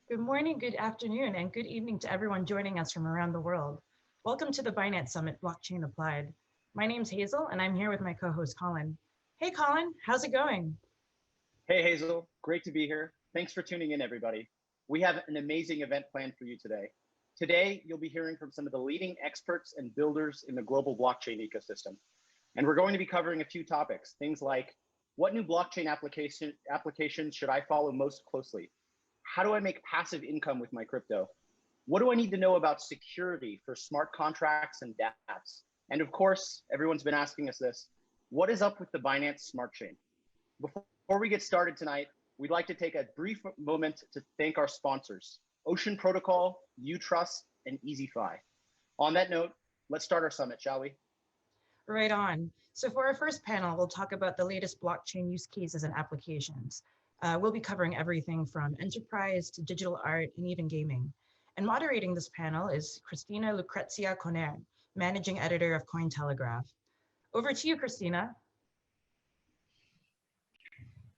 Good morning, good afternoon, and good evening to everyone joining us from around the world. Welcome to the Binance Summit Blockchain Applied. My name's Hazel, and I'm here with my co-host Colin. Hey Colin, how's it going? Hey Hazel, great to be here. Thanks for tuning in, everybody. We have an amazing event planned for you today. Today, you'll be hearing from some of the leading experts and builders in the global blockchain ecosystem. And we're going to be covering a few topics, things like what new blockchain applications should I follow most closely? How do I make passive income with my crypto? What do I need to know about security for smart contracts and dApps? And of course, everyone's been asking us this, what is up with the Binance Smart Chain? Before we get started tonight, we'd like to take a brief moment to thank our sponsors, Ocean Protocol, Utrust, and EasyFi. On that note, let's start our summit, shall we? Right on. So for our first panel, we'll talk about the latest blockchain use cases and applications. We'll be covering everything from enterprise to digital art and even gaming. And moderating this panel is Cristina Lucrezia Conner, managing editor of Cointelegraph. Over to you, Cristina.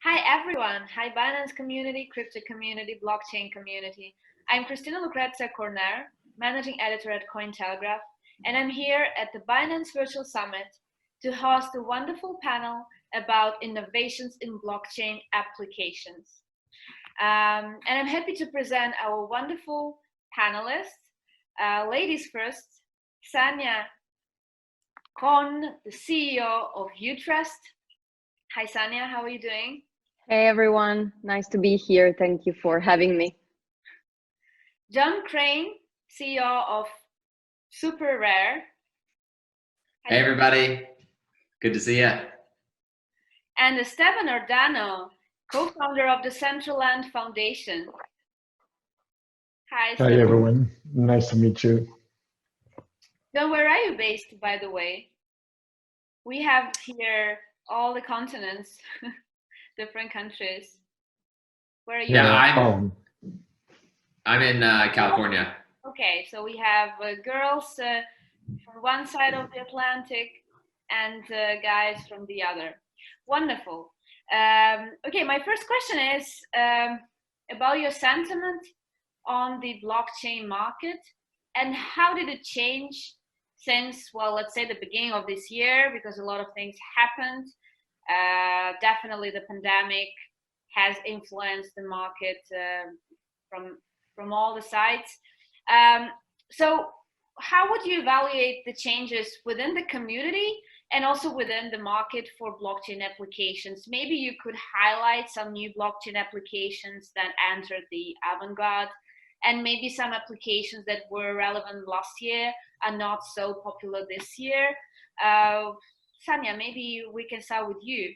Hi everyone, hi Binance community, crypto community, blockchain community. I'm Cristina Lucrezia Conner, managing editor at Cointelegraph, and I'm here at the Binance Virtual Summit to host a wonderful panel about innovations in blockchain applications. And I'm happy to present our wonderful panelists. Ladies first, Sanya Kohn, the CEO of Utrust. Hi Sanya, how are you doing? Hey everyone, nice to be here. Thank you for having me. John Crane, CEO of Super Rare. Hey everybody, good to see you. And Esteban Ordano, co-founder of the Centraland Foundation. Hi, Esteban. Hi everyone, nice to meet you. John, where are you based, by the way? We have here all the continents, different countries. Where are you? Yeah, I'm in California. Okay, so we have girls from one side of the Atlantic and guys from the other. Wonderful. Okay, my first question is about your sentiment on the blockchain market and how did it change since, well, let's say the beginning of this year, because a lot of things happened. Definitely the pandemic has influenced the market from all the sides. So how would you evaluate the changes within the community and also within the market for blockchain applications? Maybe you could highlight some new blockchain applications that entered the avant-garde and maybe some applications that were relevant last year are not so popular this year. Sanya, maybe we can start with you.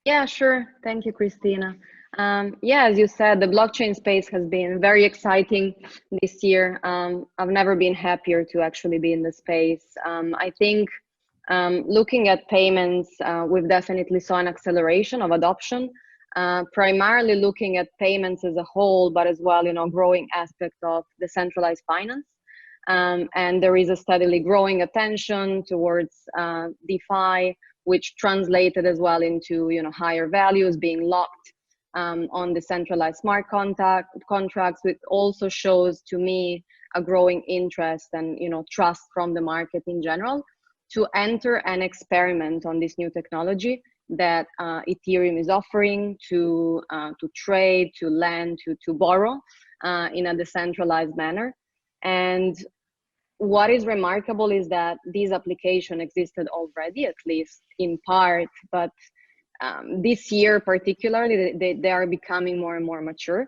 Yeah, sure. Thank you, Cristina. Yeah, as you said, the blockchain space has been very exciting this year. I've never been happier to actually be in the space. I think looking at payments, we've definitely saw an acceleration of adoption, primarily looking at payments as a whole, but as well, growing aspect of decentralized finance. And there is a steadily growing attention towards DeFi, which translated as well into higher values being locked on decentralized smart contracts, which also shows to me a growing interest and trust from the market in general to enter and experiment on this new technology that Ethereum is offering to trade, to lend, to borrow in a decentralized manner. And what is remarkable is that these applications existed already, at least in part, but this year particularly, they are becoming more and more mature.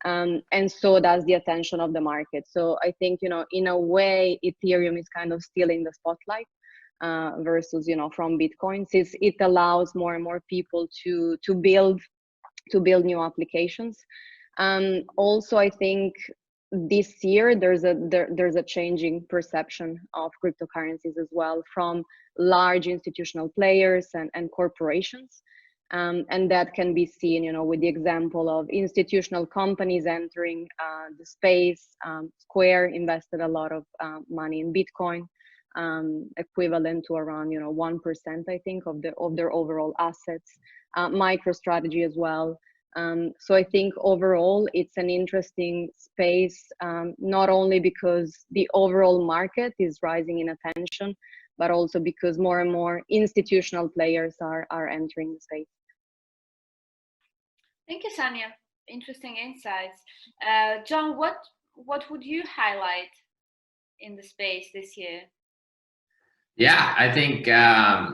And so does the attention of the market. So I think, in a way, Ethereum is kind of stealing the spotlight versus, from Bitcoin, since it allows more and more people to build new applications. Also, I think this year there's a changing perception of cryptocurrencies as well from large institutional players and corporations, and that can be seen with the example of institutional companies entering the space. Square invested a lot of money in Bitcoin, equivalent to around 1% I think of their overall assets. MicroStrategy as well So I think overall it's an interesting space, not only because the overall market is rising in attention, but also because more and more institutional players are entering the space. Thank you, Sanya. Interesting insights. John, what would you highlight in the space this year? Yeah, I think I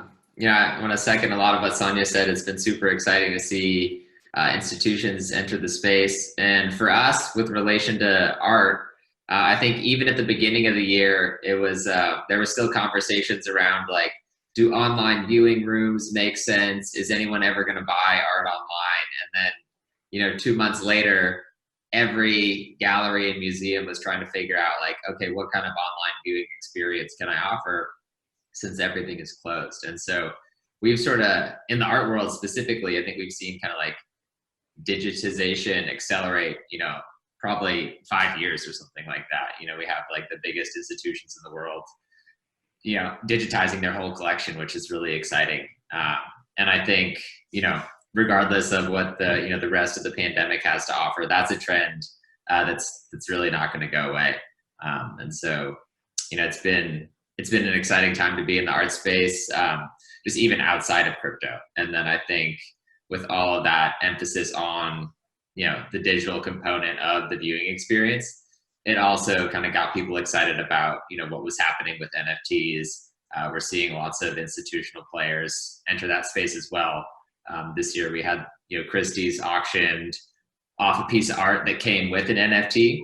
want to second a lot of what Sonia said. It's been super exciting to see institutions enter the space, and for us, with relation to art, I think even at the beginning of the year, it was there were still conversations around like, do online viewing rooms make sense? Is anyone ever going to buy art online? And then, 2 months later, every gallery and museum was trying to figure out like, okay, what kind of online viewing experience can I offer since everything is closed? And so we've sort of, in the art world specifically, I think we've seen kind of like digitization accelerate, probably 5 years or something like that. We have like the biggest institutions in the world, digitizing their whole collection, which is really exciting. And I think, regardless of what the rest of the pandemic has to offer, that's a trend that's really not going to go away. And so, it's been an exciting time to be in the art space, just even outside of crypto. And then I think with all of that emphasis on, the digital component of the viewing experience, it also kind of got people excited about, what was happening with NFTs. We're seeing lots of institutional players enter that space as well. This year we had, Christie's auctioned off a piece of art that came with an NFT.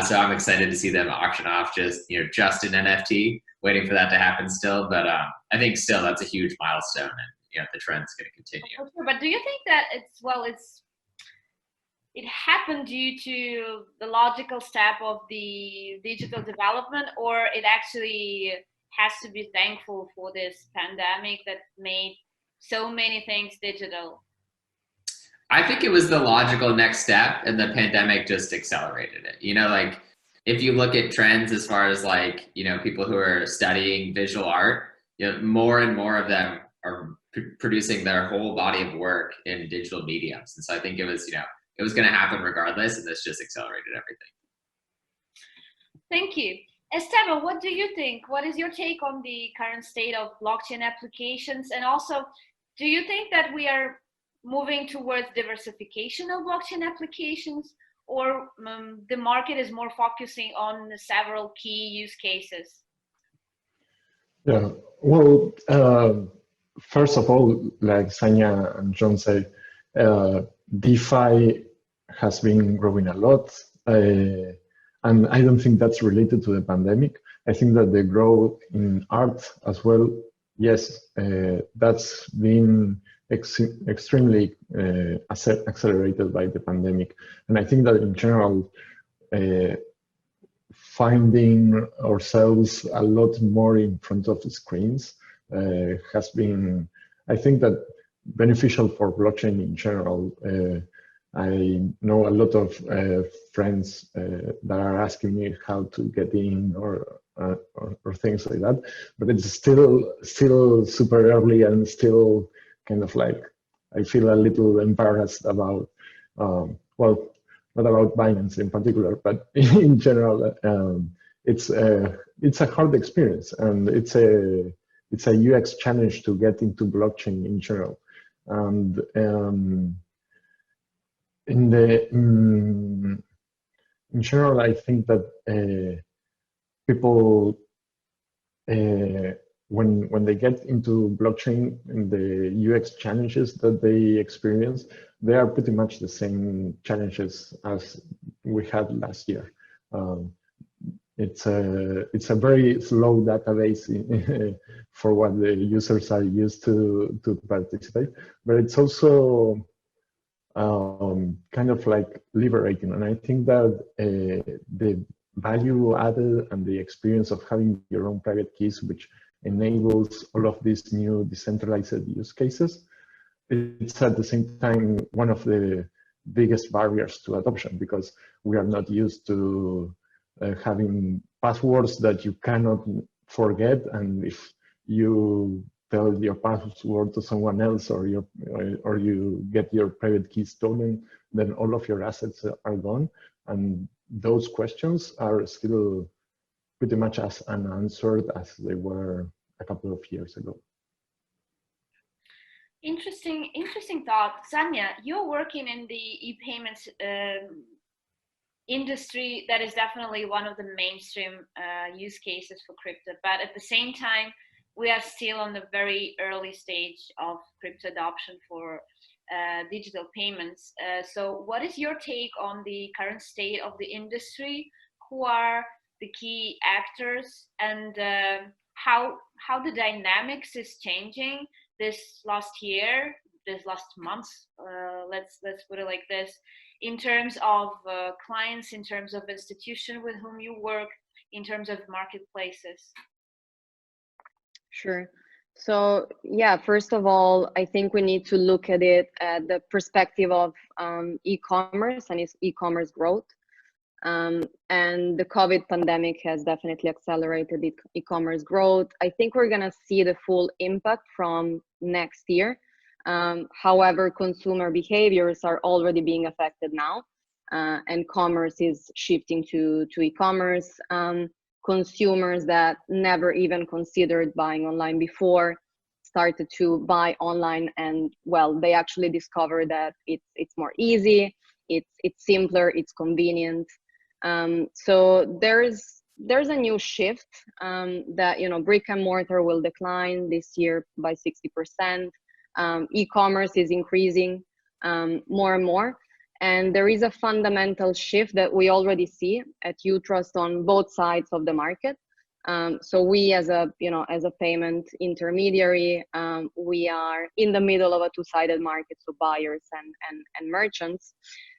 So I'm excited to see them auction off just an NFT, waiting for that to happen still. But I think still that's a huge milestone, and the trend's going to continue. But do you think that it happened due to the logical step of the digital development, or it actually has to be thankful for this pandemic that made so many things digital? I think it was the logical next step, and the pandemic just accelerated it. Like if you look at trends as far as like, people who are studying visual art, more and more of them are producing their whole body of work in digital mediums. And so I think it was going to happen regardless, and this just accelerated everything. Thank you. Esteban, what do you think? What is your take on the current state of blockchain applications? And also, do you think that we are moving towards diversification of blockchain applications, or the market is more focusing on several key use cases? Yeah, well, first of all, like Sanya and John said, DeFi has been growing a lot. And I don't think that's related to the pandemic. I think that the growth in art as well, yes, that's been extremely accelerated by the pandemic. And I think that in general, finding ourselves a lot more in front of the screens has been, I think, that beneficial for blockchain in general. I know a lot of friends that are asking me how to get in or things like that, but it's still super early, and still kind of like I feel a little embarrassed about well, not about Binance in particular, but in general, it's a hard experience, and it's a UX challenge to get into blockchain in general. And in general, I think that people, when they get into blockchain and the UX challenges that they experience, they are pretty much the same challenges as we had last year. It's a very slow database for what the users are used to participate, but it's also kind of like liberating. And I think that the value added and the experience of having your own private keys, which enables all of these new decentralized use cases, it's at the same time one of the biggest barriers to adoption, because we are not used to having passwords that you cannot forget, and if you tell your password to someone else, or you get your private key stolen, then all of your assets are gone. And those questions are still pretty much as unanswered as they were a couple of years ago. Interesting thought. Sanya, you're working in the e-payments industry. That is definitely one of the mainstream use cases for crypto, but at the same time, we are still on the very early stage of crypto adoption for digital payments. So what is your take on the current state of the industry? Who are the key actors, and how the dynamics is changing this last year, this last month, let's put it like this, in terms of clients, in terms of institution with whom you work, in terms of marketplaces? Sure. So yeah, first of all, I think we need to look at it at the perspective of e-commerce and its e-commerce growth. And the COVID pandemic has definitely accelerated e-commerce growth. I think we're gonna see the full impact from next year. However, consumer behaviors are already being affected now, and commerce is shifting to e-commerce. Consumers that never even considered buying online before started to buy online, and well, they actually discover that it's more easy, it's simpler, it's convenient. So there's a new shift that, you know, brick and mortar will decline this year by 60%. E-commerce is increasing more and more. And there is a fundamental shift that we already see at Utrust on both sides of the market. So we, as a payment intermediary, we are in the middle of a two-sided market, so buyers and merchants.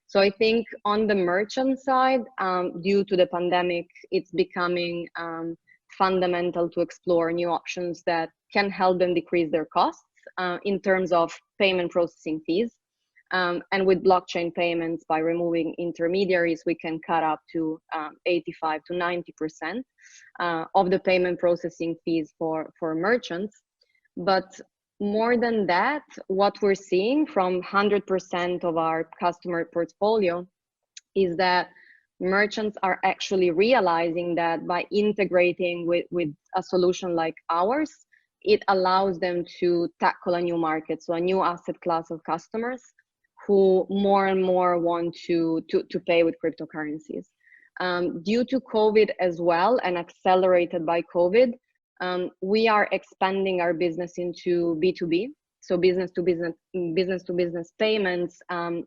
So I think on the merchant side, due to the pandemic, it's becoming fundamental to explore new options that can help them decrease their costs in terms of payment processing fees. And with blockchain payments, by removing intermediaries, we can cut up to 85 to 90% of the payment processing fees for merchants. But more than that, what we're seeing from 100% of our customer portfolio is that merchants are actually realizing that by integrating with a solution like ours, it allows them to tackle a new market, so a new asset class of customers who more and more want to pay with cryptocurrencies. Due to COVID as well, and accelerated by COVID, we are expanding our business into B2B, so business to business payments,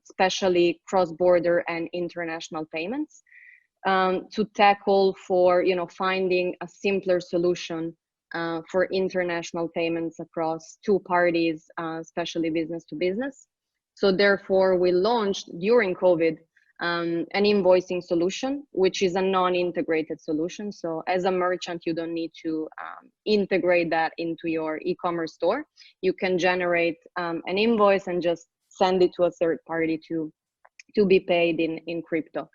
especially cross-border and international payments, to tackle for, you know, finding a simpler solution for international payments across two parties, especially business to business. So therefore, we launched during COVID an invoicing solution, which is a non-integrated solution. So as a merchant, you don't need to integrate that into your e-commerce store. You can generate an invoice and just send it to a third party to be paid in crypto.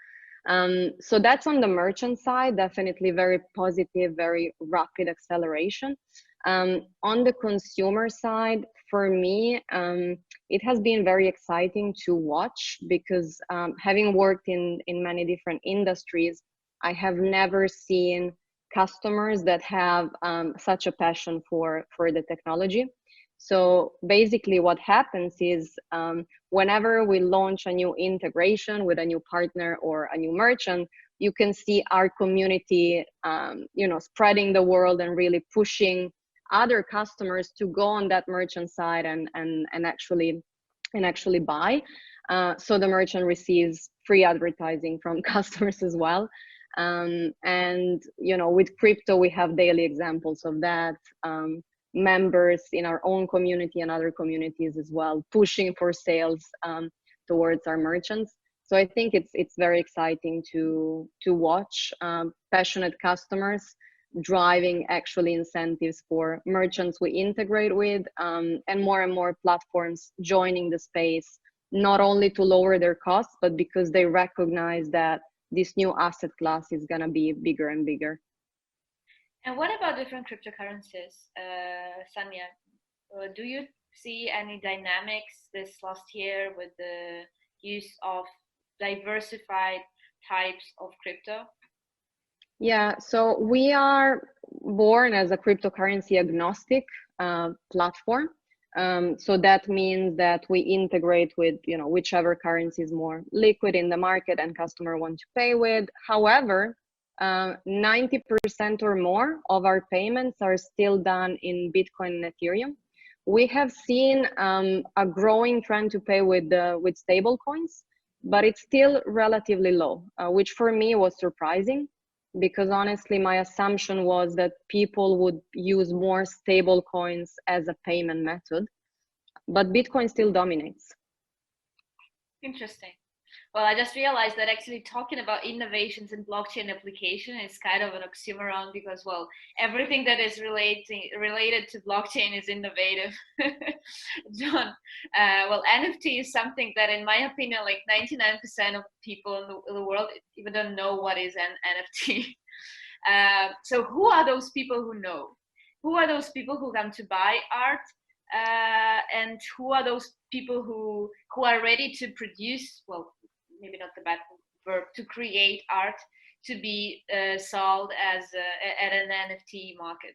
So that's on the merchant side, definitely very positive, very rapid acceleration. On the consumer side, for me, it has been very exciting to watch because having worked in many different industries, I have never seen customers that have such a passion for the technology. So basically what happens is whenever we launch a new integration with a new partner or a new merchant, you can see our community spreading the world and really pushing other customers to go on that merchant side and actually buy. So the merchant receives free advertising from customers as well. And with crypto, we have daily examples of that. Members in our own community and other communities as well, pushing for sales towards our merchants. So I think it's very exciting to watch passionate customers driving actually incentives for merchants we integrate with, and more platforms joining the space, not only to lower their costs, but because they recognize that this new asset class is going to be bigger and bigger. And what about different cryptocurrencies, Sanya? Do you see any Do you see any dynamics this last year with the use of diversified types of crypto? Yeah, so we are born as a cryptocurrency agnostic platform. So that means that we integrate with, whichever currency is more liquid in the market and customer want to pay with. However, 90% or more of our payments are still done in Bitcoin and Ethereum. We have seen a growing trend to pay with stable coins, but it's still relatively low, which for me was surprising, because honestly, my assumption was that people would use more stable coins as a payment method, but Bitcoin still dominates. Interesting. Well, I just realized that actually talking about innovations in blockchain application is kind of an oxymoron, because, well, everything that is related to blockchain is innovative. John, well, NFT is something that, in my opinion, like 99% of people in the world even don't know what is an NFT. So who are those people who know? Who are those people who come to buy art? And who are those people who are ready to produce, well, maybe not the bad verb, to create art to be sold as at an NFT market?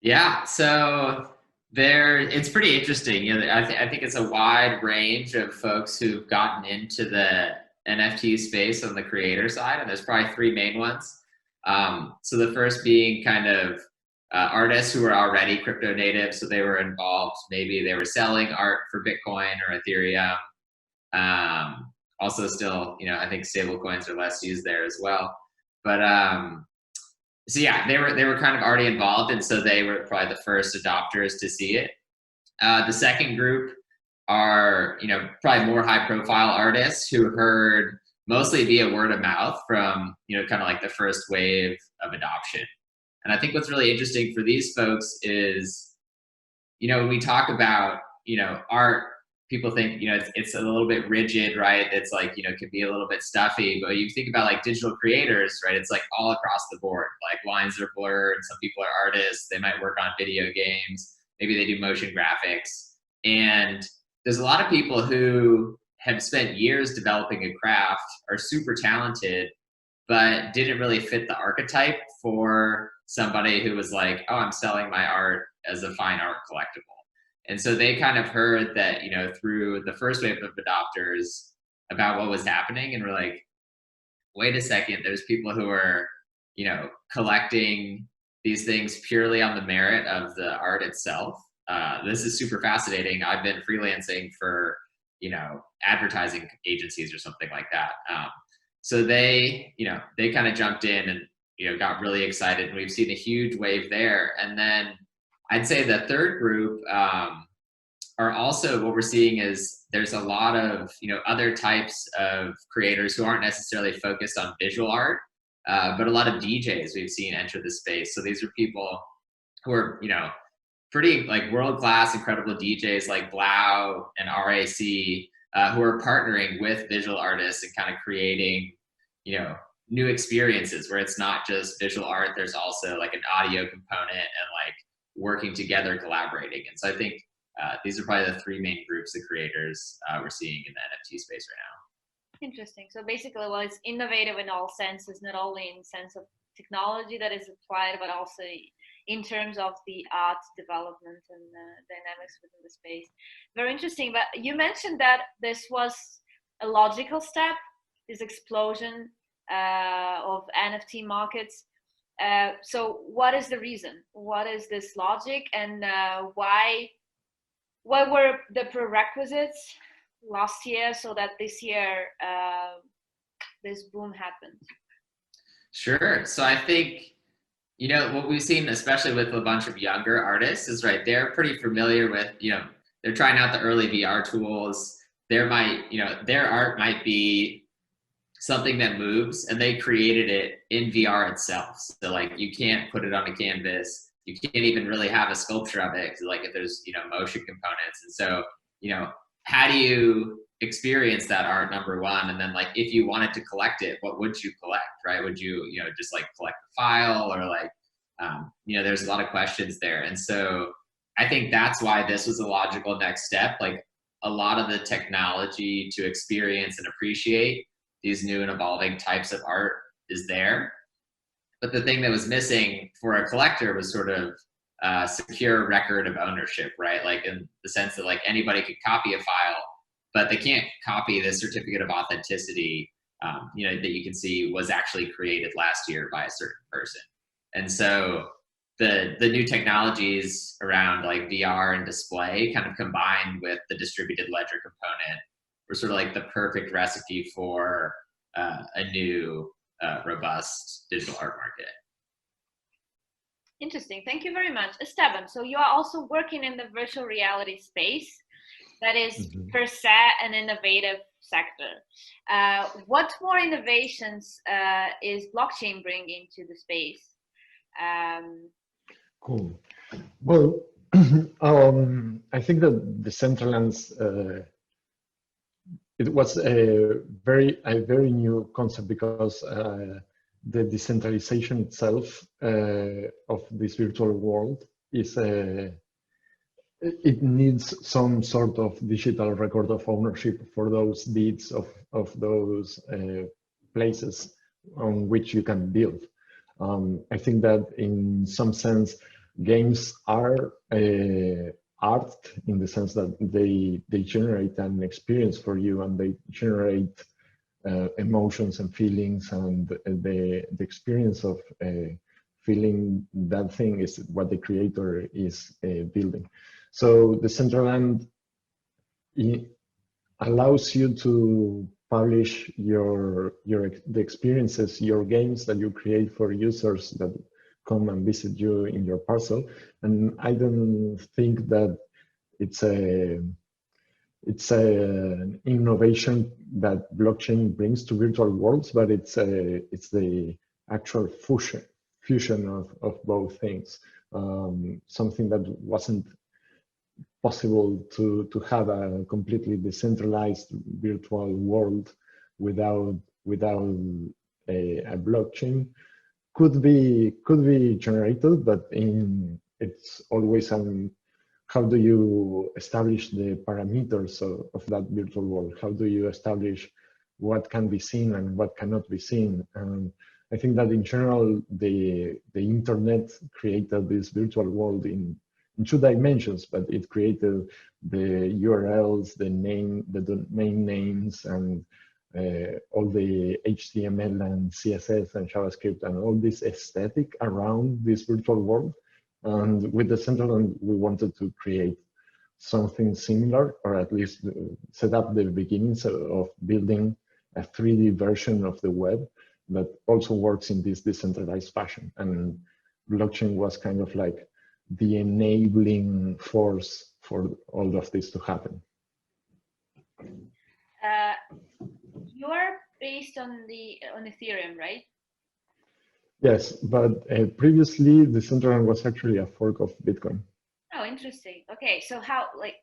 Yeah, so it's pretty interesting. I think it's a wide range of folks who've gotten into the NFT space on the creator side, and there's probably three main ones. So the first being kind of artists who were already crypto native, so they were involved. Maybe they were selling art for Bitcoin or Ethereum. Also still, I think stable coins are less used there as well. But so yeah, they were kind of already involved, and so they were probably the first adopters to see it. The second group are, probably more high profile artists who heard mostly via word of mouth from, kind of like the first wave of adoption. And I think what's really interesting for these folks is, when we talk about, art, people think, it's a little bit rigid, right? It's like, can be a little bit stuffy, but you think about like digital creators, right? It's like all across the board, like lines are blurred. Some people are artists. They might work on video games. Maybe they do motion graphics. And there's a lot of people who have spent years developing a craft, are super talented, but didn't really fit the archetype for somebody who was like, oh, I'm selling my art as a fine art collectible. And so they kind of heard that, through the first wave of adopters about what was happening, and were like, wait a second, there's people who are, collecting these things purely on the merit of the art itself. This is super fascinating. I've been freelancing for, advertising agencies or something like that. So they kind of jumped in and, got really excited, and we've seen a huge wave there. And then I'd say the third group are also, what we're seeing is there's a lot of, other types of creators who aren't necessarily focused on visual art, but a lot of DJs we've seen enter the space. So these are people who are, pretty like world-class, incredible DJs like Blau and RAC, who are partnering with visual artists and kind of creating, new experiences where it's not just visual art, there's also like an audio component and like working together, collaborating. And so I think these are probably the three main groups of creators we're seeing in the NFT space right now. Interesting. So basically, well, it's innovative in all senses, not only in sense of technology that is applied, but also in terms of the art development and dynamics within the space. Very interesting. But you mentioned that this was a logical step, this explosion of NFT markets. So what is the reason? What is this logic, and why were the prerequisites last year so that this year this boom happened? Sure. So I think, what we've seen, especially with a bunch of younger artists, is they're pretty familiar with, they're trying out the early VR tools. Their art might be something that moves, and they created it in VR itself. So like, you can't put it on a canvas. You can't even really have a sculpture of it, like if there's, motion components. And so, how do you experience that art, number one? And then like, if you wanted to collect it, what would you collect, right? Would you, just like collect the file, or like, there's a lot of questions there. And so I think that's why this was a logical next step. Like a lot of the technology to experience and appreciate these new and evolving types of art is there. But the thing that was missing for a collector was sort of secure record of ownership, right? Like in the sense that like anybody could copy a file, but they can't copy the certificate of authenticity, you know, that you can see was actually created last year by a certain person. And so the new technologies around like VR and display kind of combined with the distributed ledger component were sort of like the perfect recipe for a new robust digital art market. Interesting. Thank you very much. Esteban, so you are also working in the virtual reality space. That is per se an innovative sector. What more innovations is blockchain bringing to the space? Cool. Well, I think that Decentraland's it was a very new concept because the decentralization itself of this virtual world is it needs some sort of digital record of ownership for those deeds of those places on which you can build. I think that in some sense, games are art in the sense that they generate an experience for you and they generate emotions and feelings, and the experience of feeling that thing is what the creator is building. So Decentraland allows you to publish the experiences, your games that you create for users that come and visit you in your parcel. And I don't think that it's an innovation that blockchain brings to virtual worlds, but it's the actual fusion of both things. Something that wasn't possible to have a completely decentralized virtual world without a blockchain could be generated, but it's always how do you establish the parameters of that virtual world? How do you establish what can be seen and what cannot be seen? And I think that in general, the internet created this virtual world in 2 dimensions, but it created the URLs, the domain names, and all the HTML and CSS and JavaScript and all this aesthetic around this virtual world. And with Decentraland, we wanted to create something similar, or at least set up the beginnings of building a 3D version of the web that also works in this decentralized fashion. And blockchain was kind of like the enabling force for all of this to happen. You're based on Ethereum, right? Yes, but previously Decentraland was actually a fork of Bitcoin. Oh, interesting. Okay, so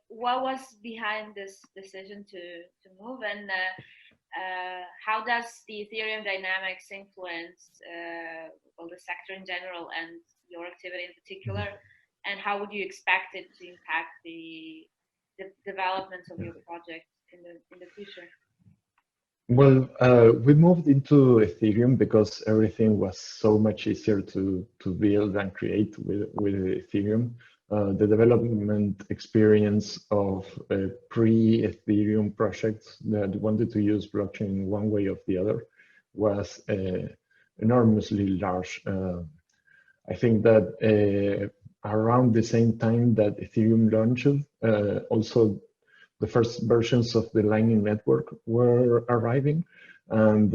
what was behind this decision to move, and how does the Ethereum dynamics influence the sector in general and your activity in particular? And how would you expect it to impact the development of your project in the future? Well, we moved into Ethereum because everything was so much easier to build and create with Ethereum. The development experience of pre-Ethereum projects that wanted to use blockchain in one way or the other was enormously large. I think that around the same time that Ethereum launched, also the first versions of the Lightning Network were arriving. And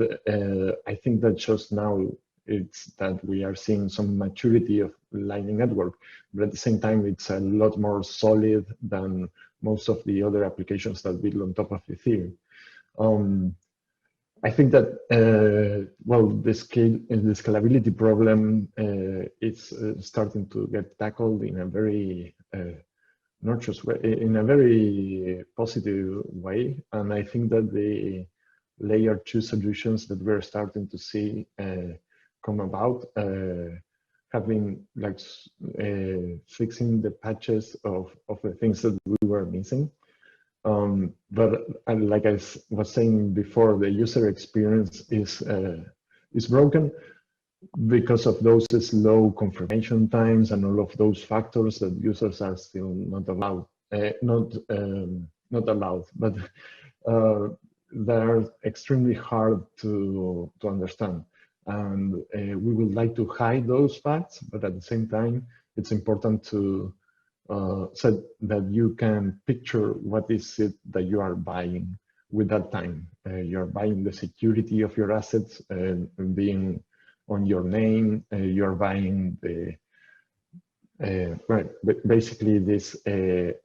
I think that just now it's that we are seeing some maturity of Lightning Network, but at the same time, it's a lot more solid than most of the other applications that build on top of Ethereum. I think that, well, the scalability problem is starting to get tackled in a very not just way, in a very positive way. And I think that the layer 2 solutions that we're starting to see come about have been like fixing the patches of the things that we were missing. But like I was saying before, the user experience is broken because of those slow confirmation times and all of those factors that users are still not allowed, not allowed, but they're extremely hard to understand. And we would like to hide those facts, but at the same time, it's important to so that you can picture what is it that you are buying with that time. You're buying the security of your assets being on your name. You're buying the right, basically this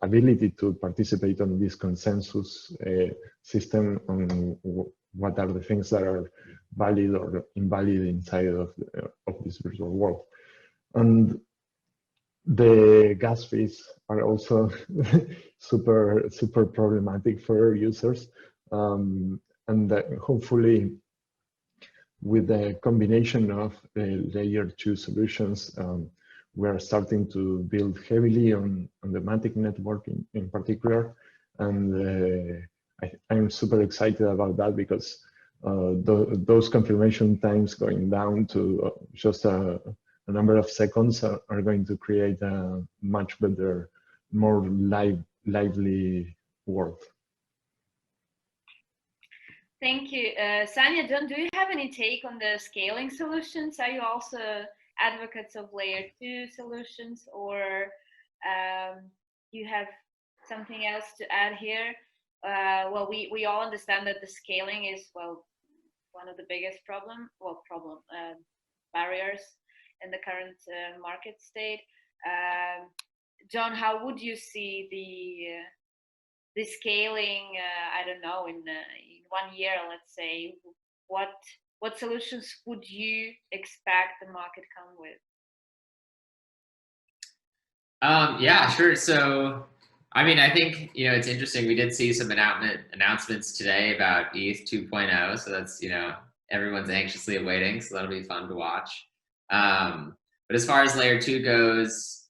ability to participate on this consensus system on what are the things that are valid or invalid inside of this virtual world. And the gas fees are also super problematic for users. And hopefully with the combination of layer 2 solutions, we're starting to build heavily on the Matic network in particular. And I'm super excited about that because those confirmation times going down to just a number of seconds are going to create a much better, more lively world. Thank you. Sanya, John, do you have any take on the scaling solutions? Are you also advocates of layer 2 solutions, or you have something else to add here? Well, we all understand that the scaling is, well, one of the biggest barriers in the current market state. John, how would you see the scaling? I don't know, in 1 year, let's say, what solutions would you expect the market come with? Yeah, sure. So, I mean, I think, it's interesting. We did see some announcements today about ETH 2.0. So that's, everyone's anxiously awaiting. So that'll be fun to watch. But as far as layer 2 goes,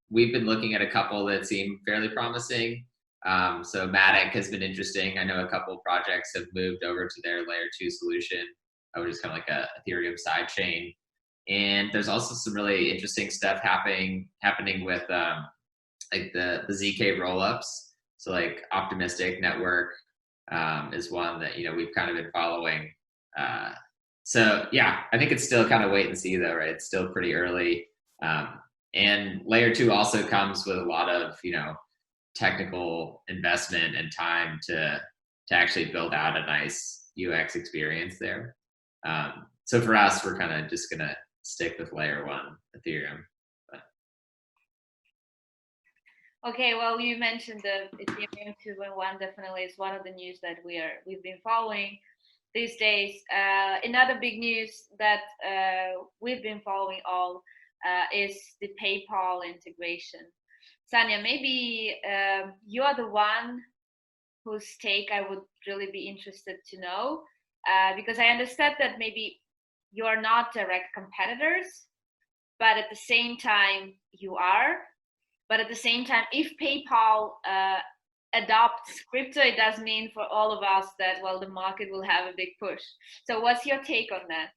we've been looking at a couple that seem fairly promising. So Matic has been interesting. I know a couple of projects have moved over to their layer 2 solution, which is kind of like a Ethereum side chain. And there's also some really interesting stuff happening with like the ZK rollups. So like Optimistic Network is one that we've kind of been following. So yeah, I think it's still kind of wait and see though, right? It's still pretty early. And layer 2 also comes with a lot of technical investment and time to actually build out a nice UX experience there. So for us, we're kind of just gonna stick with layer 1 Ethereum. Okay, well, you mentioned the Ethereum 2.1 definitely is one of the news that we've been following these days. Another big news that we've been following all is the PayPal integration. Sanya, maybe you are the one whose take I would really be interested to know, because I understand that maybe you're not direct competitors, but at the same time you are. But at the same time, if PayPal adopts crypto, it does mean for all of us that, well, the market will have a big push. So what's your take on that?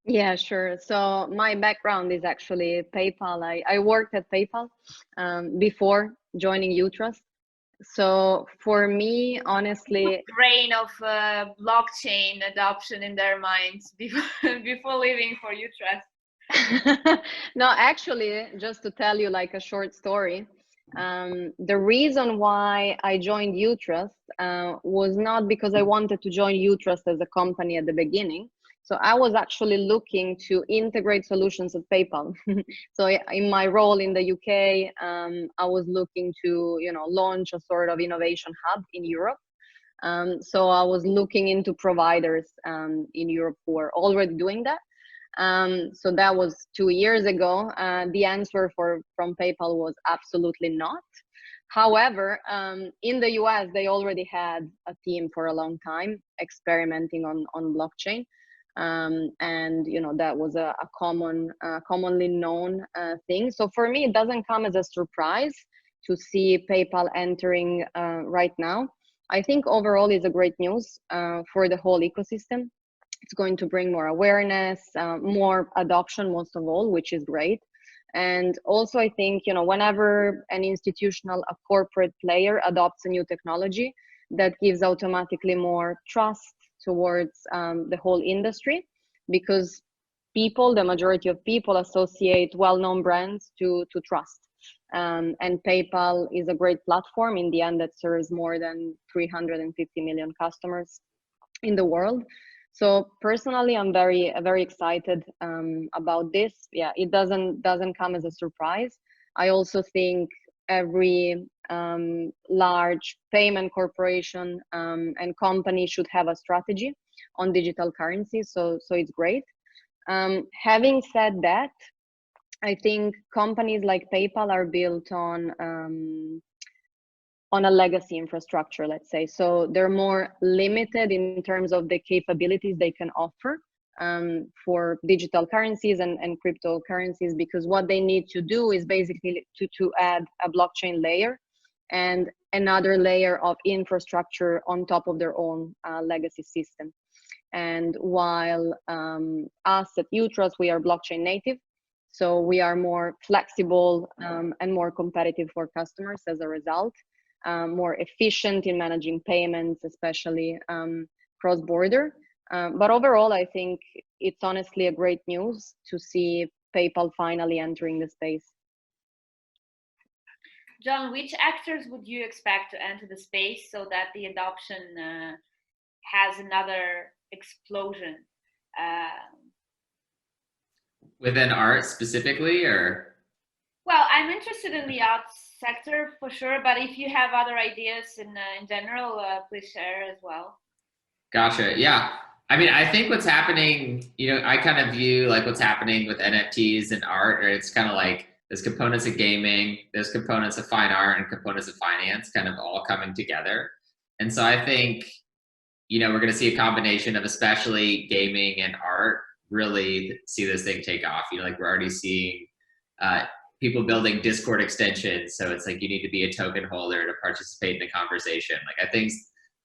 Yeah, sure. So my background is actually PayPal. I worked at PayPal before joining Utrust. So for me, honestly, brain of blockchain adoption in their minds before leaving for Utrust. No, actually, just to tell you like a short story, the reason why I joined Utrust was not because I wanted to join Utrust as a company at the beginning. So I was actually looking to integrate solutions at PayPal. So in my role in the UK, I was looking to launch a sort of innovation hub in Europe. So I was looking into providers in Europe who are already doing that. So that was 2 years ago. The answer from PayPal was absolutely not. However, in the US, they already had a team for a long time experimenting on blockchain. And that was a commonly known thing. So for me, it doesn't come as a surprise to see PayPal entering right now. I think overall is a great news for the whole ecosystem. It's going to bring more awareness, more adoption, most of all, which is great. And also, I think, whenever an institutional, a corporate player adopts a new technology, that gives automatically more trust towards the whole industry, because the majority of people associate well-known brands to trust. And PayPal is a great platform in the end that serves more than 350 million customers in the world. So personally, I'm very excited about this. Yeah, it doesn't come as a surprise. I also think every large payment corporation and company should have a strategy on digital currency. So it's great. Having said that, I think companies like PayPal are built on a legacy infrastructure, let's say. So they're more limited in terms of the capabilities they can offer for digital currencies and cryptocurrencies, because what they need to do is basically to add a blockchain layer and another layer of infrastructure on top of their own legacy system. And while us at Utros, we are blockchain native, so we are more flexible and more competitive for customers as a result. More efficient in managing payments, especially cross-border. But overall, I think it's honestly a great news to see PayPal finally entering the space. John, which actors would you expect to enter the space so that the adoption has another explosion? Within art specifically, or? Well, I'm interested in the arts sector for sure, but if you have other ideas in general, please share as well. Gotcha. Yeah. I mean, I think what's happening, I kind of view like what's happening with NFTs and art, or it's kind of like there's components of gaming, there's components of fine art and components of finance kind of all coming together. And so I think, we're going to see a combination of especially gaming and art really see this thing take off. Like we're already seeing people building Discord extensions. So it's like you need to be a token holder to participate in the conversation. Like I think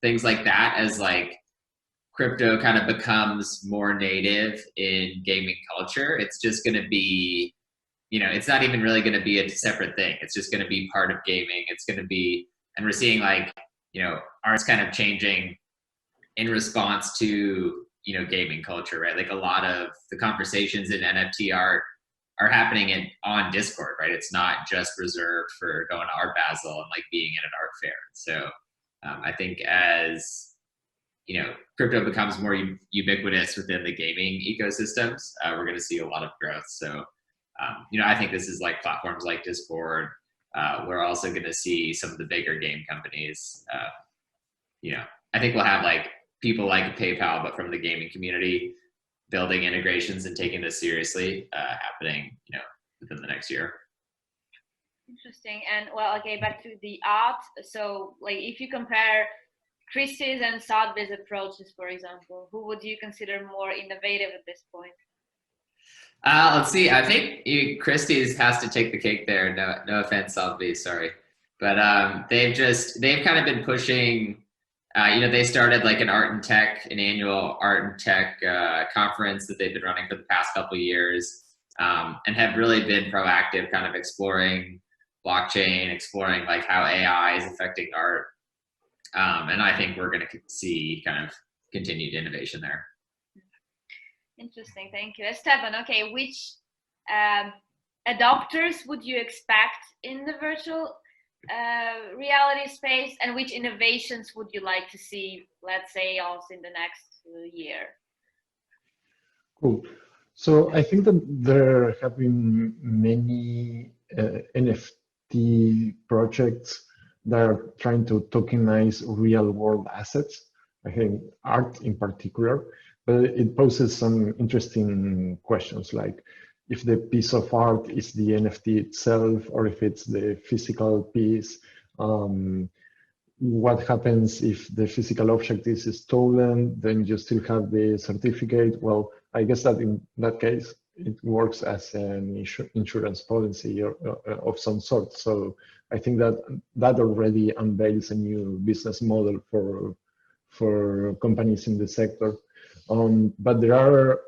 things like that, as like crypto kind of becomes more native in gaming culture, it's just going to be, it's not even really going to be a separate thing. It's just going to be part of gaming. It's going to be, and we're seeing like, art's kind of changing in response to, gaming culture, right? Like a lot of the conversations in NFT art are happening on Discord, right? It's not just reserved for going to Art Basel and like being in an art fair. So I think as, crypto becomes more ubiquitous within the gaming ecosystems, we're going to see a lot of growth. So, I think this is like platforms like Discord. We're also going to see some of the bigger game companies. I think we'll have like people like PayPal, but from the gaming community, building integrations and taking this seriously, happening, within the next year. Interesting. And well, okay, back to the art. So like if you compare Christie's and Sotheby's approaches, for example, who would you consider more innovative at this point? Let's see. I think Christie's has to take the cake there. No offense, Sotheby's, sorry. But they've kind of been pushing, they started like an annual art and tech conference that they've been running for the past couple of years, and have really been proactive, kind of exploring blockchain, exploring like how AI is affecting art. And I think we're going to see kind of continued innovation there. Interesting, thank you. Esteban, okay, which adopters would you expect in the virtual reality space, and which innovations would you like to see, let's say, also in the next year? Cool. So I think that there have been many NFT projects that are trying to tokenize real world assets. I think art in particular, but it poses some interesting questions, like if the piece of art is the NFT itself, or if it's the physical piece. what happens if the physical object is stolen, then you still have the certificate. Well, I guess that in that case, it works as an insurance policy or, of some sort. So I think that that already unveils a new business model for companies in the sector. But there are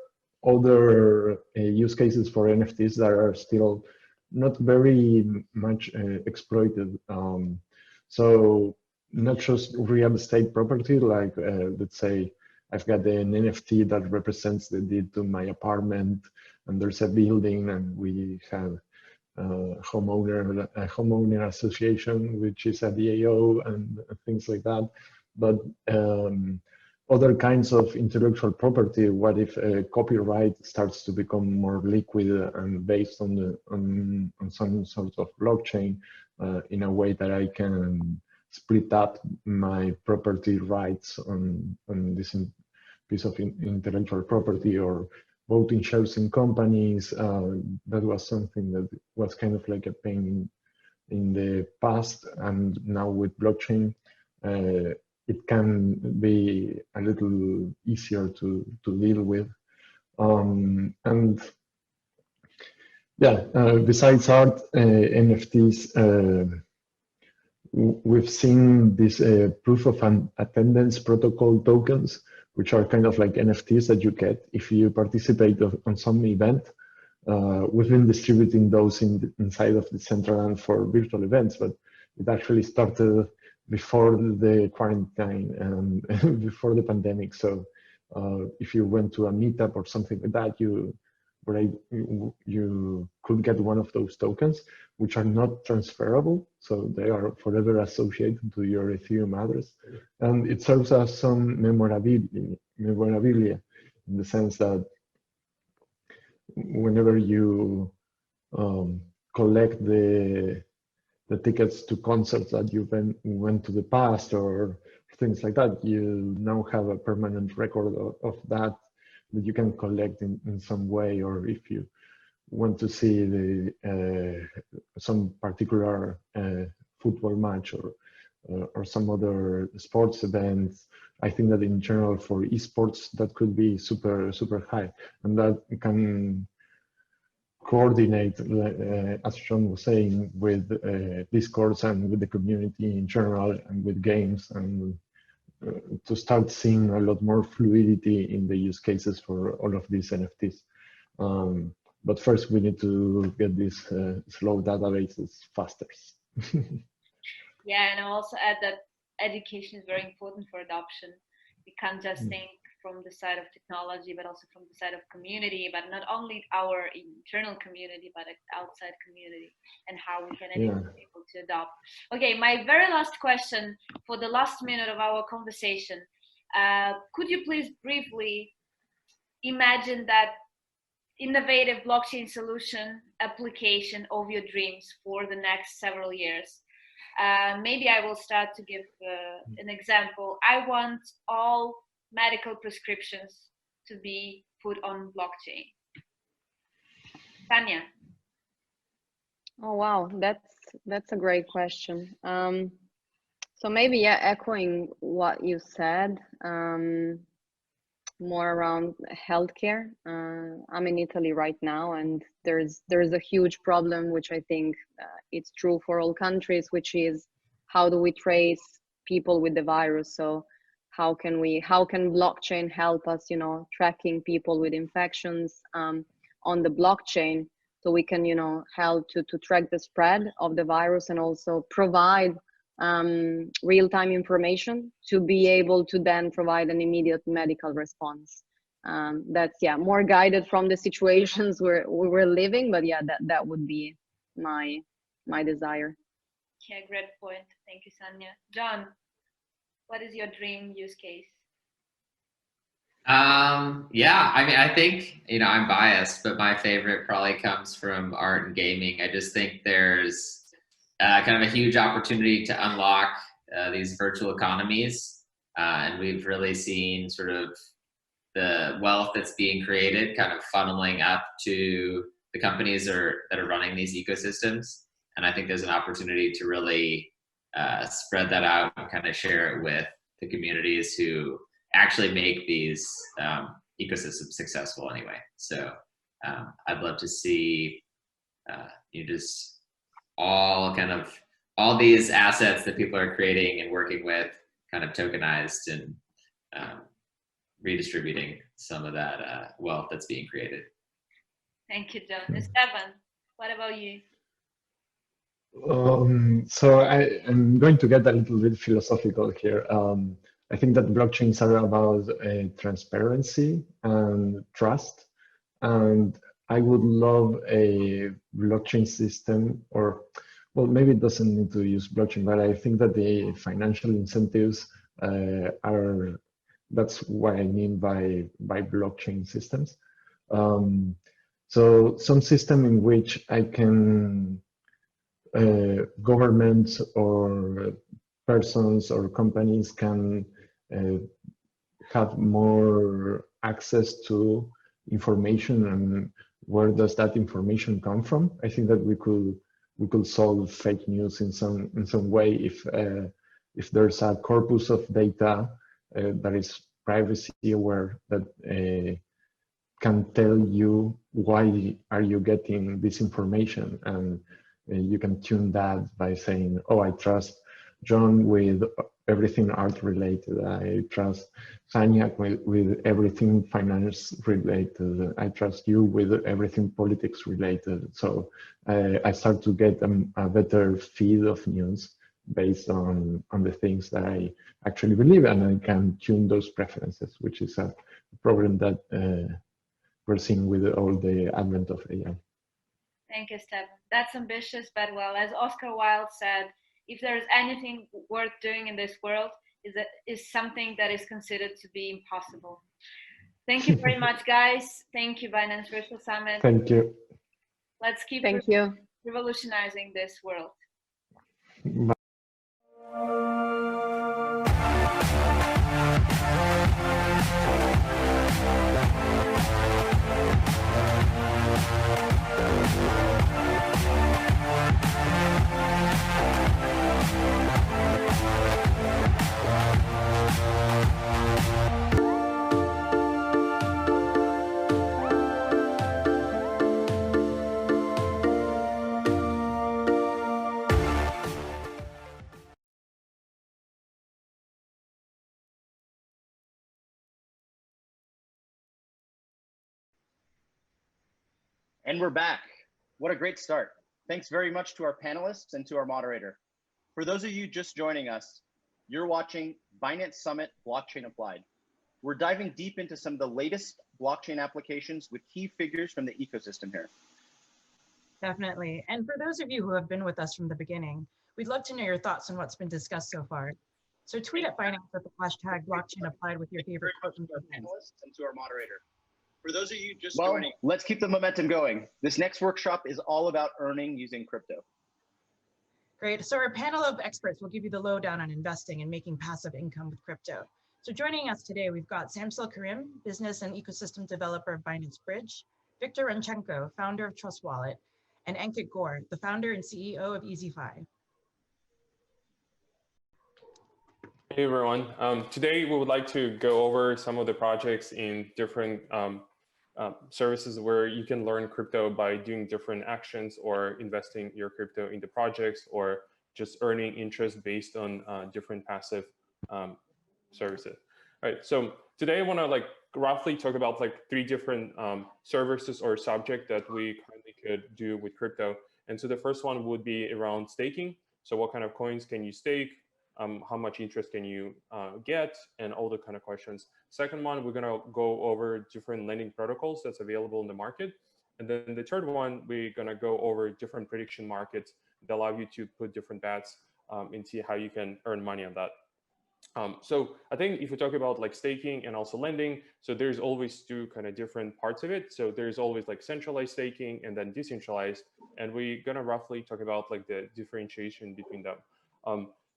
other use cases for NFTs that are still not very much exploited. So not just real estate property, like let's say I've got an NFT that represents the deed to my apartment, and there's a building, and we have a homeowner association, which is a DAO and things like that. But other kinds of intellectual property, what if copyright starts to become more liquid and based on some sort of blockchain in a way that I can split up my property rights on this piece of intellectual property, or voting shares in companies. That was something that was kind of like a pain in the past, and now with blockchain, it can be a little easier to deal with. And yeah, besides art, NFTs, we've seen this proof of an attendance protocol tokens, which are kind of like NFTs that you get if you participate on some event. We've been distributing those inside of the Decentraland for virtual events, but it actually started before the quarantine and before the pandemic. So if you went to a meetup or something like that, you could get one of those tokens, which are not transferable. So they are forever associated to your Ethereum address. And it serves as some memorabilia in the sense that whenever you collect the tickets to concerts that you went to the past or things like that, you now have a permanent record of that you can collect in some way. Or if you want to see some particular football match or some other sports events, I think that in general for esports that could be super high, and that can coordinate, as Sean was saying, with Discords and with the community in general and with games, and to start seeing a lot more fluidity in the use cases for all of these NFTs. But first we need to get these slow databases faster. Yeah, and I'll also add that education is very important for adoption. We can't just think from the side of technology, but also from the side of community, but not only our internal community, but outside community, and how we can enable people to adopt. Okay, my very last question for the last minute of our conversation. Could you please briefly imagine that innovative blockchain solution application of your dreams for the next several years? Maybe I will start to give an example. I want all medical prescriptions to be put on blockchain. Tanya. Oh wow, that's a great question. So maybe echoing what you said, more around healthcare. I'm in Italy right now, and there's a huge problem, which I think it's true for all countries, which is how do we trace people with the virus? So how can blockchain help us, tracking people with infections on the blockchain, so we can, help to track the spread of the virus and also provide real-time information to be able to then provide an immediate medical response. That's more guided from the situations where we were living, but that would be my desire. Yeah, great point. Thank you, Sanya. John, what is your dream use case? Yeah, I mean, I think, I'm biased, but my favorite probably comes from art and gaming. I just think there's kind of a huge opportunity to unlock these virtual economies. And we've really seen sort of the wealth that's being created kind of funneling up to the companies that are running these ecosystems. And I think there's an opportunity to really spread that out and kind of share it with the communities who actually make these ecosystems successful anyway. So I'd love to see you just all these assets that people are creating and working with kind of tokenized and redistributing some of that wealth that's being created. Thank you, John. Esteban, what about you? So I'm going to get a little bit philosophical here. I think that blockchains are about transparency and trust. And I would love a blockchain system, or, well, maybe it doesn't need to use blockchain, but I think that the financial incentives that's what I mean by blockchain systems. So some system in which I can governments or persons or companies can have more access to information, and where does that information come from? I think that we could solve fake news in some way if there's a corpus of data that is privacy aware, that can tell you why are you getting this information, and you can tune that by saying, oh, I trust John with everything art related. I trust Sanya with everything finance related. I trust you with everything politics related. So I start to get a better feed of news based on the things that I actually believe, and I can tune those preferences, which is a problem that we're seeing with all the advent of AI. Thank you, Steph. That's ambitious, but well, as Oscar Wilde said, if there's anything worth doing in this world, is something that is considered to be impossible. Thank you very much, guys. Thank you, Binance Virtual Summit. Thank you. Let's keep revolutionizing this world. Bye. And we're back. What a great start. Thanks very much to our panelists and to our moderator. For those of you just joining us, you're watching Binance Summit Blockchain Applied. We're diving deep into some of the latest blockchain applications with key figures from the ecosystem here. Definitely. And for those of you who have been with us from the beginning, we'd love to know your thoughts on what's been discussed so far. So tweet at Binance with the hashtag blockchain applied with your favorite quote from your panelists and to our moderator. For those of you just joining, let's keep the momentum going. This next workshop is all about earning using crypto. Great. So our panel of experts will give you the lowdown on investing and making passive income with crypto. So joining us today, we've got Samsel Karim, business and ecosystem developer of Binance Bridge, Victor Ronchenko, founder of Trust Wallet, and Ankit Gore, the founder and CEO of EasyFi. Hey everyone. Today we would like to go over some of the projects in different services where you can learn crypto by doing different actions or investing your crypto into projects or just earning interest based on different passive services. All right, so today I want to roughly talk about 3 different services or subjects that we currently could do with crypto. And so the first one would be around staking. So what kind of coins can you stake? How much interest can you get, and all the kind of questions. Second one, we're gonna go over different lending protocols that's available in the market. And then the third one, we're gonna go over different prediction markets that allow you to put different bets and see how you can earn money on that. So I think if we talk about staking and also lending, so there's always 2 kind of different parts of it. So there's always centralized staking and then decentralized. And we're gonna roughly talk about the differentiation between them.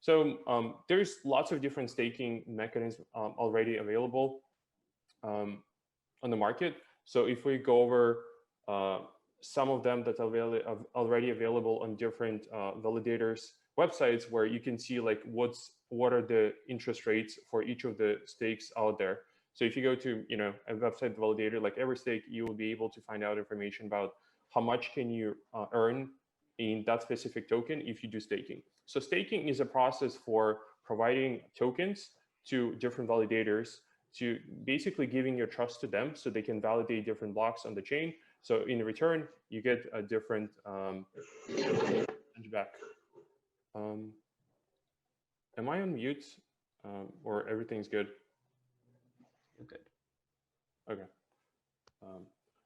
So there's lots of different staking mechanisms already available on the market. So if we go over some of them that are already available on different validators, websites where you can see like what are the interest rates for each of the stakes out there. So if you go to a website validator like EverStake, you will be able to find out information about how much can you earn in that specific token if you do staking. So staking is a process for providing tokens to different validators, to basically giving your trust to them so they can validate different blocks on the chain. So in return, you get a different back. Am I on mute or everything's good? You're good. Okay. All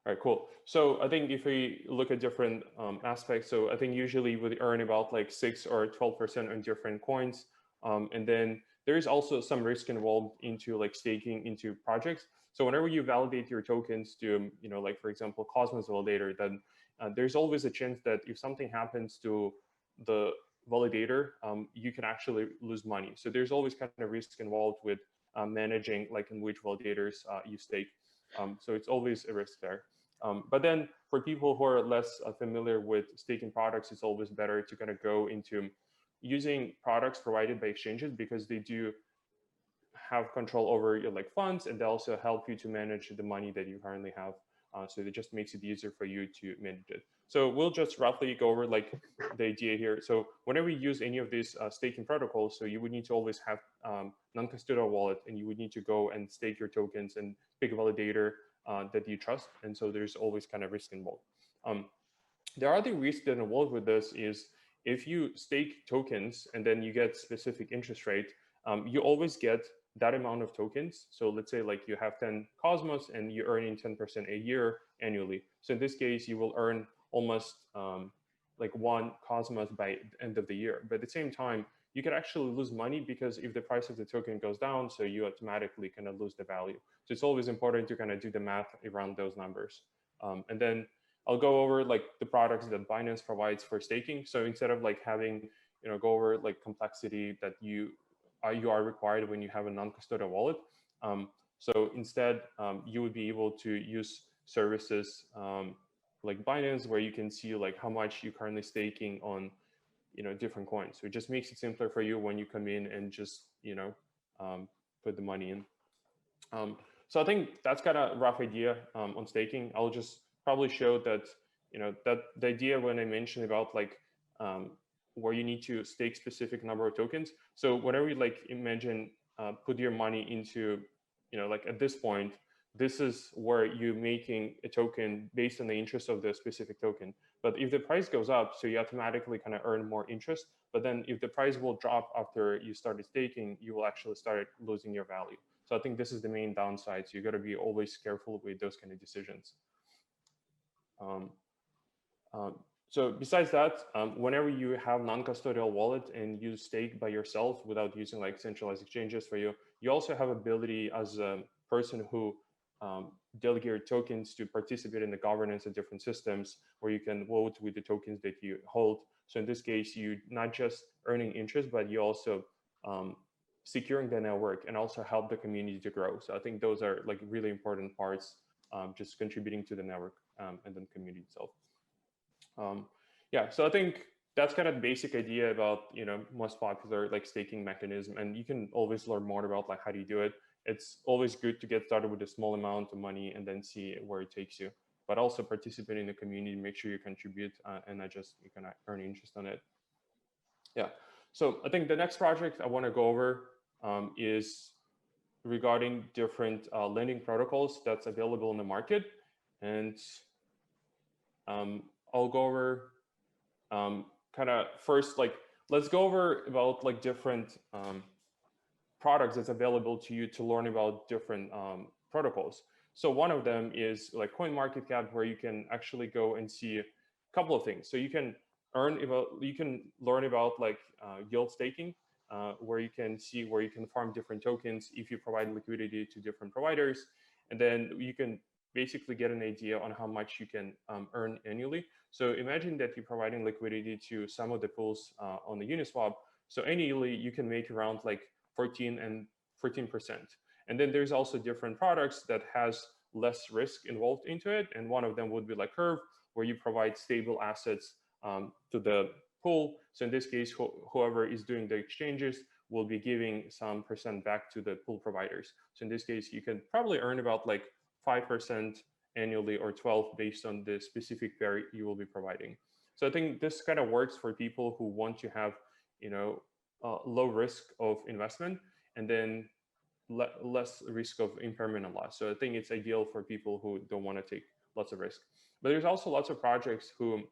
right, cool. So I think if we look at different aspects, so I think usually you would earn about like 6 or 12% on different coins. And then there is also some risk involved into like staking into projects. So whenever you validate your tokens to, like for example, Cosmos validator, then there's always a chance that if something happens to the validator, you can actually lose money. So there's always kind of risk involved with managing like in which validators you stake. So it's always a risk there. But then for people who are less familiar with staking products, it's always better to kind of go into using products provided by exchanges, because they do have control over your like funds, and they also help you to manage the money that you currently have. So it just makes it easier for you to manage it. So we'll just roughly go over like the idea here. So whenever you use any of these staking protocols, so you would need to always have non-custodial wallet, and you would need to go and stake your tokens and pick a validator that you trust. And so there's always kind of risk involved. There are other risks that are involved with this is if you stake tokens and then you get specific interest rate, you always get that amount of tokens. So let's say like you have 10 Cosmos and you're earning 10% a year annually. So in this case, you will earn almost like 1 Cosmos by the end of the year. But at the same time, you could actually lose money, because if the price of the token goes down, so you automatically kind of lose the value. So it's always important to kind of do the math around those numbers. And then I'll go over like the products that Binance provides for staking. So instead of like having, go over like complexity that you are required when you have a non-custodial wallet. So instead, you would be able to use services like Binance, where you can see like how much you're currently staking on different coins. So it just makes it simpler for you when you come in and just put the money in. So I think that's kind of a rough idea on staking. I'll just probably show that that the idea when I mentioned about like where you need to stake specific number of tokens. So whenever you like imagine put your money into like at this point, this is where you're making a token based on the interest of the specific token. But if the price goes up, so you automatically kind of earn more interest. But then if the price will drop after you started staking, you will actually start losing your value. So I think this is the main downside. So you got to be always careful with those kind of decisions. So besides that, whenever you have non-custodial wallet and you stake by yourself without using like centralized exchanges for you, you also have ability as a person who delegate tokens to participate in the governance of different systems, where you can vote with the tokens that you hold. So in this case, you not just earning interest, but you also securing the network and also help the community to grow. So I think those are like really important parts, just contributing to the network and then community itself. Yeah, so I think that's kind of the basic idea about most popular like staking mechanism, and you can always learn more about like how do you do it. It's always good to get started with a small amount of money and then see where it takes you, but also participate in the community, make sure you contribute and not just you can earn interest on it. Yeah, so I think the next project I want to go over is regarding different lending protocols that's available in the market, and I'll go over kind of first, like, let's go over about like different products that's available to you to learn about different protocols. So one of them is like CoinMarketCap, where you can actually go and see a couple of things. So you can learn about like yield staking, where you can see where you can farm different tokens if you provide liquidity to different providers, and then you can basically get an idea on how much you can earn annually. So imagine that you're providing liquidity to some of the pools on the Uniswap. So annually you can make around like 14% and 14%. And then there's also different products that has less risk involved into it. And one of them would be like Curve, where you provide stable assets to the pool. So in this case, whoever is doing the exchanges will be giving some percent back to the pool providers. So in this case, you can probably earn about like 5% annually or 12 based on the specific pair you will be providing. So I think this kind of works for people who want to have, low risk of investment and then less risk of impairment and loss. So I think it's ideal for people who don't want to take lots of risk. But there's also lots of projects who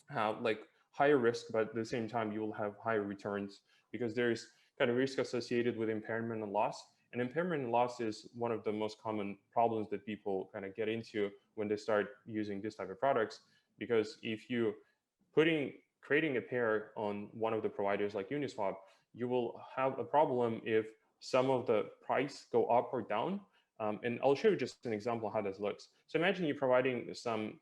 have like higher risk, but at the same time, you will have higher returns because there's kind of risk associated with impairment and loss. And impairment and loss is one of the most common problems that people kind of get into when they start using this type of products. Because if you creating a pair on one of the providers like Uniswap, you will have a problem if some of the price go up or down. And I'll show you just an example of how this looks. So imagine you're providing some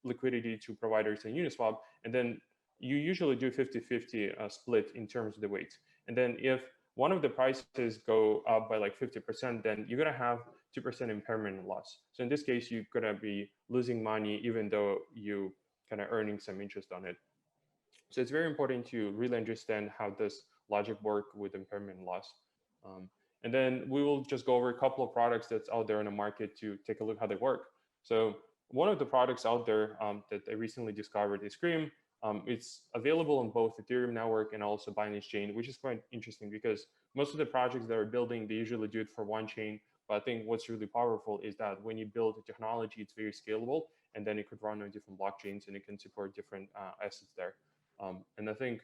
liquidity to providers in Uniswap, and then you usually do 50-50 split in terms of the weight. And then if one of the prices go up by like 50%, then you're gonna have 2% impairment and loss. So in this case, you're gonna be losing money even though you kind of earning some interest on it. So it's very important to really understand how this logic work with impairment and loss. And then we will just go over a couple of products that's out there in the market to take a look how they work. So one of the products out there that I recently discovered is Cream. It's available on both Ethereum network and also Binance Chain, which is quite interesting because most of the projects that are building, they usually do it for one chain. But I think what's really powerful is that when you build a technology, it's very scalable, and then it could run on different blockchains and it can support different assets there. And I think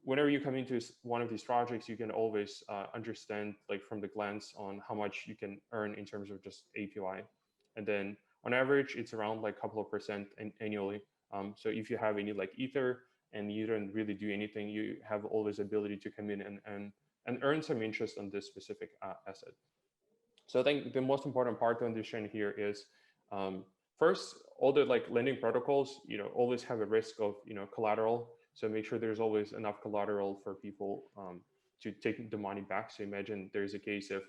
whenever you come into one of these projects, you can always understand like from the glance on how much you can earn in terms of just APY. And then on average, it's around like a couple of percent annually. So if you have any like Ether and you don't really do anything, you have always ability to come in and earn some interest on this specific asset. So I think the most important part to understand here is first, all the like lending protocols, always have a risk of, collateral. So make sure there's always enough collateral for people to take the money back. So imagine there's a case if,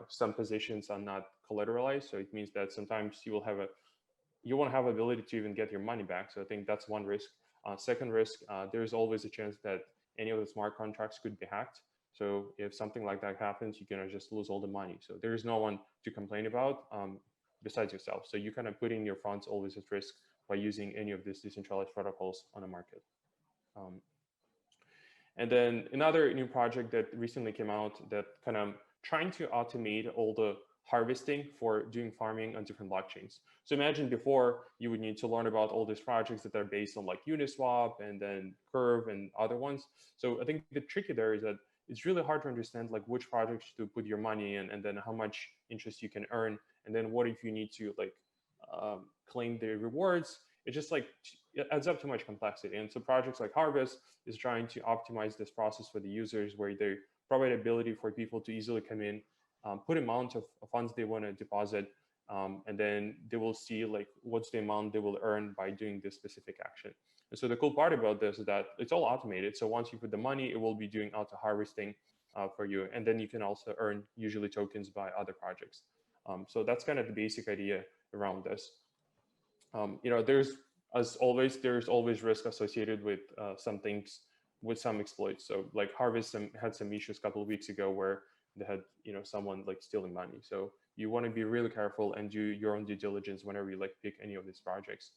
some positions are not collateralized. So it means that sometimes you won't have ability to even get your money back. So I think that's one risk. Second risk, there's always a chance that any of the smart contracts could be hacked. So if something like that happens, you're gonna just lose all the money. So there is no one to complain about besides yourself. So you kind of putting your funds always at risk by using any of these decentralized protocols on the market. And then another new project that recently came out that kind of trying to automate all the harvesting for doing farming on different blockchains. So imagine before you would need to learn about all these projects that are based on like Uniswap and then Curve and other ones. So I think the tricky there is that it's really hard to understand like which projects to put your money in and then how much interest you can earn. And then what if you need to like claim the rewards? It just like it adds up too much complexity. And so projects like Harvest is trying to optimize this process for the users where they provide ability for people to easily come in, put amount of funds they want to deposit, and then they will see like what's the amount they will earn by doing this specific action. And so the cool part about this is that it's all automated. So once you put the money, it will be doing auto harvesting for you. And then you can also earn usually tokens by other projects. So that's kind of the basic idea around this. There's always risk associated with some things, with some exploits. So like Harvest had some issues a couple of weeks ago where they had someone like stealing money. So you want to be really careful and do your own due diligence whenever you like pick any of these projects.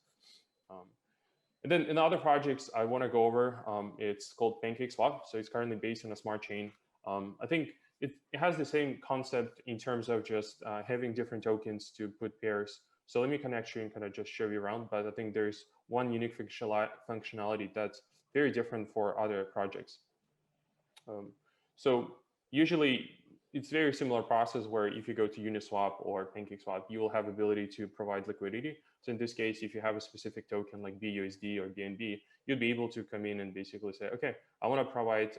And then in other projects I want to go over, it's called PancakeSwap. So it's currently based on a smart chain. I think it has the same concept in terms of just having different tokens to put pairs. So let me connect you and kind of just show you around, but I think there's one unique functionality that's very different for other projects. So usually it's very similar process where if you go to Uniswap or PancakeSwap, you will have ability to provide liquidity. So in this case, if you have a specific token like BUSD or BNB, you'll be able to come in and basically say, okay, I want to provide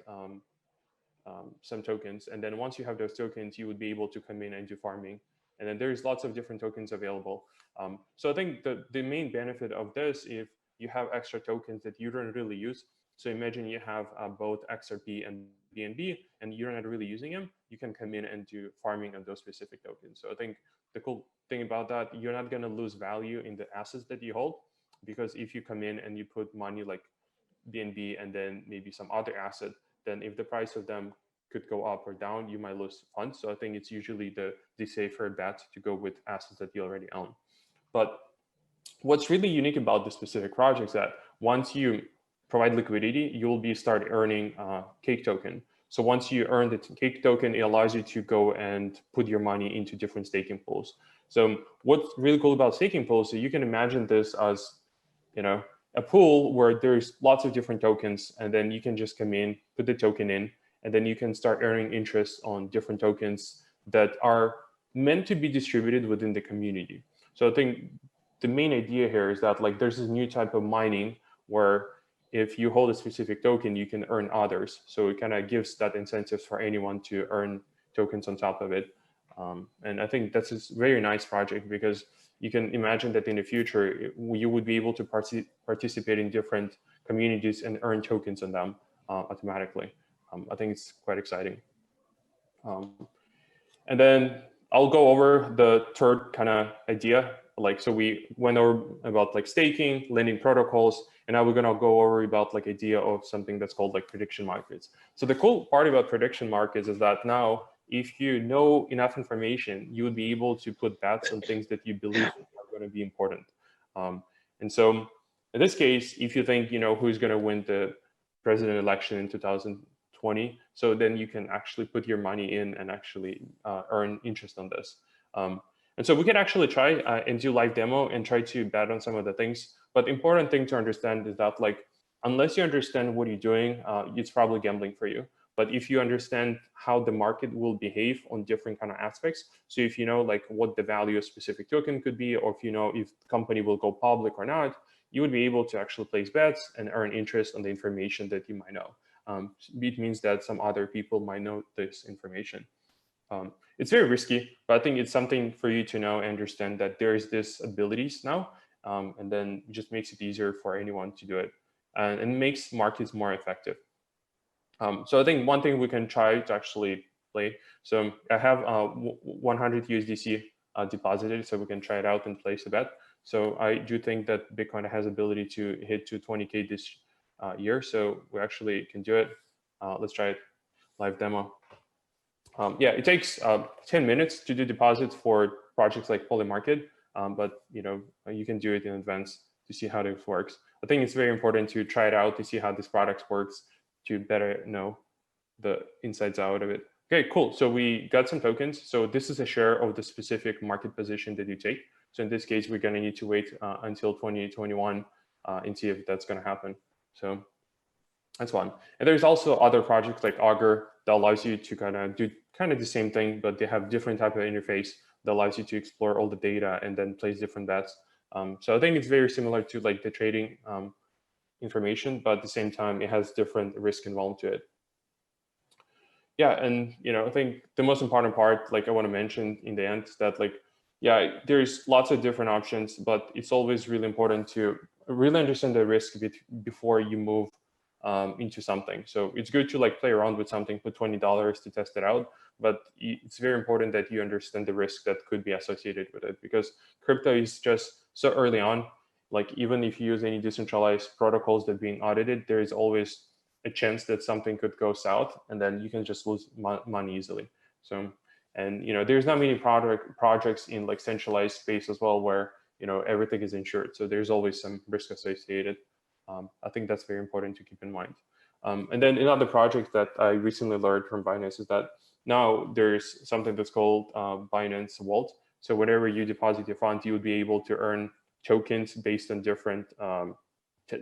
some tokens. And then once you have those tokens, you would be able to come in and do farming. And then there's lots of different tokens available. So I think the main benefit of this, if you have extra tokens that you don't really use, so imagine you have both XRP and BNB and you're not really using them, you can come in and do farming on those specific tokens. So I think the cool thing about that, you're not gonna lose value in the assets that you hold, because if you come in and you put money like BNB and then maybe some other asset, then if the price of them could go up or down, you might lose funds. So I think it's usually the safer bet to go with assets that you already own. But what's really unique about this specific project is that once you provide liquidity, you'll start earning cake token. So once you earn the cake token, it allows you to go and put your money into different staking pools. So what's really cool about staking pools is you can imagine this as, a pool where there's lots of different tokens, and then you can just come in, put the token in, and then you can start earning interest on different tokens that are meant to be distributed within the community. So I think the main idea here is that like there's this new type of mining where if you hold a specific token, you can earn others. So it kind of gives that incentive for anyone to earn tokens on top of it. And I think that's a very nice project because you can imagine that in the future, you would be able to participate in different communities and earn tokens on them automatically. I think it's quite exciting. And then I'll go over the third kind of idea. Like, so we went over about like staking, lending protocols, and now we're gonna go over about like idea of something that's called like prediction markets. So the cool part about prediction markets is that now, if you know enough information, you would be able to put bets on things that you believe are going to be important. And so in this case, if you think, who's going to win the president election in 2020, so then you can actually put your money in and actually earn interest on this. And so we can actually try and do live demo and try to bet on some of the things. But the important thing to understand is that like, unless you understand what you're doing, it's probably gambling for you. But if you understand how the market will behave on different kind of aspects, so if you know like what the value of specific token could be, or if you know if the company will go public or not, you would be able to actually place bets and earn interest on the information that you might know. It means that some other people might know this information. It's very risky, but I think it's something for you to know and understand that there is this abilities now, and then it just makes it easier for anyone to do it, and makes markets more effective. So I think one thing we can try to actually play. So I have 100 USDC deposited, so we can try it out and place a bet. So I do think that Bitcoin has ability to hit to 20K this year. So we actually can do it. Let's try it, live demo. Yeah, it takes 10 minutes to do deposits for projects like Polymarket, but you can do it in advance to see how this works. I think it's very important to try it out to see how this product works, to better know the insides out of it. Okay, cool. So we got some tokens. So this is a share of the specific market position that you take. So in this case, we're going to need to wait until 2021 and see if that's going to happen. So that's one. And there's also other projects like Augur that allows you to kind of do the same thing, but they have different type of interface that allows you to explore all the data and then place different bets. So I think it's very similar to like the trading information, but at the same time, it has different risk involved to it. Yeah, and I think the most important part, like I want to mention in the end, is that like, yeah, there's lots of different options, but it's always really important to really understand the risk before you move into something. So it's good to like play around with something, put $20 to test it out, but it's very important that you understand the risk that could be associated with it, because crypto is just so early on. Like even if you use any decentralized protocols that are being audited, there is always a chance that something could go south, and then you can just lose money easily. So, and there's not many projects in like centralized space as well where everything is insured. So there's always some risk associated. I think that's very important to keep in mind. And then another project that I recently learned from Binance is that now there's something that's called Binance Vault. So whenever you deposit your fund, you would be able to earn tokens based on different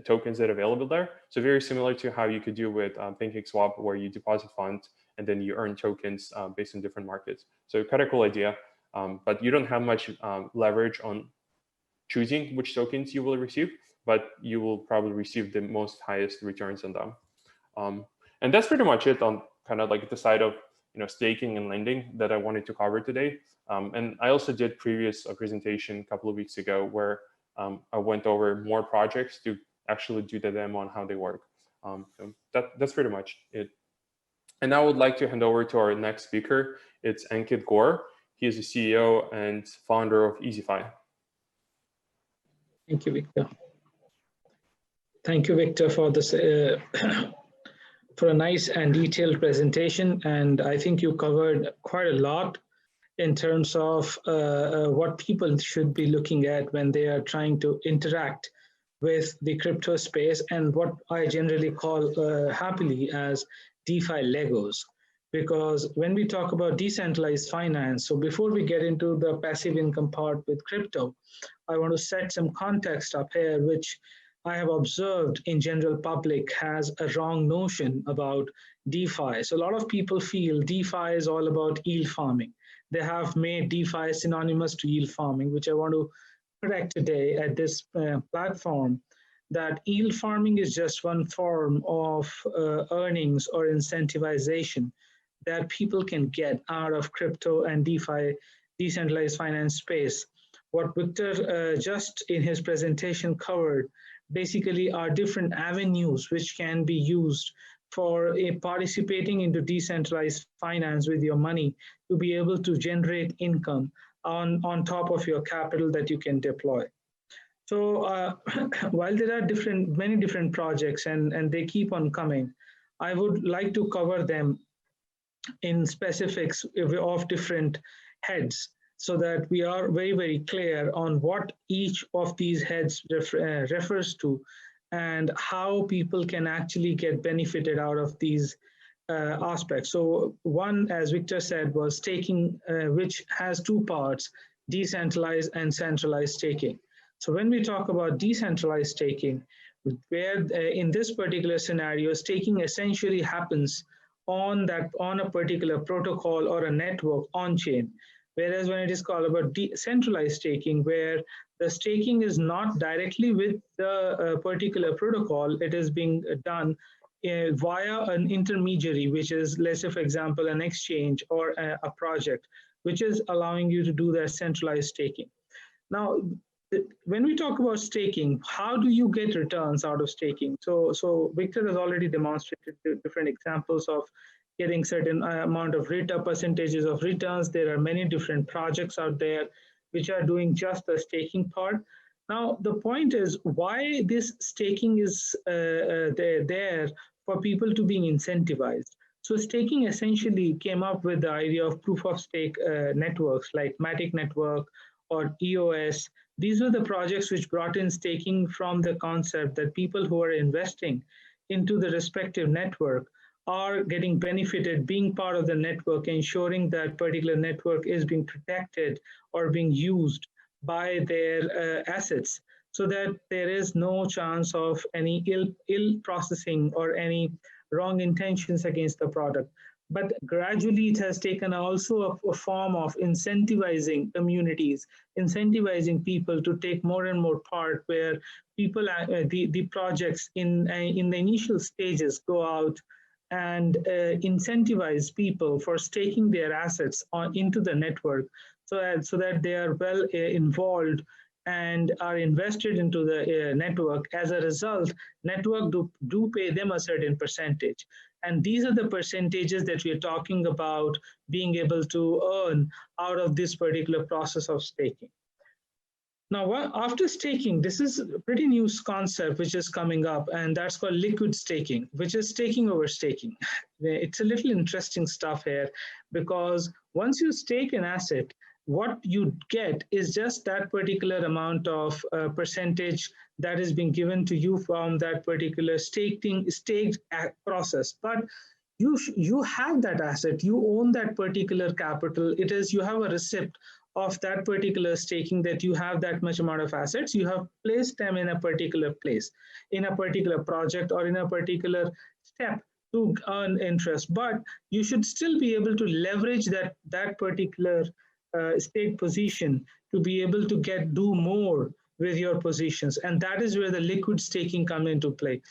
tokens that are available there. So very similar to how you could do with PancakeSwap, where you deposit funds and then you earn tokens based on different markets. So kind of cool idea, but you don't have much leverage on choosing which tokens you will receive, but you will probably receive the most highest returns on them. And that's pretty much it on kind of like the side of staking and lending that I wanted to cover today. And I also did previous presentation a couple of weeks ago where I went over more projects to actually do the demo on how they work. So that's pretty much it. And now I would like to hand over to our next speaker. It's Ankit Gore. He is the CEO and founder of EasyFi. Thank you, Victor. Thank you, Victor, for this for a nice and detailed presentation. And I think you covered quite a lot in terms of what people should be looking at when they are trying to interact with the crypto space and what I generally call happily as DeFi Legos. Because when we talk about decentralized finance, so before we get into the passive income part with crypto, I want to set some context up here, which I have observed in general public has a wrong notion about DeFi. So a lot of people feel DeFi is all about yield farming. They have made DeFi synonymous to yield farming, which I want to correct today at this platform, that yield farming is just one form of earnings or incentivization that people can get out of crypto and DeFi, decentralized finance space. What Victor just in his presentation covered basically are different avenues which can be used for participating into decentralized finance with your money to be able to generate income on top of your capital that you can deploy. So while there are many different projects and they keep on coming, I would like to cover them in specifics of different heads so that we are very, very clear on what each of these heads refers to and how people can actually get benefited out of these aspects. So one, as Victor said, was staking, which has two parts, decentralized and centralized staking. So when we talk about decentralized staking, where in this particular scenario, staking essentially happens on a particular protocol or a network on chain. Whereas when it is called about decentralized staking, where the staking is not directly with the particular protocol, it is being done via an intermediary, which is, let's say, for example, an exchange or a project, which is allowing you to do that centralized staking. Now, when we talk about staking, how do you get returns out of staking? So Victor has already demonstrated different examples of getting certain amount of percentages of returns. There are many different projects out there which are doing just the staking part. Now, the point is why this staking is there for people to be incentivized. So staking essentially came up with the idea of proof of stake networks like Matic Network or EOS. These were the projects which brought in staking from the concept that people who are investing into the respective network are getting benefited being part of the network, ensuring that particular network is being protected or being used by their assets so that there is no chance of any ill processing or any wrong intentions against the product. But gradually it has taken also a form of incentivizing communities, incentivizing people to take more and more part, where people, the projects in the initial stages go out and incentivize people for staking their assets into the network so that they are well involved and are invested into the network. As a result, network do pay them a certain percentage. And these are the percentages that we are talking about being able to earn out of this particular process of staking. Now, after staking, this is a pretty new concept which is coming up, and that's called liquid staking, which is staking over staking. It's a little interesting stuff here, because once you stake an asset, what you get is just that particular amount of percentage that is being given to you from that particular staked process. But you have that asset, you own that particular capital. It is, you have a receipt of that particular staking, that you have that much amount of assets, you have placed them in a particular place, in a particular project or in a particular step to earn interest. But you should still be able to leverage that particular stake position to be able to do more with your positions. And that is where the liquid staking comes into play.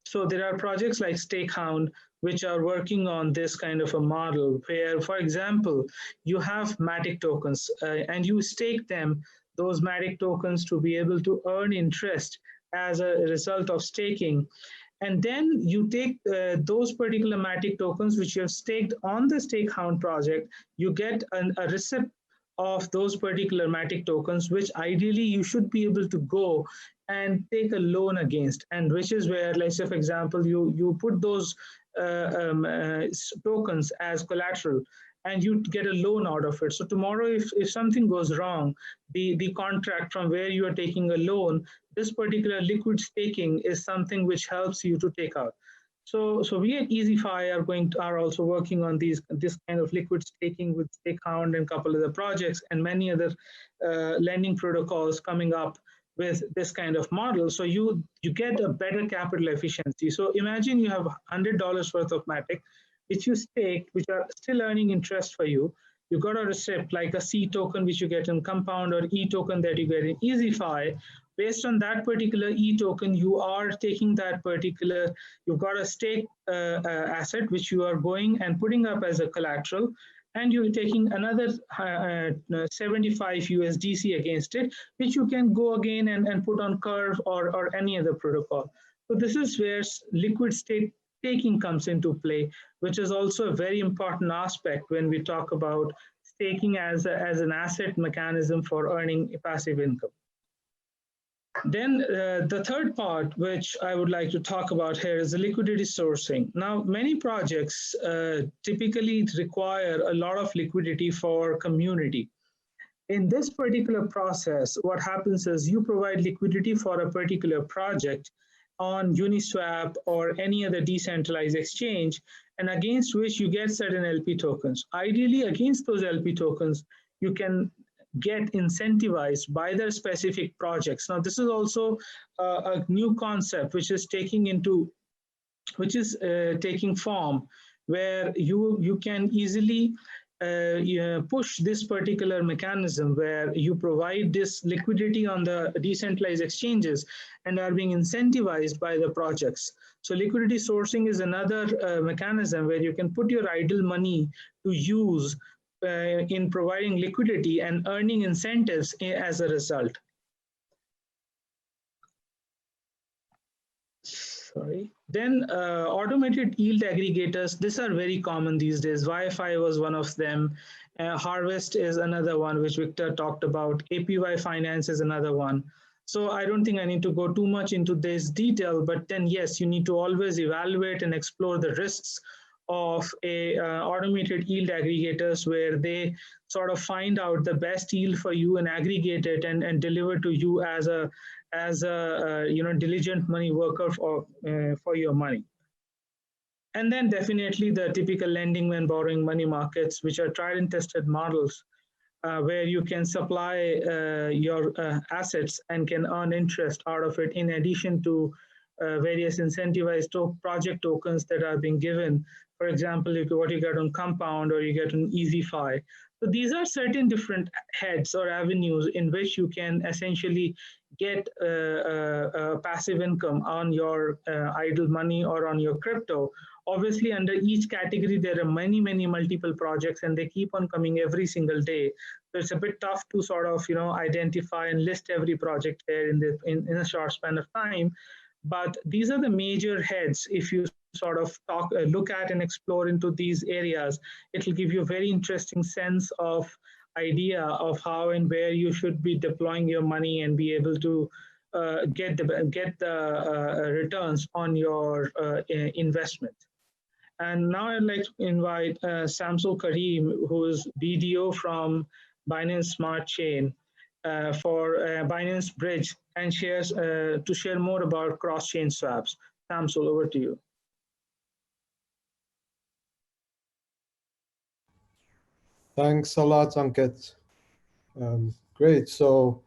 So there are projects like StakeHound, which are working on this kind of a model where, for example, you have Matic tokens and you stake them, those Matic tokens, to be able to earn interest as a result of staking. And then you take those particular Matic tokens which you have staked on the StakeHound project, you get a receipt of those particular Matic tokens, which ideally you should be able to go and take a loan against, and which is where, let's say, for example, you put those tokens as collateral, and you get a loan out of it. So tomorrow, if something goes wrong, the contract from where you are taking a loan, this particular liquid staking is something which helps you to take out. So we at EasyFi are also working on this kind of liquid staking with Stakehound and a couple of the projects and many other lending protocols coming up with this kind of model. So you get a better capital efficiency. So imagine you have $100 worth of Matic, which you stake, which are still earning interest for you. You got a receipt like a C token, which you get in Compound, or E token that you get in EasyFi. Based on that particular E token, you are taking that particular, you've got a stake asset, which you are going and putting up as a collateral, and you're taking another 75 USDC against it, which you can go again and put on Curve or any other protocol. So this is where liquid staking comes into play, which is also a very important aspect when we talk about staking as an asset mechanism for earning passive income. Then the third part, which I would like to talk about here, is the liquidity sourcing. Now, many projects typically require a lot of liquidity for community. In this particular process, what happens is you provide liquidity for a particular project on Uniswap or any other decentralized exchange, and against which you get certain LP tokens. Ideally, against those LP tokens, you can get incentivized by their specific projects. Now, this is also a new concept which is taking form, where you can easily push this particular mechanism where you provide this liquidity on the decentralized exchanges and are being incentivized by the projects. So liquidity sourcing is another mechanism where you can put your idle money to use in providing liquidity and earning incentives as a result. Sorry. Then automated yield aggregators, these are very common these days. YFI was one of them. Harvest is another one, which Victor talked about. APY Finance is another one. So I don't think I need to go too much into this detail, but then yes, you need to always evaluate and explore the risks of automated yield aggregators, where they sort of find out the best yield for you and aggregate it and deliver to you as a diligent money worker for your money. And then definitely the typical lending and borrowing money markets, which are tried and tested models, where you can supply your assets and can earn interest out of it, in addition to various incentivized project tokens that are being given. For example, what you get on Compound or you get on EasyFi. So these are certain different heads or avenues in which you can essentially get passive income on your idle money or on your crypto. Obviously, under each category, there are many multiple projects, and they keep on coming every single day. So it's a bit tough to sort of identify and list every project there in a short span of time. But these are the major heads. If you sort of look at and explore into these areas, it will give you a very interesting sense of idea of how and where you should be deploying your money and be able to get the returns on your investment. And now I'd like to invite Samsul Karim, who is BDO from Binance Smart Chain for Binance Bridge, and to share more about cross-chain swaps. Samsul, over to you. Thanks a lot, Ankit. Great. So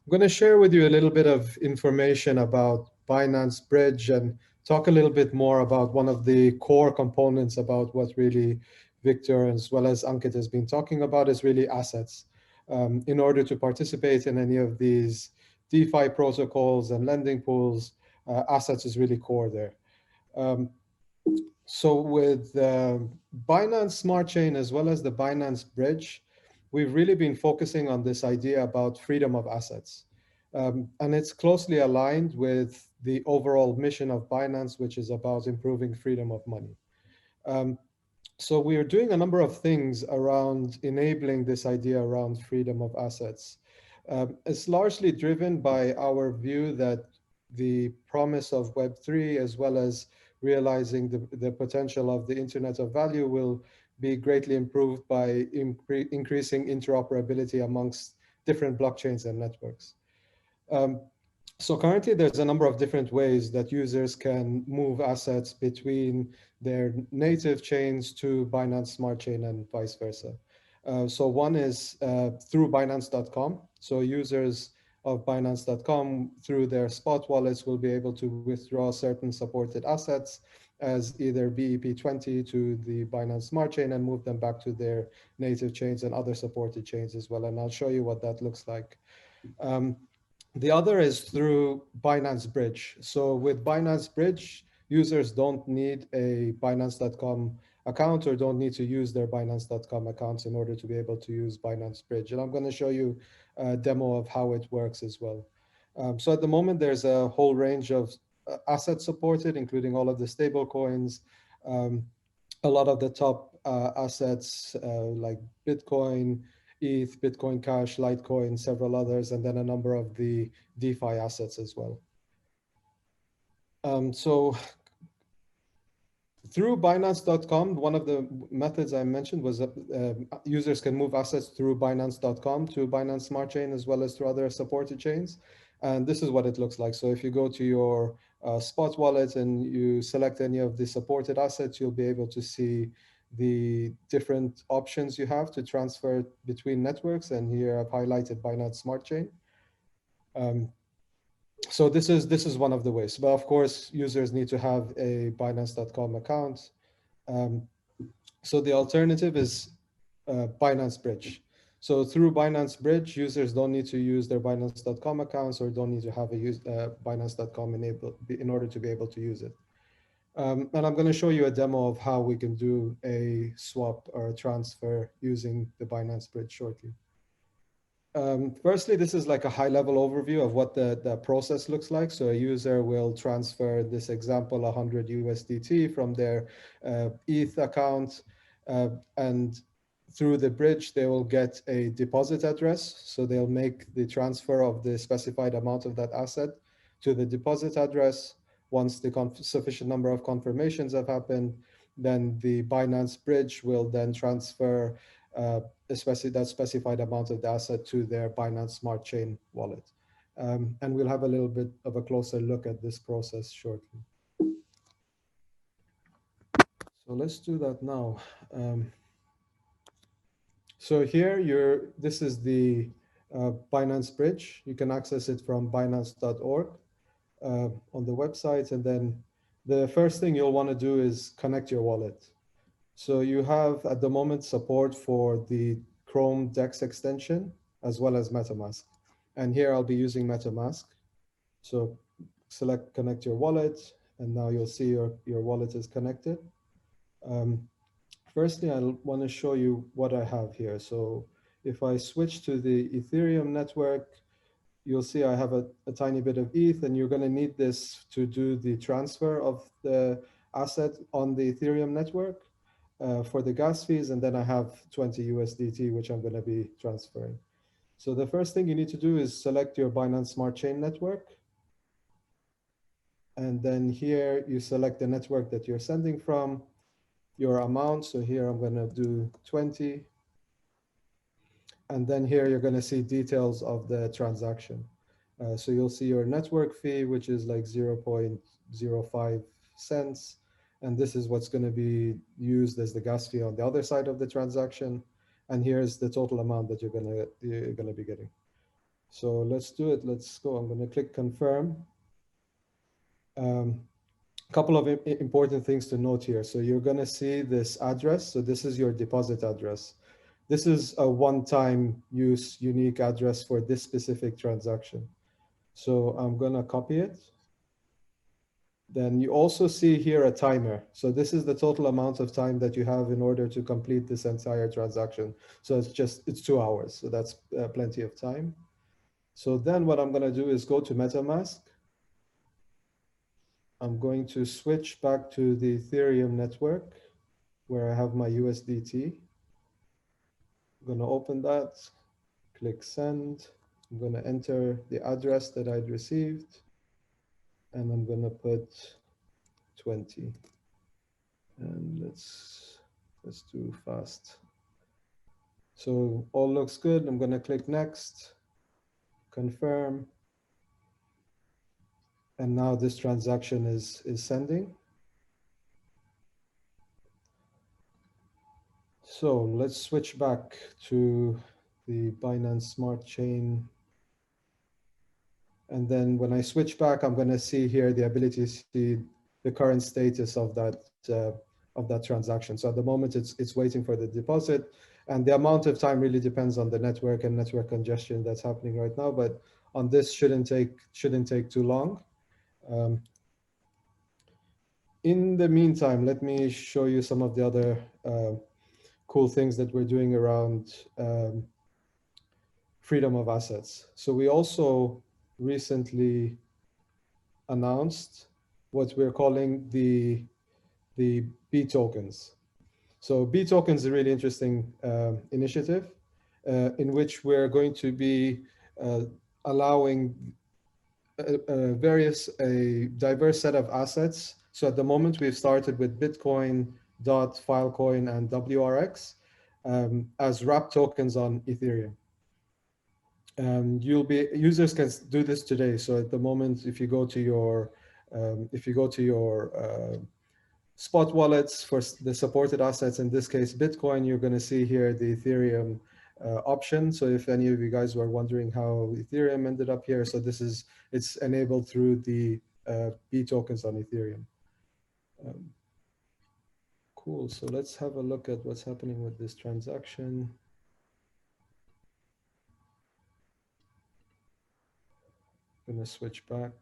I'm going to share with you a little bit of information about Binance Bridge and talk a little bit more about one of the core components about what really Victor, as well as Ankit, has been talking about, is really assets. In order to participate in any of these DeFi protocols and lending pools, assets is really core there. So with Binance Smart Chain as well as the Binance Bridge, we've really been focusing on this idea about freedom of assets. And it's closely aligned with the overall mission of Binance, which is about improving freedom of money. So we are doing a number of things around enabling this idea around freedom of assets. It's largely driven by our view that the promise of Web3, as well as realizing the potential of the Internet of Value, will be greatly improved by increasing interoperability amongst different blockchains and networks. So currently there's a number of different ways that users can move assets between their native chains to Binance Smart Chain and vice versa. So one is through Binance.com. So users of Binance.com through their spot wallets will be able to withdraw certain supported assets as either BEP20 to the Binance Smart Chain and move them back to their native chains and other supported chains as well. And I'll show you what that looks like. The other is through Binance Bridge. So with Binance Bridge, users don't need a Binance.com account or don't need to use their Binance.com accounts in order to be able to use Binance Bridge. And I'm going to show you a demo of how it works as well. So at the moment, there's a whole range of assets supported, including all of the stable coins, a lot of the top assets like Bitcoin, ETH, Bitcoin Cash, Litecoin, several others, and then a number of the DeFi assets as well. So through Binance.com, one of the methods I mentioned was users can move assets through Binance.com to Binance Smart Chain as well as through other supported chains. And this is what it looks like. So if you go to your spot wallet and you select any of the supported assets, you'll be able to see the different options you have to transfer between networks. And here I've highlighted Binance Smart Chain. So this is one of the ways, but of course users need to have a Binance.com account. So the alternative is Binance Bridge. So through Binance Bridge, users don't need to use their Binance.com accounts or don't need to have a Binance.com enabled in order to be able to use it. And I'm going to show you a demo of how we can do a swap or a transfer using the Binance Bridge shortly. Firstly, this is like a high-level overview of what the process looks like. So a user will transfer, this example, 100 USDT from their ETH account, and through the bridge, they will get a deposit address. So they'll make the transfer of the specified amount of that asset to the deposit address. Once the sufficient number of confirmations have happened, then the Binance Bridge will then transfer that specified amount of the asset to their Binance Smart Chain wallet. And we'll have a little bit of a closer look at this process shortly. So let's do that now. So here, this is the Binance Bridge. You can access it from binance.org on the website. And then the first thing you'll want to do is connect your wallet. So you have at the moment support for the Chrome DEX extension as well as MetaMask. And here I'll be using MetaMask. So select connect your wallet, and now you'll see your wallet is connected. Firstly, I want to show you what I have here. So if I switch to the Ethereum network, you'll see I have a tiny bit of ETH, and you're going to need this to do the transfer of the asset on the Ethereum network for the gas fees. And then I have 20 USDT, which I'm going to be transferring. So the first thing you need to do is select your Binance Smart Chain network. And then here you select the network that you're sending from, your amount. So here I'm going to do 20. And then here you're going to see details of the transaction. So you'll see your network fee, which is like 0.05 cents. And this is what's going to be used as the gas fee on the other side of the transaction. And here's the total amount that you're going to be getting. So let's do it. Let's go. I'm going to click confirm. Couple of important things to note here. So you're going to see this address. So this is your deposit address. This is a one-time use unique address for this specific transaction. So I'm going to copy it. Then you also see here a timer. So this is the total amount of time that you have in order to complete this entire transaction. So it's 2 hours. So that's plenty of time. So then what I'm going to do is go to MetaMask. I'm going to switch back to the Ethereum network where I have my USDT. I'm going to open that, click send, I'm going to enter the address that I'd received, and I'm going to put 20. And let's do fast. So all looks good. I'm going to click next, confirm. And now this transaction is sending. So let's switch back to the Binance Smart Chain. And then when I switch back, I'm going to see here the ability to see the current status of that transaction. So at the moment, it's waiting for the deposit, and the amount of time really depends on the network and network congestion that's happening right now. But on this, shouldn't take too long. In the meantime, let me show you some of the other cool things that we're doing around freedom of assets. So we also recently announced what we're calling the B tokens. So B tokens is a really interesting initiative in which we're going to be allowing a diverse set of assets. So at the moment we've started with Bitcoin, DOT, Filecoin, and WRX as wrap tokens on Ethereum. Users can do this today. So at the moment, if you go to your spot wallets for the supported assets, in this case Bitcoin, you're going to see here the Ethereum option. So if any of you guys were wondering how Ethereum ended up here, so it's enabled through the B tokens on Ethereum. Cool. So let's have a look at what's happening with this transaction. I'm going to switch back.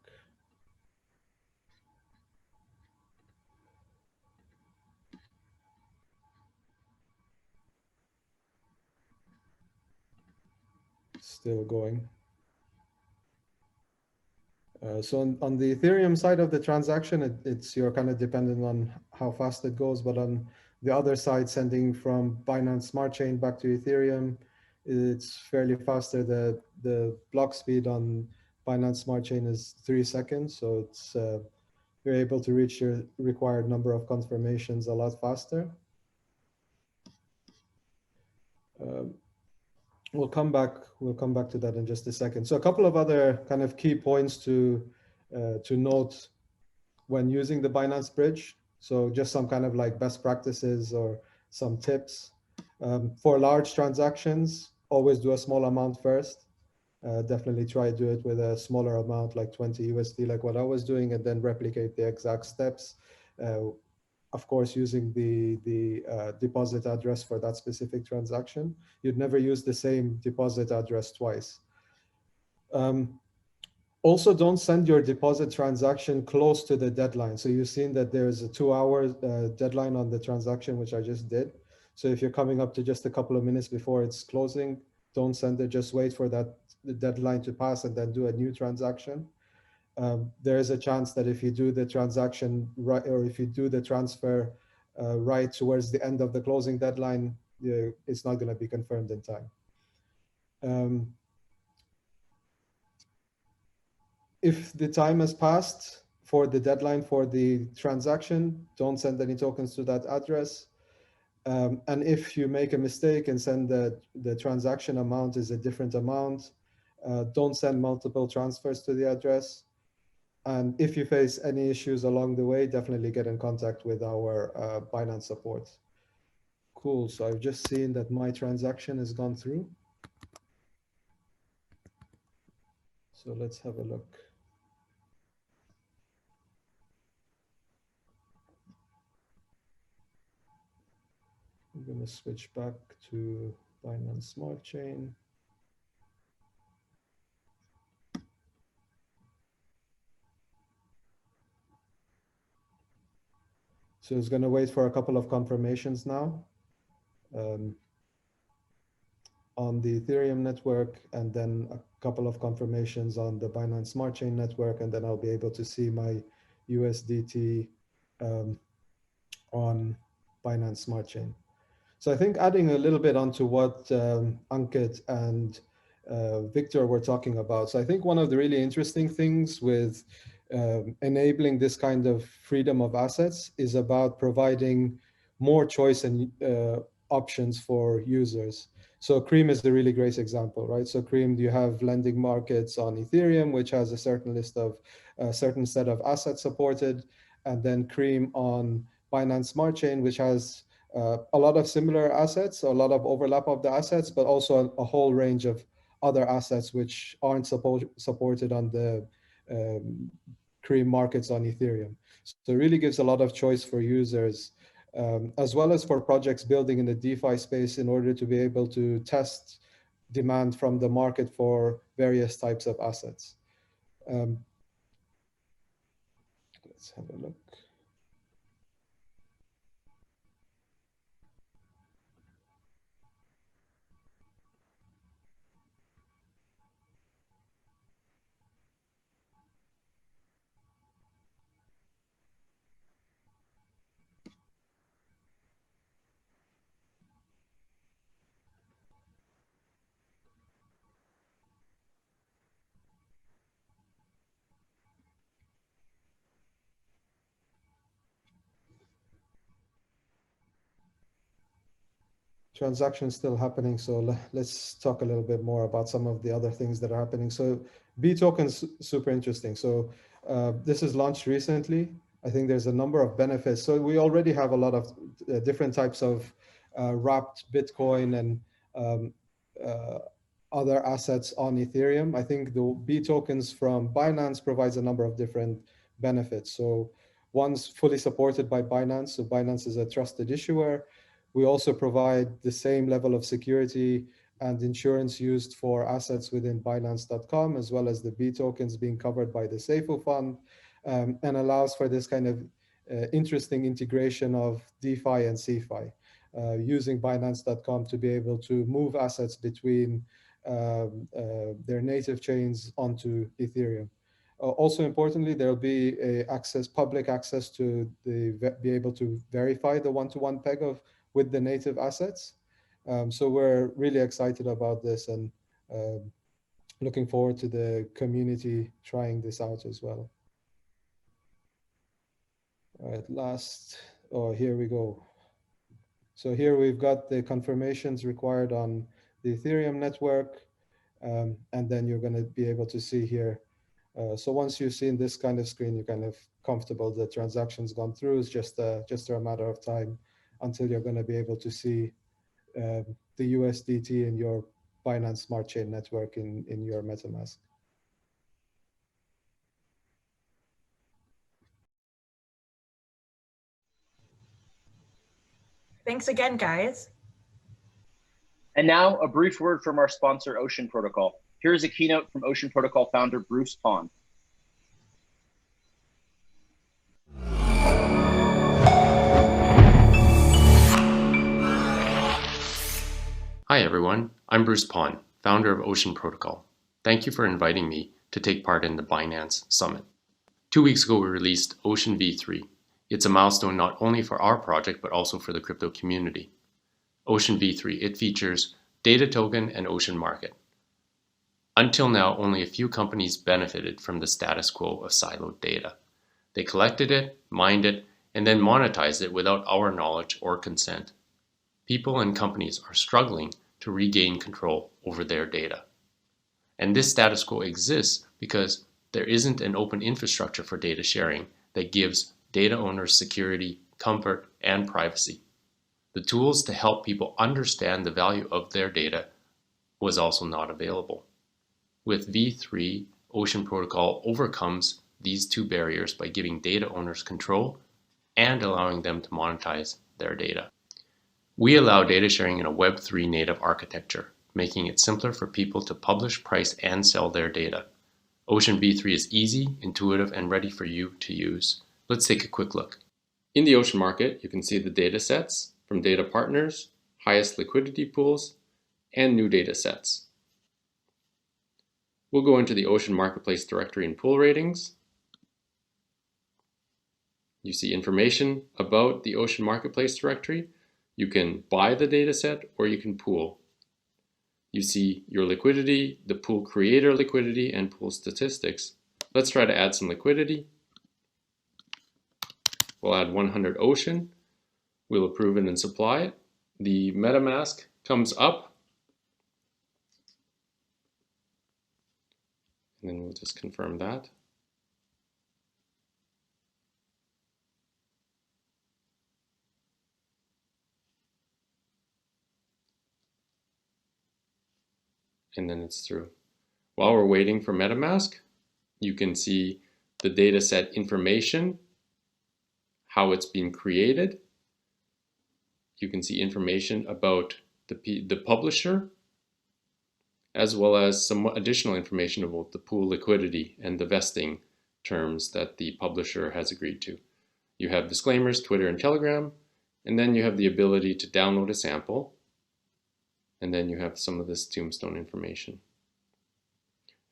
Still going. So on the Ethereum side of the transaction, you're kind of dependent on how fast it goes. But on the other side, sending from Binance Smart Chain back to Ethereum, it's fairly faster. The block speed on Binance Smart Chain is 3 seconds. So you're able to reach your required number of confirmations a lot faster. We'll come back to that in just a second. So a couple of other kind of key points to note when using the Binance Bridge. So just some kind of like best practices or some tips. For large transactions, always do a small amount first. Definitely try to do it with a smaller amount, like 20 USD, like what I was doing, and then replicate the exact steps. Of course, using the deposit address for that specific transaction. You'd never use the same deposit address twice. Also, don't send your deposit transaction close to the deadline. So you've seen that there's a 2-hour deadline on the transaction, which I just did. So if you're coming up to just a couple of minutes before it's closing, don't send it, just wait for the deadline to pass and then do a new transaction. There is a chance that if you do the transaction right, or if you do the transfer right towards the end of the closing deadline, it's not going to be confirmed in time. If the time has passed for the deadline for the transaction, don't send any tokens to that address. And if you make a mistake and send the transaction amount is a different amount, don't send multiple transfers to the address. And if you face any issues along the way, definitely get in contact with our Binance support. Cool, so I've just seen that my transaction has gone through. So let's have a look. I'm going to switch back to Binance Smart Chain. So it's going to wait for a couple of confirmations now on the Ethereum network, and then a couple of confirmations on the Binance Smart Chain network, and then I'll be able to see my USDT on Binance Smart Chain. So I think adding a little bit onto what Ankit and Victor were talking about. So I think one of the really interesting things with enabling this kind of freedom of assets is about providing more choice and options for users. So Cream is a really great example, right? So Cream, you have lending markets on Ethereum, which has a certain list of a certain set of assets supported, and then Cream on Binance Smart Chain, which has a lot of similar assets, a lot of overlap of the assets, but also a whole range of other assets which aren't supported on the Cream markets on Ethereum. So it really gives a lot of choice for users, as well as for projects building in the DeFi space in order to be able to test demand from the market for various types of assets. Let's have a look. Transactions still happening, so let's talk a little bit more about some of the other things that are happening. So B tokens, super interesting. So this is launched recently. I think there's a number of benefits. So we already have a lot of different types of wrapped Bitcoin and other assets on Ethereum. I think the B tokens from Binance provides a number of different benefits. So one's fully supported by Binance. So Binance is a trusted issuer. We also provide the same level of security and insurance used for assets within Binance.com, as well as the B tokens being covered by the SAFU fund, and allows for this kind of interesting integration of DeFi and CeFi, using Binance.com to be able to move assets between their native chains onto Ethereum. Also importantly, there'll be a public access to be able to verify the one-to-one peg with the native assets. So we're really excited about this and looking forward to the community trying this out as well. All right, here we go. So here we've got the confirmations required on the Ethereum network. And then you're going to be able to see here. So once you've seen this kind of screen, you're kind of comfortable the transaction's gone through. It's just a matter of time until you're going to be able to see the USDT in your Binance Smart Chain network in your MetaMask. Thanks again, guys. And now a brief word from our sponsor, Ocean Protocol. Here's a keynote from Ocean Protocol founder, Bruce Pond. Hi everyone, I'm Bruce Pond, founder of Ocean Protocol. Thank you for inviting me to take part in the Binance Summit. 2 weeks ago we released Ocean V3. It's a milestone not only for our project but also for the crypto community. Ocean V3, it features Data Token and Ocean Market. Until now, only a few companies benefited from the status quo of siloed data. They collected it, mined it, and then monetized it without our knowledge or consent. People and companies are struggling to regain control over their data. And this status quo exists because there isn't an open infrastructure for data sharing that gives data owners security, comfort, and privacy. The tools to help people understand the value of their data was also not available. With V3, Ocean Protocol overcomes these two barriers by giving data owners control and allowing them to monetize their data. We allow data sharing in a Web3 native architecture, making it simpler for people to publish, price, and sell their data. Ocean V3 is easy, intuitive, and ready for you to use. Let's take a quick look. In the Ocean Market, you can see the data sets from data partners, highest liquidity pools, and new data sets. We'll go into the Ocean Marketplace directory and pool ratings. You see information about the Ocean Marketplace directory. You can buy the data set or you can pool. You see your liquidity, the pool creator liquidity, and pool statistics. Let's try to add some liquidity. We'll add 100 Ocean. We'll approve it and supply it. The MetaMask comes up. And then we'll just confirm that. And then it's through. While we're waiting for MetaMask, you can see the dataset information, how it's been created. You can see information about the publisher, as well as some additional information about the pool liquidity and the vesting terms that the publisher has agreed to. You have disclaimers, Twitter and Telegram, and then you have the ability to download a sample, and then you have some of this tombstone information.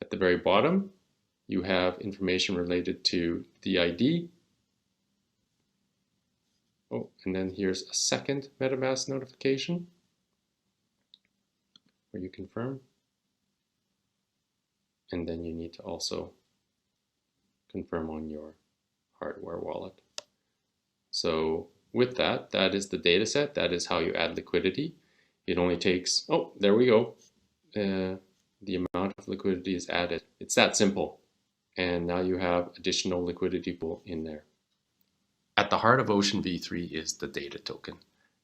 At the very bottom, you have information related to the ID. Oh, and then here's a second MetaMask notification where you confirm. And then you need to also confirm on your hardware wallet. So with that, that is the data set. That is how you add liquidity. It only takes, oh, there we go. The amount of liquidity is added. It's that simple. And now you have additional liquidity pool in there. At the heart of Ocean V3 is the data token.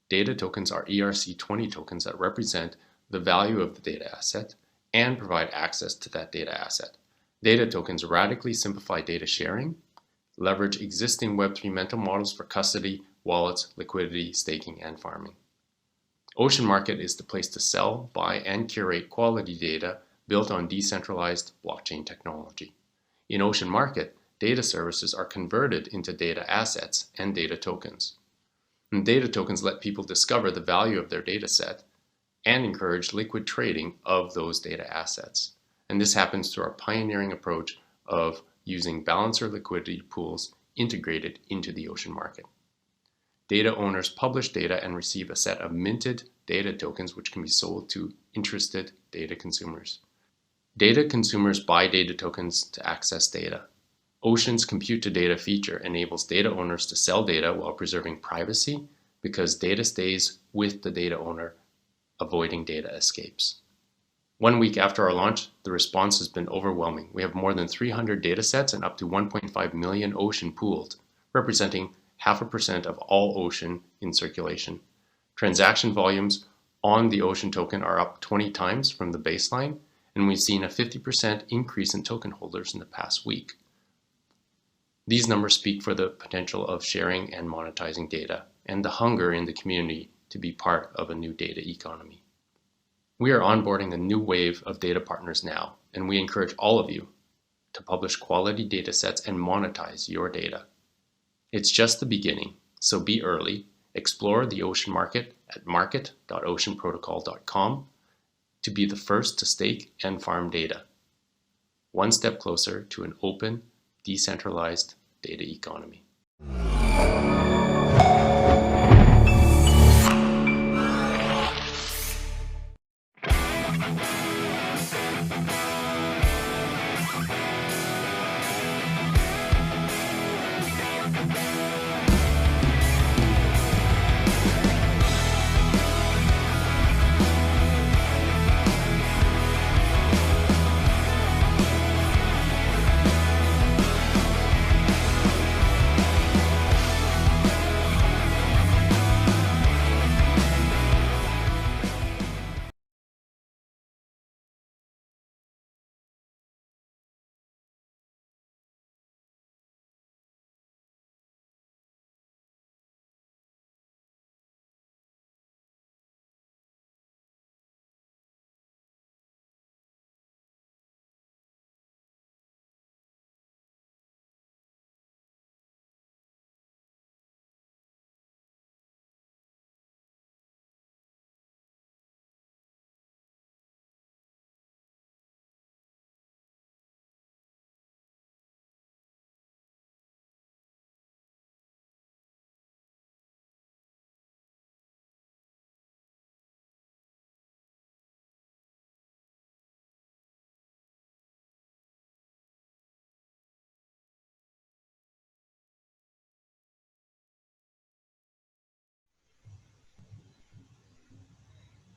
Data tokens are ERC20 tokens that represent the value of the data asset and provide access to that data asset. Data tokens radically simplify data sharing, leverage existing Web3 mental models for custody, wallets, liquidity, staking, and farming. Ocean Market is the place to sell, buy, and curate quality data built on decentralized blockchain technology. In Ocean Market, data services are converted into data assets and data tokens. And data tokens let people discover the value of their data set and encourage liquid trading of those data assets. And this happens through our pioneering approach of using balancer liquidity pools integrated into the Ocean Market. Data owners publish data and receive a set of minted data tokens which can be sold to interested data consumers. Data consumers buy data tokens to access data. Ocean's compute to data feature enables data owners to sell data while preserving privacy because data stays with the data owner, avoiding data escapes. 1 week after our launch, the response has been overwhelming. We have more than 300 data sets and up to 1.5 million Ocean pooled, representing 0.5% of all Ocean in circulation. Transaction volumes on the Ocean token are up 20 times from the baseline, and we've seen a 50% increase in token holders in the past week. These numbers speak for the potential of sharing and monetizing data and the hunger in the community to be part of a new data economy. We are onboarding a new wave of data partners now, and we encourage all of you to publish quality data sets and monetize your data. It's just the beginning, so be early. Explore the Ocean Market at market.oceanprotocol.com to be the first to stake and farm data. One step closer to an open, decentralized data economy.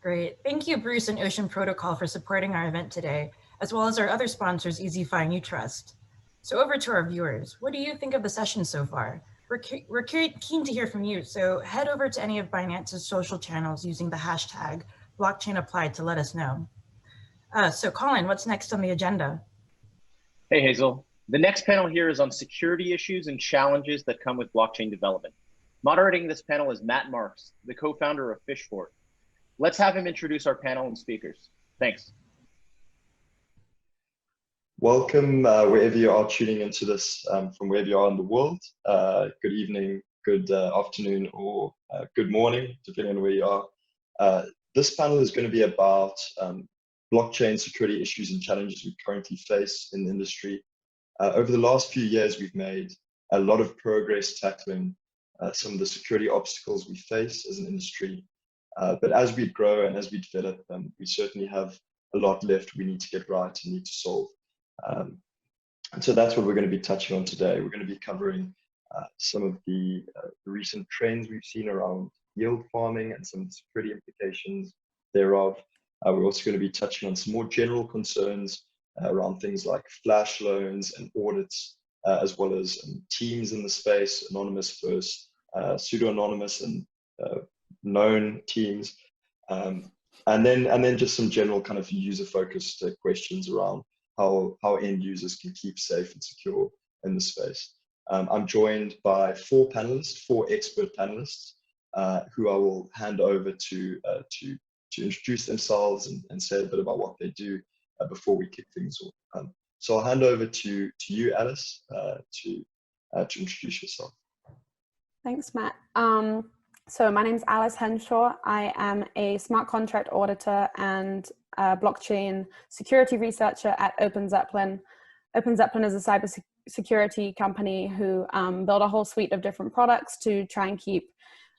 Great. Thank you, Bruce and Ocean Protocol, for supporting our event today, as well as our other sponsors, EasyFi and Utrust. So over to our viewers. What do you think of the session so far? We're keen to hear from you, so head over to any of Binance's social channels using the hashtag blockchainapplied to let us know. So Colin, what's next on the agenda? Hey, Hazel. The next panel here is on security issues and challenges that come with blockchain development. Moderating this panel is Matt Marks, the co-founder of Fishfort. Let's have him introduce our panel and speakers. Thanks. Welcome wherever you are tuning into this from wherever you are in the world. Good evening, good afternoon, or good morning, depending on where you are. This panel is going to be about blockchain security issues and challenges we currently face in the industry. Over the last few years, we've made a lot of progress tackling some of the security obstacles we face as an industry. But as we grow and as we develop, we certainly have a lot left we need to get right and need to solve. And so that's what we're going to be touching on today. We're going to be covering some of the recent trends we've seen around yield farming and some security implications thereof. We're also going to be touching on some more general concerns around things like flash loans and audits, as well as teams in the space, anonymous versus pseudo-anonymous and known teams. And then just some general kind of user-focused questions around how end users can keep safe and secure in the space. I'm joined by four expert panelists, who I will hand over to introduce themselves and say a bit about what they do before we kick things off. So I'll hand over to you, Alice, to introduce yourself. Thanks, Matt. So my name is Alice Henshaw. I am a smart contract auditor and blockchain security researcher at OpenZeppelin. OpenZeppelin is a cybersecurity company who build a whole suite of different products to try and keep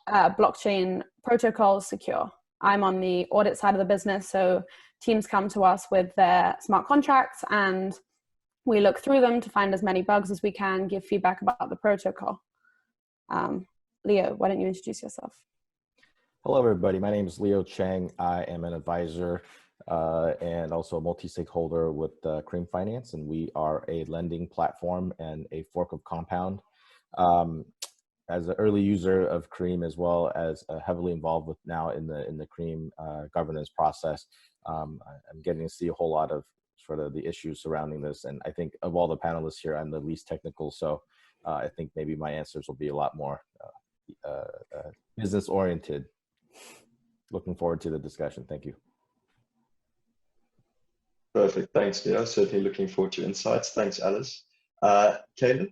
blockchain protocols secure. I'm on the audit side of the business, so teams come to us with their smart contracts and we look through them to find as many bugs as we can, give feedback about the protocol. Leo, why don't you introduce yourself? Hello, everybody. My name is Leo Chang. I am an advisor and also a multi-stakeholder with Cream Finance, and we are a lending platform and a fork of Compound. As an early user of Cream, as well as heavily involved with now in the Cream governance process, I'm getting to see a whole lot of sort of the issues surrounding this. And I think of all the panelists here, I'm the least technical, so I think maybe my answers will be a lot more business oriented. Looking forward to the discussion. Thank you. Perfect. Thanks, Leo. Certainly looking forward to insights. Thanks, Alice. Caleb?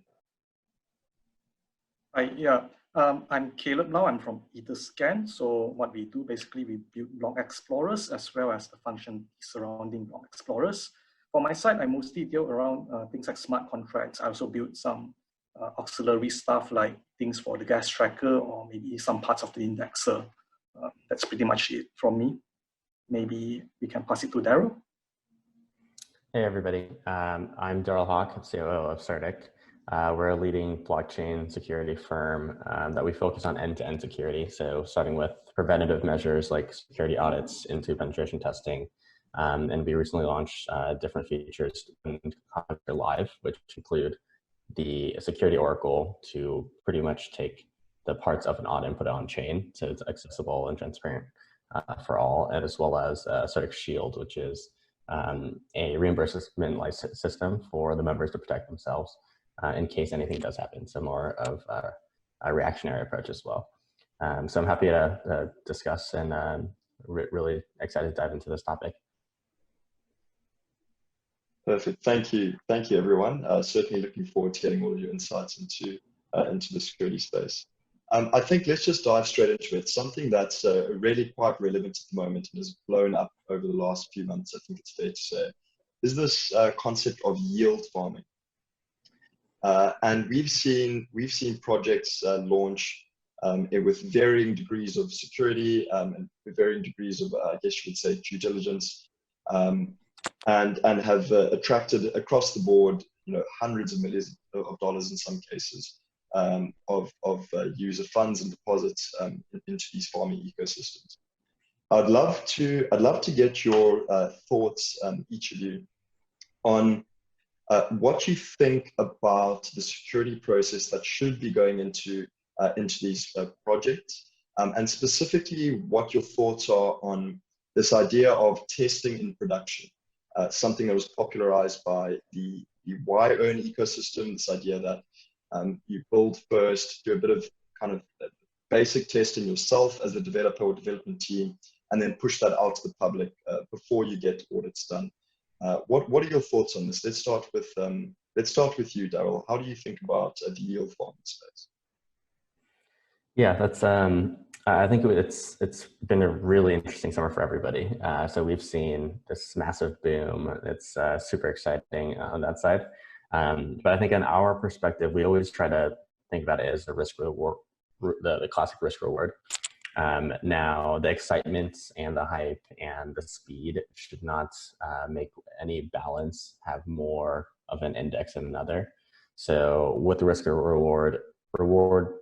I'm Caleb now. I'm from Etherscan. So what we do, basically, we build block explorers as well as the function surrounding block explorers. For my side, I mostly deal around things like smart contracts. I also build some auxiliary stuff like things for the gas tracker or maybe some parts of the indexer. That's pretty much it from me. Maybe we can pass it to Daryl. Hey, everybody. I'm Daryl Hawk, COO of Certic. We're a leading blockchain security firm that we focus on end-to-end security. So starting with preventative measures like security audits into penetration testing. And we recently launched different features in Conjure Live, which include the security oracle to pretty much take the parts of an audit and put it on chain so it's accessible and transparent for all, and as well as Certic Shield, which is a reimbursement license system for the members to protect themselves in case anything does happen. So more of a reactionary approach as well. So I'm happy to discuss and really excited to dive into this topic. Perfect. Thank you. Thank you, everyone. Certainly looking forward to getting all of your insights into the security space. I think let's just dive straight into it. Something that's really quite relevant at the moment and has blown up over the last few months, I think it's fair to say, is this concept of yield farming. And we've seen projects launch with varying degrees of security and varying degrees of, I guess you could say, due diligence, and have attracted across the board, hundreds of millions of dollars in some cases of user funds and deposits into these farming ecosystems. I'd love to get your thoughts, each of you, on what you think about the security process that should be going into these projects, and specifically what your thoughts are on this idea of testing in production, something that was popularized by the Y-Earn ecosystem, this idea that you build first, do a bit of kind of basic testing yourself as a developer or development team, and then push that out to the public before you get audits done. What are your thoughts on this? Let's start with you, Daryl. How do you think about the yield farming space? Yeah, that's I think it's been a really interesting summer for everybody. So we've seen this massive boom. It's super exciting on that side. But I think on our perspective, we always try to think about it as a risk reward, the classic risk reward. Now, the excitement and the hype and the speed should not make any balance have more of an index than another. So with the risk reward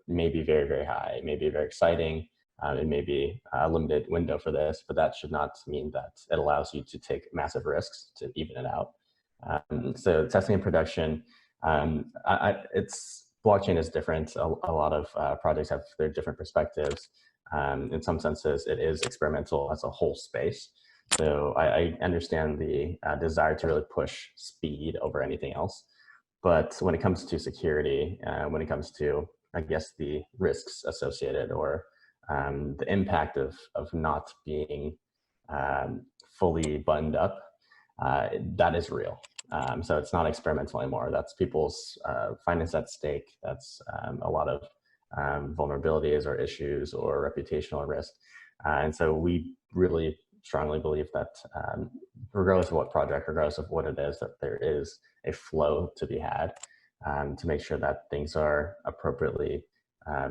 may be very, very high, may be very exciting. It may be a limited window for this, but that should not mean that it allows you to take massive risks to even it out. So testing and production, blockchain is different. A lot of projects have their different perspectives. In some senses, it is experimental as a whole space. So I understand the desire to really push speed over anything else. But when it comes to security, when it comes to, I guess, the risks associated or the impact of not being fully buttoned up, that is real. So it's not experimental anymore. That's people's finance at stake. That's a lot of vulnerabilities or issues or reputational risk. And so we really strongly believe that regardless of what project, regardless of what it is, that there is a flow to be had to make sure that things are appropriately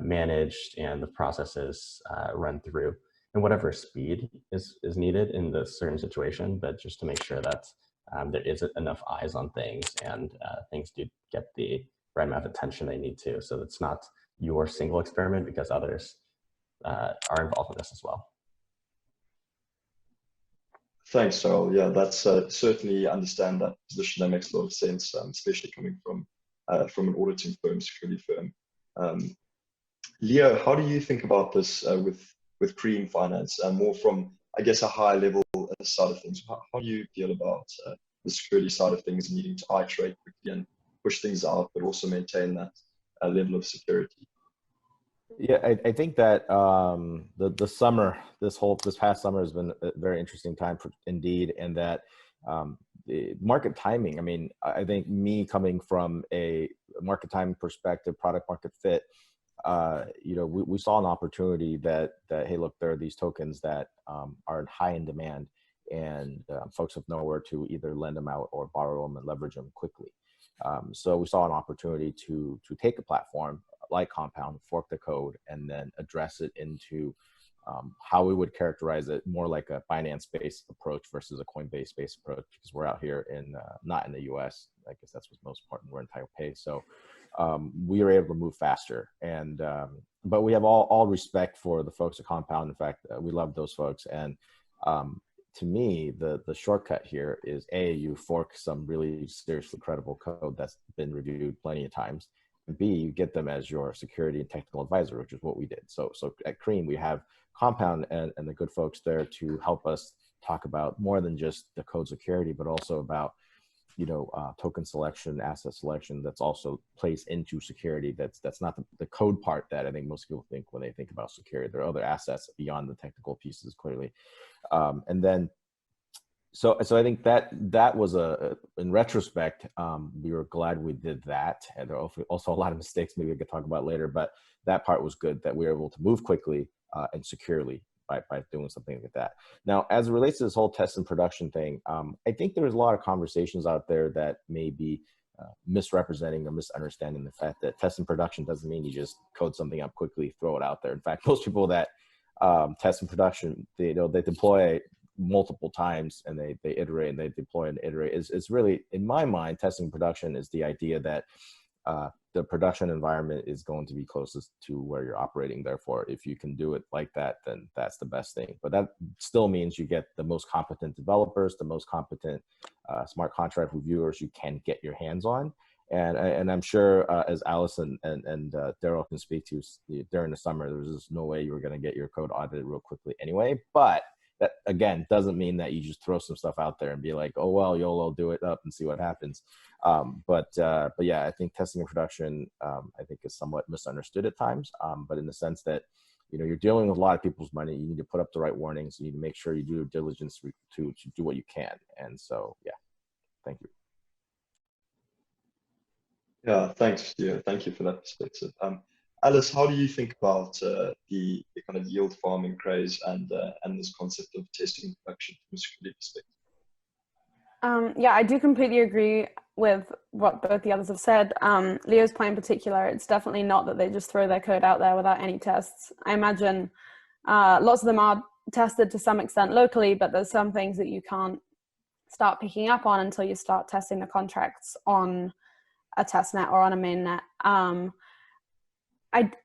managed and the processes run through in whatever speed is needed in the certain situation, but just to make sure that there is enough eyes on things and things do get the right amount of attention they need to. So it's not your single experiment because others are involved in this as well. Thanks, Daryl. Yeah, that's certainly understand that position. That makes a lot of sense, especially coming from an auditing firm, security firm. Leo, how do you think about this with Cream Finance, more from, I guess, a high level side of things? How do you feel about the security side of things and needing to iterate quickly and push things out, but also maintain that level of security? Yeah, I think that the summer, this past summer has been a very interesting time indeed, and that the market timing. I mean, I think me coming from a market timing perspective, product market fit, we saw an opportunity that hey, look, there are these tokens that are high in demand, and folks have nowhere to either lend them out or borrow them and leverage them quickly. So we saw an opportunity to take a platform like Compound, fork the code, and then address it into how we would characterize it more like a Binance-based approach versus a Coinbase-based approach, because we're out here not in the US. I guess that's what's most important. We're in Taipei. So we were able to move faster. And but we have all respect for the folks at Compound. In fact, we love those folks. And to me, the shortcut here is A, you fork some really seriously credible code that's been reviewed plenty of times. And B, you get them as your security and technical advisor, which is what we did. So at Cream, we have Compound and the good folks there to help us talk about more than just the code security, but also about token selection, asset selection that's also plays into security. That's not the code part that I think most people think when they think about security. There are other assets beyond the technical pieces, clearly. And then, so I think that was in retrospect, we were glad we did that. And there are also a lot of mistakes maybe we could talk about later, but that part was good that we were able to move quickly and securely by doing something like that. Now, as it relates to this whole test and production thing, I think there's a lot of conversations out there that may be misrepresenting or misunderstanding the fact that test and production doesn't mean you just code something up quickly, throw it out there. In fact, most people that test and production, they deploy multiple times and they iterate and they deploy and iterate. It's really, in my mind, testing production is the idea that the production environment is going to be closest to where you're operating. Therefore, if you can do it like that, then that's the best thing. But that still means you get the most competent developers, the most competent smart contract reviewers you can get your hands on. And I'm sure as Alice and Daryl can speak to, during the summer, there was just no way you were going to get your code audited real quickly anyway. But that, again, doesn't mean that you just throw some stuff out there and be like, oh, well, YOLO, do it up and see what happens. But yeah, I think testing in production, I think, is somewhat misunderstood at times. But in the sense that, you know, you're dealing with a lot of people's money. You need to put up the right warnings. You need to make sure you do diligence to do what you can. And so, yeah, thank you. Yeah, thanks. Yeah, thank you for that perspective. Alice, how do you think about the kind of yield farming craze and this concept of testing in production from a security perspective? Yeah, I do completely agree with what both the others have said. Leo's point in particular, it's definitely not that they just throw their code out there without any tests. I imagine lots of them are tested to some extent locally, but there's some things that you can't start picking up on until you start testing the contracts on a testnet or on a mainnet.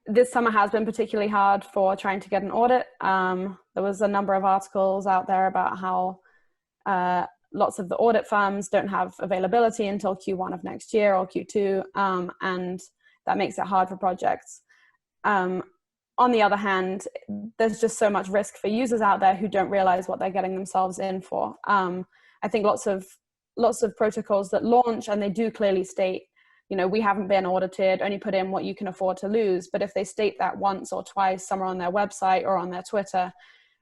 This summer has been particularly hard for trying to get an audit. There was a number of articles out there about how lots of the audit firms don't have availability until Q1 of next year or Q2, and that makes it hard for projects. On the other hand, there's just so much risk for users out there who don't realize what they're getting themselves in for. I think lots of protocols that launch, and they do clearly state, you know, we haven't been audited, only put in what you can afford to lose. But if they state that once or twice somewhere on their website or on their Twitter,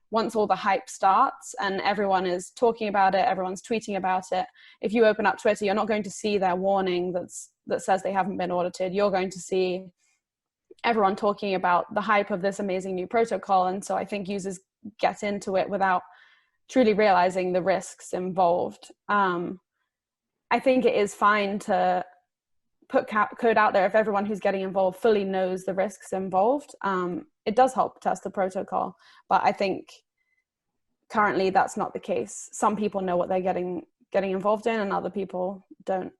once all the hype starts and everyone is talking about it, everyone's tweeting about it, if you open up Twitter, you're not going to see their warning that says they haven't been audited. You're going to see everyone talking about the hype of this amazing new protocol. And so I think users get into it without truly realizing the risks involved. I think it is fine to put code out there if everyone who's getting involved fully knows the risks involved. It does help test the protocol, but I think currently that's not the case. Some people know what they're getting involved in, and other people don't.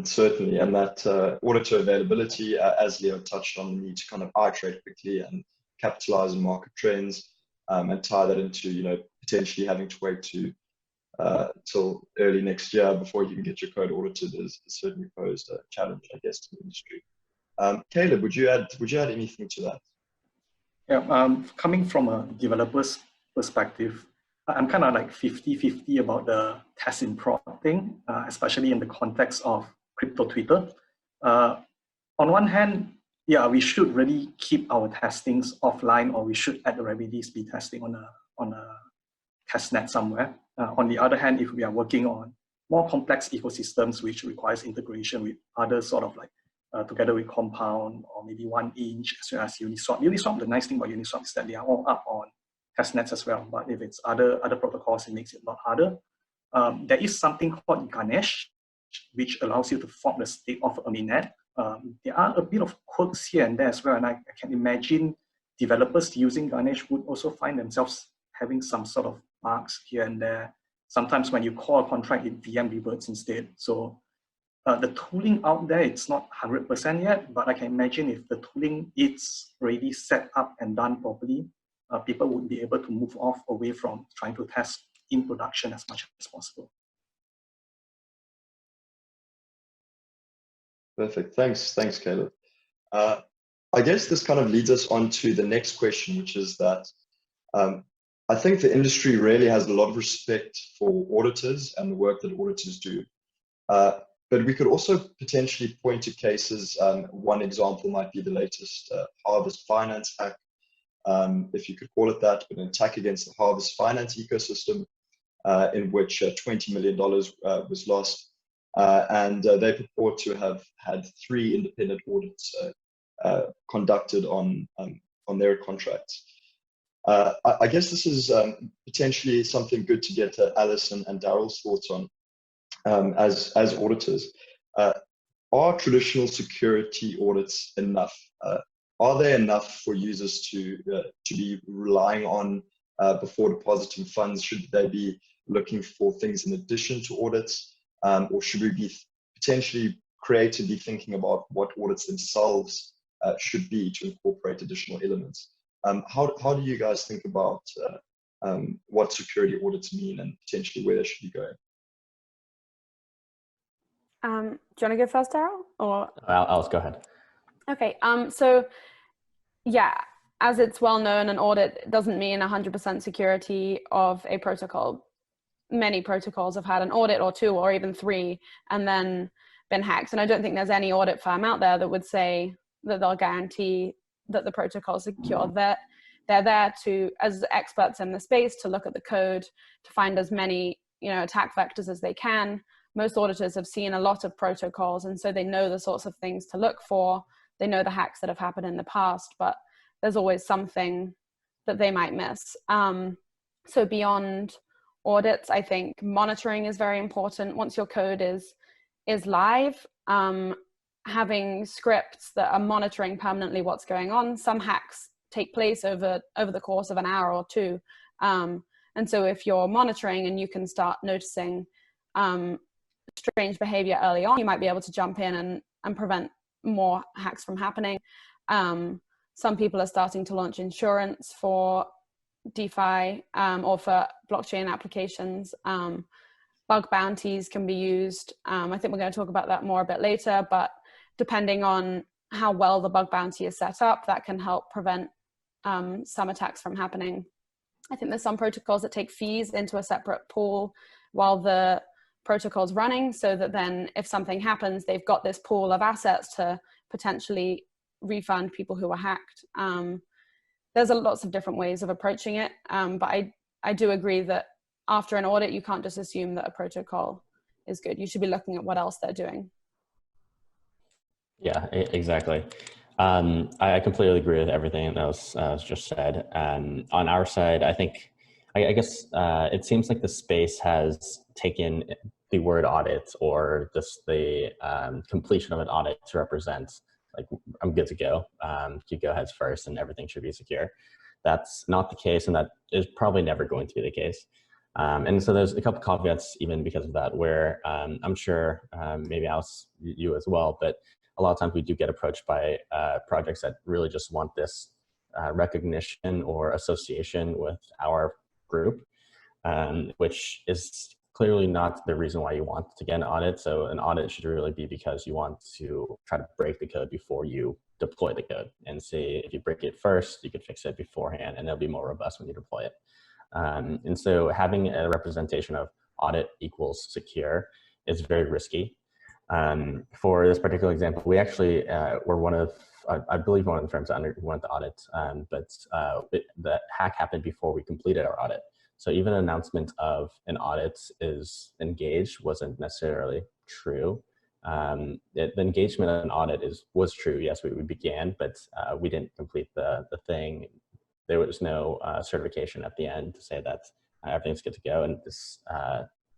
Certainly, and that auditor availability, as Leo touched on, the need to kind of iterate quickly and capitalize on market trends, and tie that into, you know, potentially having to wait till early next year before you can get your code audited is certainly posed a challenge, I guess, to the industry. Caleb, would you add anything to that? Yeah, coming from a developer's perspective, I'm kind of like 50-50 about the test in prod thing, especially in the context of crypto Twitter. On one hand, yeah, we should really keep our testings offline, or we should at the very least be testing on a testnet somewhere. On the other hand, if we are working on more complex ecosystems which requires integration with other sort of like together with Compound or maybe 1inch as well as Uniswap. Uniswap, the nice thing about Uniswap is that they are all up on testnets as well. But if it's other protocols, it makes it a lot harder. There is something called Ganesh, which allows you to fork the state of a mainnet. There are a bit of quirks here and there as well, and I can imagine developers using Ganesh would also find themselves having some sort of bugs here and there. Sometimes when you call a contract, it VM reverts instead. So the tooling out there, it's not 100% yet, but I can imagine if the tooling is already set up and done properly, people would be able to move away from trying to test in production as much as possible. Perfect. Thanks, Caleb. I guess this kind of leads us on to the next question, which is that I think the industry really has a lot of respect for auditors and the work that auditors do. But we could also potentially point to cases. One example might be the latest Harvest Finance hack, if you could call it that, but an attack against the Harvest Finance ecosystem, in which $20 million was lost. And they purport to have had 3 independent audits conducted on their contracts. I guess this is potentially something good to get Alice and Daryl's thoughts on as auditors. Are traditional security audits enough? Are they enough for users to be relying on before depositing funds? Should they be looking for things in addition to audits? or should we be potentially creatively thinking about what audits themselves should be to incorporate additional elements? How do you guys think about what security audits mean and potentially where they should be going? Do you want to go first, Daryl? Or Alice, go ahead. okay. So yeah, as it's well known, an audit doesn't mean 100% security of a protocol. Many protocols have had an audit or two or even three and then been hacked. And I don't think there's any audit firm out there that would say that they'll guarantee that the protocol is secure. That they're there to, as experts in the space, to look at the code, to find as many, attack vectors as they can. Most auditors have seen a lot of protocols, and so they know the sorts of things to look for. They know the hacks that have happened in the past, but there's always something that they might miss. So beyond audits, I think monitoring is very important. Once your code is live, having scripts that are monitoring permanently what's going on. Some hacks take place over the course of an hour or two. And so if you're monitoring and you can start noticing strange behavior early on, you might be able to jump in and prevent more hacks from happening. Some people are starting to launch insurance for DeFi or for blockchain applications. Bug bounties can be used. I think we're going to talk about that more a bit later, but depending on how well the bug bounty is set up, that can help prevent some attacks from happening. I think there's some protocols that take fees into a separate pool while the protocol's running, so that then if something happens, they've got this pool of assets to potentially refund people who were hacked. There's lots of different ways of approaching it, but I do agree that after an audit, you can't just assume that a protocol is good. You should be looking at what else they're doing. Yeah, exactly. I completely agree with everything that was just said. On our side, I think, I guess it seems like the space has taken the word audit or just the completion of an audit to represent, like, I'm good to go. You go heads first and everything should be secure. That's not the case, and that is probably never going to be the case. And so there's a couple caveats even because of that, where I'm sure maybe Alice, you as well, but a lot of times we do get approached by projects that really just want this recognition or association with our group, which is clearly not the reason why you want to get an audit. So an audit should really be because you want to try to break the code before you deploy the code, and see if you break it first, you can fix it beforehand, and it'll be more robust when you deploy it. And so having a representation of audit equals secure is very risky. For this particular example, we actually were one of, I believe, one of the firms that underwent the audit, but the hack happened before we completed our audit. So even an announcement of an audit is engaged wasn't necessarily true. The engagement of an audit was true. Yes, we began, but we didn't complete the thing. There was no certification at the end to say that everything's good to go. And this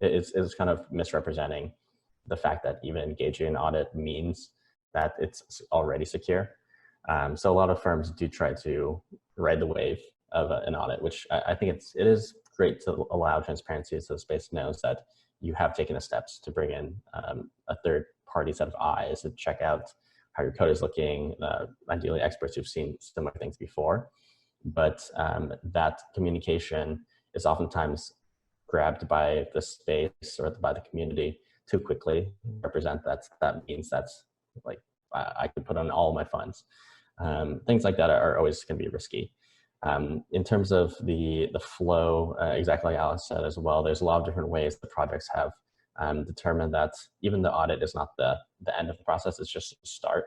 is kind of misrepresenting the fact that even engaging in audit means that it's already secure. So a lot of firms do try to ride the wave of an audit, which I think it is great to allow transparency so the space knows that you have taken the steps to bring in a third party set of eyes to check out how your code is looking, ideally experts who've seen similar things before. But that communication is oftentimes grabbed by the space or by the community too quickly. Represent that means that's like I could put on all my funds. Things like that are always going to be risky. In terms of the flow, exactly like Alice said as well, there's a lot of different ways the projects have determined that even the audit is not the end of the process, it's just a start.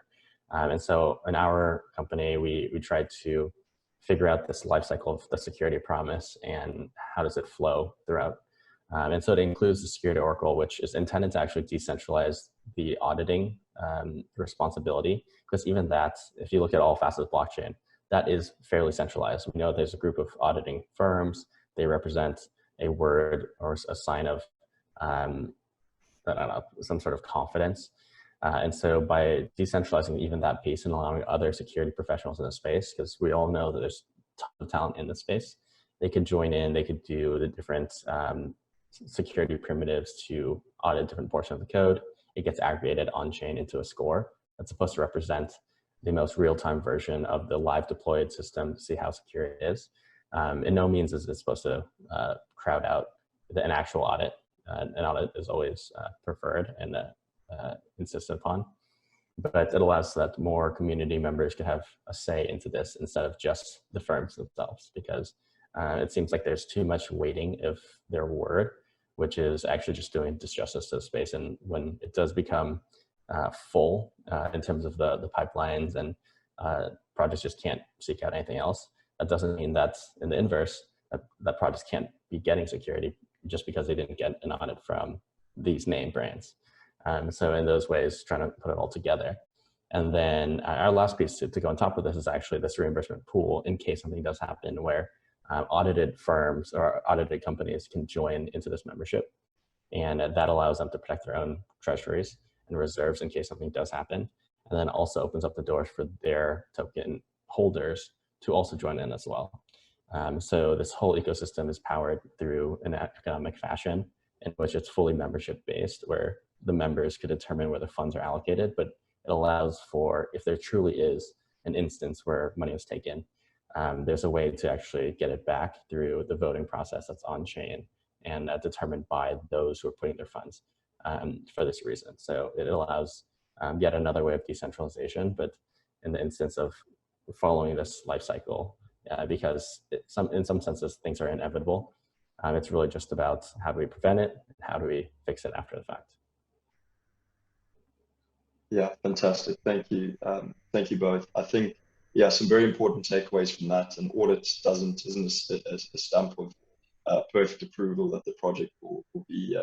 And so in our company, we tried to figure out this life cycle of the security promise and how does it flow throughout. And so it includes the security oracle, which is intended to actually decentralize the auditing responsibility, because even that, if you look at all facets of blockchain, that is fairly centralized. We know there's a group of auditing firms. They represent a word or a sign of, I don't know, some sort of confidence. And so by decentralizing even that piece and allowing other security professionals in the space, because we all know that there's tons of talent in the space, they could join in, they could do the different security primitives to audit different portion of the code, it gets aggregated on-chain into a score that's supposed to represent the most real-time version of the live deployed system to see how secure it is. In no means is it supposed to crowd out an actual audit. An audit is always preferred and insisted upon, but it allows that more community members can have a say into this instead of just the firms themselves, because it seems like there's too much weighting of their word, which is actually just doing disjustice to the space. And when it does become full in terms of the pipelines and projects just can't seek out anything else, that doesn't mean that in the inverse, that projects can't be getting security just because they didn't get an audit from these name brands. So in those ways, trying to put it all together. And then our last piece to go on top of this is actually this reimbursement pool in case something does happen where audited firms or audited companies can join into this membership. And that allows them to protect their own treasuries and reserves in case something does happen. And then also opens up the doors for their token holders to also join in as well. So this whole ecosystem is powered through an economic fashion in which it's fully membership based, where the members could determine where the funds are allocated, but it allows for, if there truly is an instance where money was taken, there's a way to actually get it back through the voting process that's on chain and determined by those who are putting their funds for this reason. So it allows yet another way of decentralization, but in the instance of following this life cycle, because in some senses things are inevitable. It's really just about how do we prevent it, how do we fix it after the fact. Yeah, fantastic. Thank you. Thank you both. I think, yeah, some very important takeaways from that. An audit isn't a stamp of perfect approval that the project will be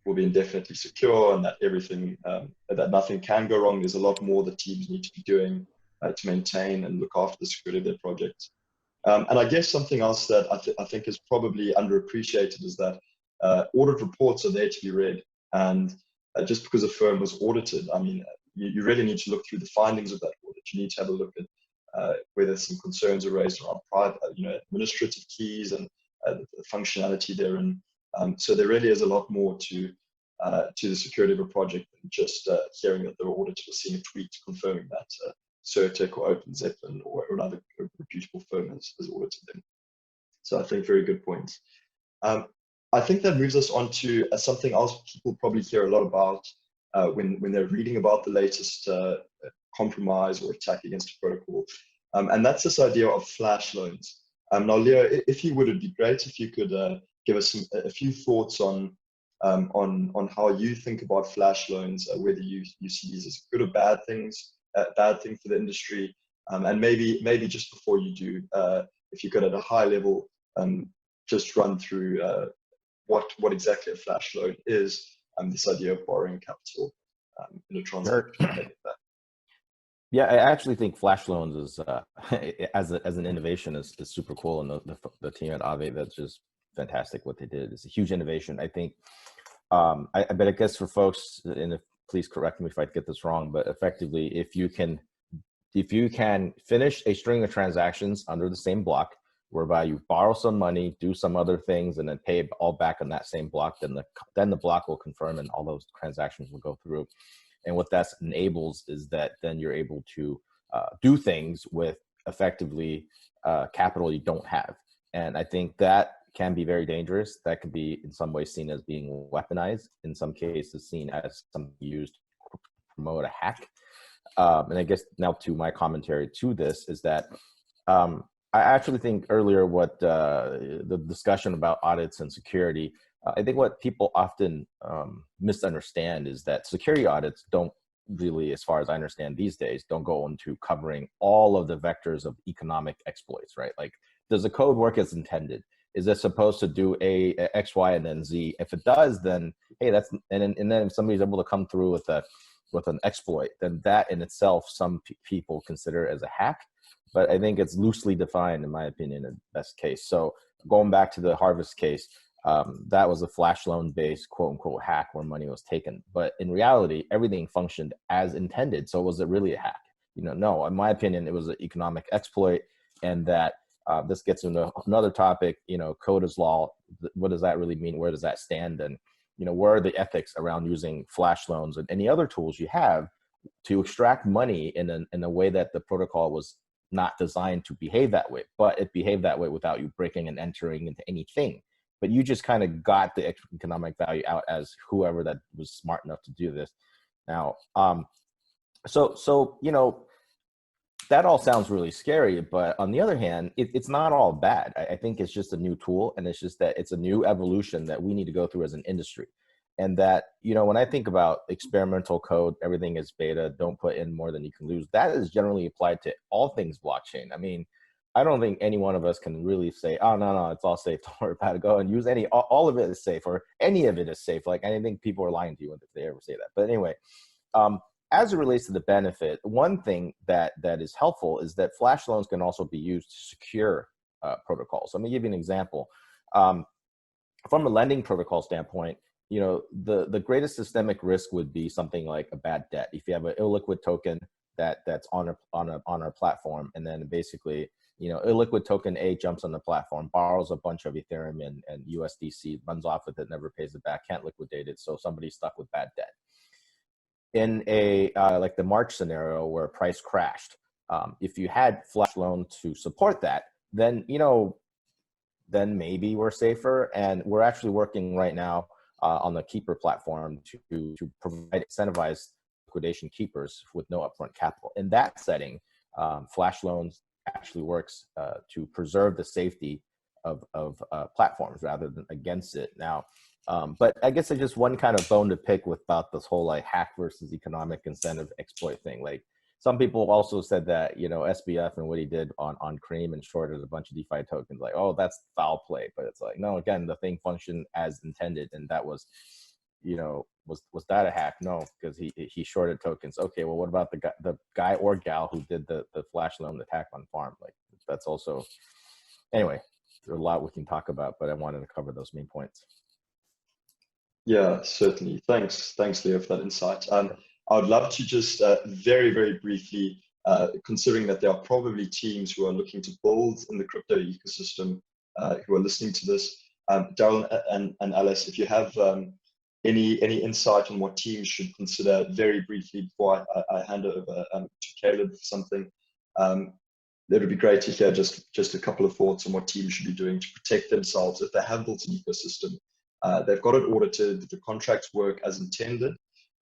indefinitely secure and that everything, that nothing can go wrong. There's a lot more that teams need to be doing to maintain and look after the security of their project. And I guess something else that I think is probably underappreciated is that audit reports are there to be read. And just because a firm was audited, I mean, you really need to look through the findings of that audit. You need to have a look at whether some concerns are raised around private, administrative keys and the functionality therein. So there really is a lot more to the security of a project than just hearing that the auditor was seeing a tweet confirming that Certec or OpenZeppelin or another reputable firm has audited them. So I think very good points. I think that moves us on to something else people probably hear a lot about when they're reading about the latest compromise or attack against a protocol. And that's this idea of flash loans. Now, Leo, if you would, it'd be great if you could give us a few thoughts on how you think about flash loans, whether you see these as good or bad things, bad thing for the industry, and maybe just before you do, if you could at a high level just run through what exactly a flash loan is, this idea of borrowing capital in a transaction. Sure. Yeah, I actually think flash loans is as an innovation is super cool, and the team at Aave, that's just fantastic what they did. It's a huge innovation. I think, but I guess for folks, and please correct me if I get this wrong, but effectively, if you can finish a string of transactions under the same block, whereby you borrow some money, do some other things, and then pay it all back on that same block, then the block will confirm and all those transactions will go through. And what that enables is that then you're able to do things with effectively capital you don't have. And I think that can be very dangerous. That could be in some ways seen as being weaponized, in some cases seen as something used to promote a hack. And I guess now to my commentary to this is that I actually think earlier what the discussion about audits and security, I think what people often misunderstand is that security audits don't really, as far as I understand these days, don't go into covering all of the vectors of economic exploits, right? Like, does the code work as intended? Is it supposed to do a X, Y, and then Z? If it does, then hey, that's and then if somebody's able to come through with an exploit, then that in itself some people consider as a hack. But I think it's loosely defined, in my opinion, in best case. So going back to the Harvest case, that was a flash loan based quote unquote hack where money was taken. But in reality, everything functioned as intended. So was it really a hack? No, in my opinion, it was an economic exploit. And that this gets into another topic, code is law. What does that really mean? Where does that stand? And what are the ethics around using flash loans and any other tools you have to extract money in a way that the protocol was not designed to behave that way, but it behaved that way without you breaking and entering into anything. But you just kind of got the economic value out as whoever that was smart enough to do this. Now, so that all sounds really scary, but on the other hand, it's not all bad. I think it's just a new tool, and it's just that it's a new evolution that we need to go through as an industry. And that, when I think about experimental code, everything is beta, don't put in more than you can lose, that is generally applied to all things blockchain. I mean, I don't think any one of us can really say, oh, no, it's all safe, don't worry about it, go and use all of it is safe, or any of it is safe. Like, I think people are lying to you if they ever say that. But anyway, as it relates to the benefit, one thing that is helpful is that flash loans can also be used to secure protocols. Let me give you an example. From a lending protocol standpoint, the greatest systemic risk would be something like a bad debt. If you have an illiquid token that's on our platform, and then basically, illiquid token A jumps on the platform, borrows a bunch of Ethereum and USDC, runs off with it, never pays it back, can't liquidate it, so somebody's stuck with bad debt. In a like the March scenario where price crashed, if you had flash loan to support that, then then maybe we're safer. And we're actually working right now on the Keeper platform to provide incentivized liquidation keepers with no upfront capital. In that setting, flash loans actually works to preserve the safety of platforms rather than against it. Now, but I guess it's just one kind of bone to pick with about this whole like hack versus economic incentive exploit thing. Like, some people also said that, SBF and what he did on Cream and shorted a bunch of DeFi tokens, like, oh, that's foul play. But it's like, no, again, the thing functioned as intended. And that was, was that a hack? No, because he shorted tokens. Okay, well, what about the guy or gal who did the flash loan attack on farm? Like, that's also, anyway, there's a lot we can talk about, but I wanted to cover those main points. Yeah, certainly. Thanks, Leo, for that insight. I would love to just very, very briefly, considering that there are probably teams who are looking to build in the crypto ecosystem who are listening to this. Daryl and Alice, if you have any insight on what teams should consider very briefly before I hand over to Caleb for something, it would be great to hear just a couple of thoughts on what teams should be doing to protect themselves if they have built an ecosystem. They've got it audited, the contracts work as intended,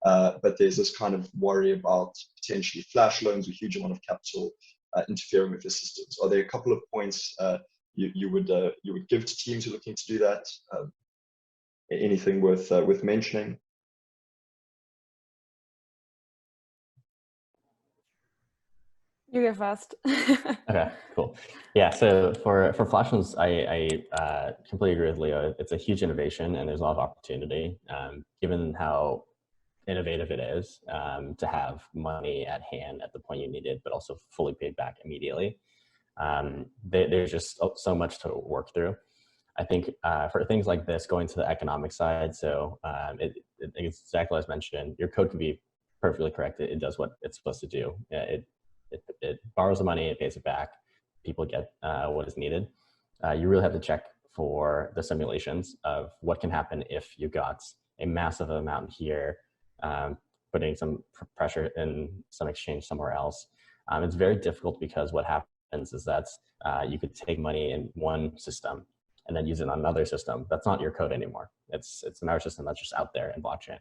but there's this kind of worry about potentially flash loans, a huge amount of capital interfering with the systems. Are there a couple of points you would give to teams who are looking to do that? Anything worth mentioning? You go first. Okay, cool. Yeah, so for flash loans, I completely agree with Leo. It's a huge innovation and there's a lot of opportunity, given how innovative it is to have money at hand at the point you need it, but also fully paid back immediately. There's just so much to work through. I think for things like this, going to the economic side, so it's exactly as mentioned, your code can be perfectly correct. It does what it's supposed to do. It borrows the money, it pays it back. People get what is needed. You really have to check for the simulations of what can happen if you got a massive amount here, putting some pressure in some exchange somewhere else. It's very difficult because what happens is that you could take money in one system and then use it on another system. That's not your code anymore. It's another system that's just out there in blockchain.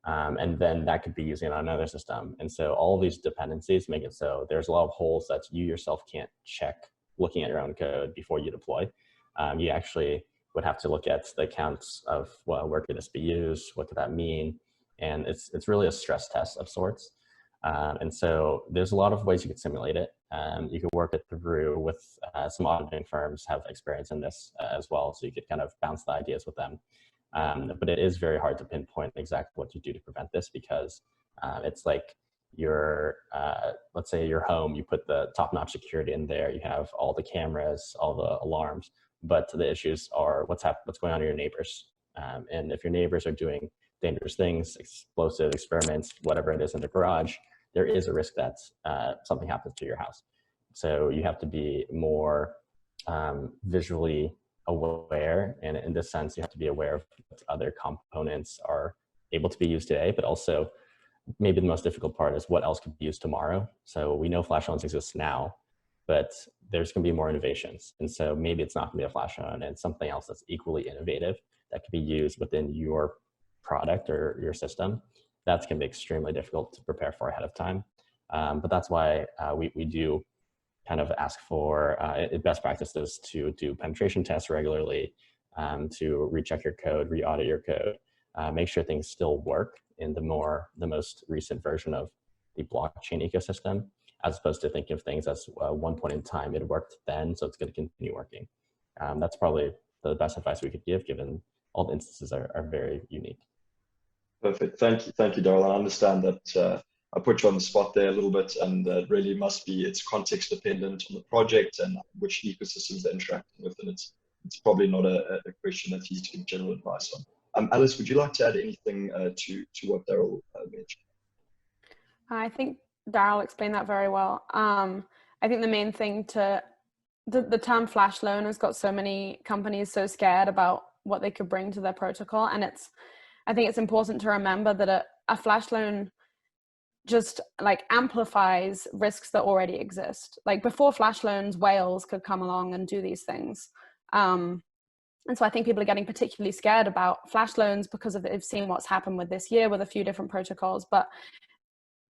And then that could be using on another system. And so all these dependencies make it so there's a lot of holes that you yourself can't check looking at your own code before you deploy. You actually would have to look at the accounts of, well, where could this be used? What could that mean? And it's really a stress test of sorts. And so there's a lot of ways you could simulate it. You could work it through with some auditing firms have experience in this as well. So you could kind of bounce the ideas with them. But it is very hard to pinpoint exactly what you do to prevent this because it's like your, let's say your home, you put the top-notch security in there, you have all the cameras, all the alarms, but the issues are what's going on in your neighbors. And if your neighbors are doing dangerous things, explosive experiments, whatever it is in the garage, there is a risk that something happens to your house. So you have to be more visually aware, and in this sense, you have to be aware of what other components are able to be used today, but also maybe the most difficult part is what else could be used tomorrow. So we know flash loans exist now, but there's going to be more innovations. And so maybe it's not going to be a flash loan and something else that's equally innovative that could be used within your product or your system. That's going to be extremely difficult to prepare for ahead of time. But that's why we do kind of ask for best practices to do penetration tests regularly, to recheck your code, re-audit your code, make sure things still work in the most recent version of the blockchain ecosystem, as opposed to thinking of things as one point in time it worked then, so it's going to continue working. That's probably the best advice we could give, given all the instances are very unique. Perfect. Thank you, Daryl. I understand that I put you on the spot there a little bit, and it really must be, it's context dependent on the project and which ecosystems they're interacting with, and it's probably not a question that's easy to give general advice on. Alice, would you like to add anything to what Daryl mentioned? I think Daryl explained that very well. I think the main thing the term flash loan has got so many companies so scared about what they could bring to their protocol, and I think it's important to remember that a flash loan just like amplifies risks that already exist. Like before flash loans, whales could come along and do these things. And so I think people are getting particularly scared about flash loans because they've seen what's happened with this year with a few different protocols. But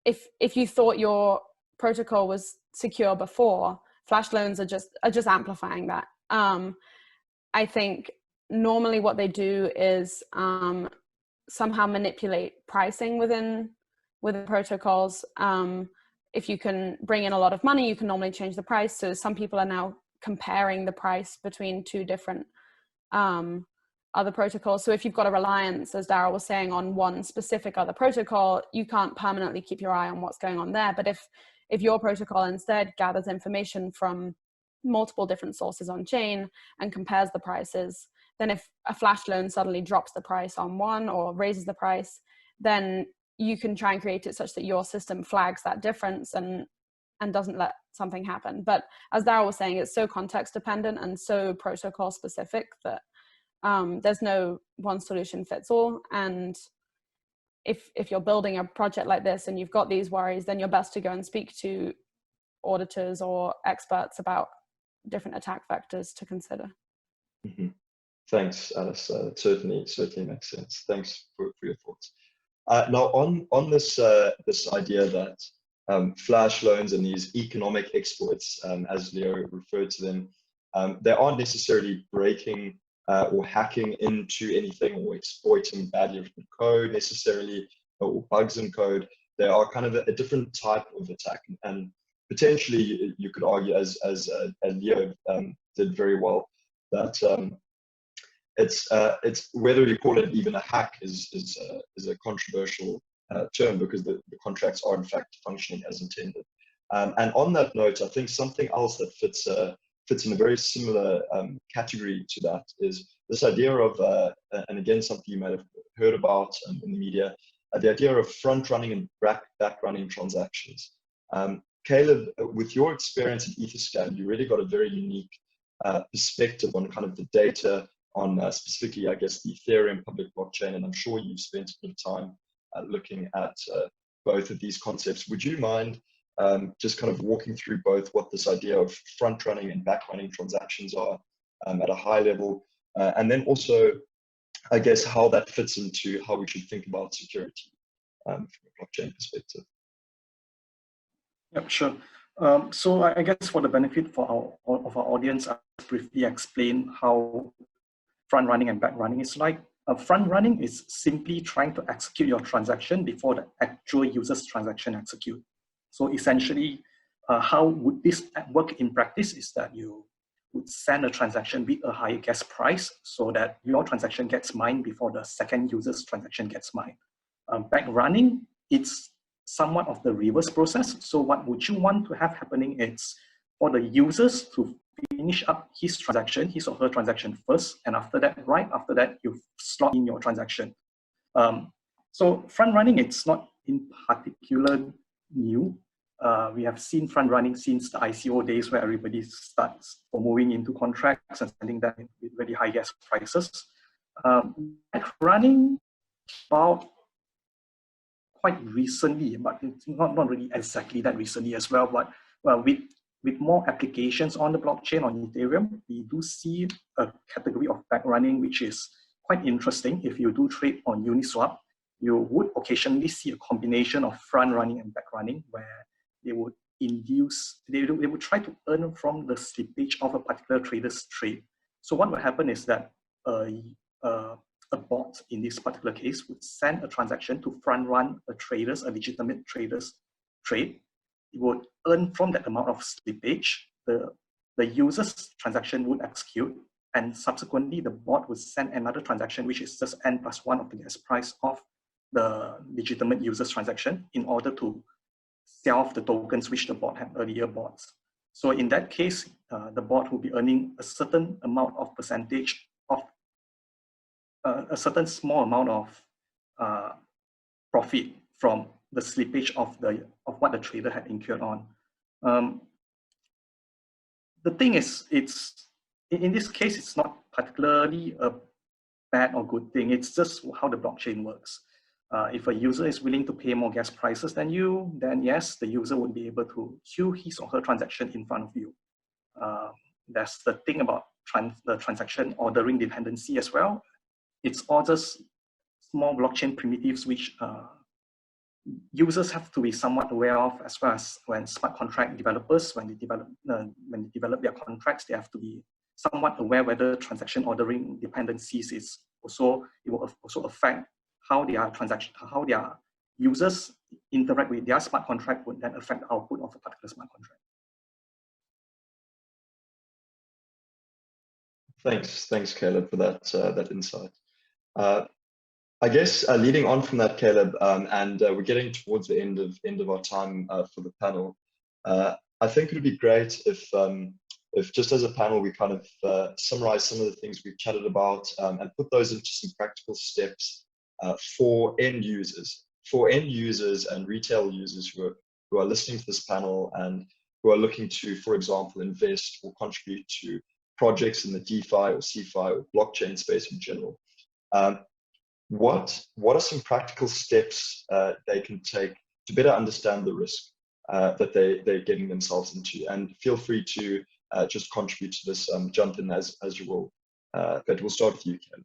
if you thought your protocol was secure before, flash loans are just amplifying that. I think normally what they do is somehow manipulate pricing within protocols. If you can bring in a lot of money, you can normally change the price. So some people are now comparing the price between two different other protocols. So if you've got a reliance, as Daryl was saying, on one specific other protocol, you can't permanently keep your eye on what's going on there. But if your protocol instead gathers information from multiple different sources on chain and compares the prices, then if a flash loan suddenly drops the price on one or raises the price, then you can try and create it such that your system flags that difference and doesn't let something happen. But as Daryl was saying, it's so context dependent and so protocol specific that there's no one solution fits all. And if you're building a project like this and you've got these worries, then you're best to go and speak to auditors or experts about different attack vectors to consider. Mm-hmm. Thanks, Alice. Certainly makes sense. Thanks for your thoughts. Now, on this idea that flash loans and these economic exploits, as Leo referred to them, they aren't necessarily breaking or hacking into anything or exploiting badly written code necessarily, or bugs in code. They are kind of a different type of attack, and potentially you could argue, as Leo did very well, that it's whether you call it even a hack is a controversial term, because the contracts are in fact functioning as intended. And on that note, I think something else that fits in a very similar category to that is this idea of, and again, something you might have heard about in the media, the idea of front-running and back-running transactions. Caleb, with your experience at Etherscan, you really got a very unique perspective on kind of the data on specifically, I guess, the Ethereum public blockchain, and I'm sure you've spent a bit of time looking at both of these concepts. Would you mind just kind of walking through both what this idea of front-running and back-running transactions are at a high level, and then also, I guess, how that fits into how we should think about security from a blockchain perspective? Yep, sure. So I guess for the benefit of our audience, I'll briefly explain how front-running and back-running is like. Front-running is simply trying to execute your transaction before the actual user's transaction execute. So essentially, how would this work in practice is that you would send a transaction with a higher gas price so that your transaction gets mined before the second user's transaction gets mined. Back-running, it's somewhat of the reverse process. So what would you want to have happening is for the users to finish up his or her transaction first, and after that, right after that, you slot in your transaction. So front running, it's not in particular new. We have seen front running since the ICO days where everybody starts moving into contracts and sending them with very high gas prices. Back running about quite recently, but it's not really exactly that recently as well, but well, with more applications on the blockchain on Ethereum, we do see a category of back running which is quite interesting. If you do trade on Uniswap, you would occasionally see a combination of front running and back running where they would they would try to earn from the slippage of a particular trader's trade. So what would happen is that a bot in this particular case would send a transaction to front run a legitimate trader's trade. It would earn from that amount of slippage. The user's transaction would execute, and subsequently the bot would send another transaction which is just n+1 of the gas price of the legitimate user's transaction in order to sell off the tokens which the bot had earlier bought. So in that case, the bot will be earning a certain amount of percentage of a certain small amount of profit from the slippage of what the trader had incurred on. The thing is, in this case, it's not particularly a bad or good thing. It's just how the blockchain works. If a user is willing to pay more gas prices than you, then yes, the user would be able to queue his or her transaction in front of you. That's the thing about the transaction ordering dependency as well. It's all just small blockchain primitives which users have to be somewhat aware of, as well as when smart contract developers, when they develop their contracts, they have to be somewhat aware whether transaction ordering dependencies it will also affect how their users interact with their smart contract would then affect the output of a particular smart contract. Thanks, Caleb, for that insight. I guess leading on from that, Caleb, and we're getting towards the end of our time for the panel. I think it would be great if just as a panel we kind of summarize some of the things we've chatted about and put those into some practical steps for end users and retail users who are listening to this panel and who are looking to, for example, invest or contribute to projects in the DeFi or CeFi or blockchain space in general. What are some practical steps they can take to better understand the risk that they're getting themselves into? And feel free to just contribute to this, jump in as you will. But we'll start with you, Ken.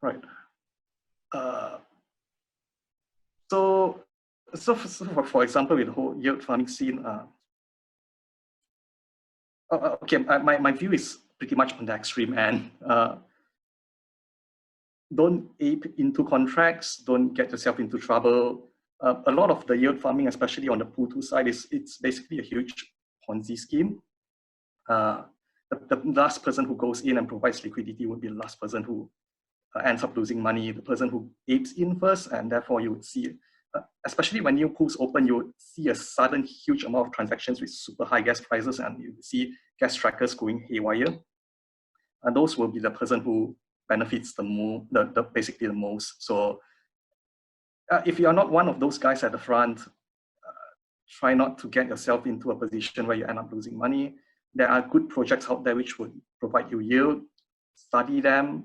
Right. So for example, with the whole yield farming scene, okay, my view is pretty much on the extreme end. Don't ape into contracts, don't get yourself into trouble. A lot of the yield farming, especially on the Pool2 side, it's basically a huge Ponzi scheme. The last person who goes in and provides liquidity would be the last person who ends up losing money, the person who apes in first, and therefore you would see, especially when new pools open, you would see a sudden huge amount of transactions with super high gas prices, and you see gas trackers going haywire. And those will be the person who benefits basically the most. So if you are not one of those guys at the front, try not to get yourself into a position where you end up losing money. There are good projects out there which would provide you yield. Study them.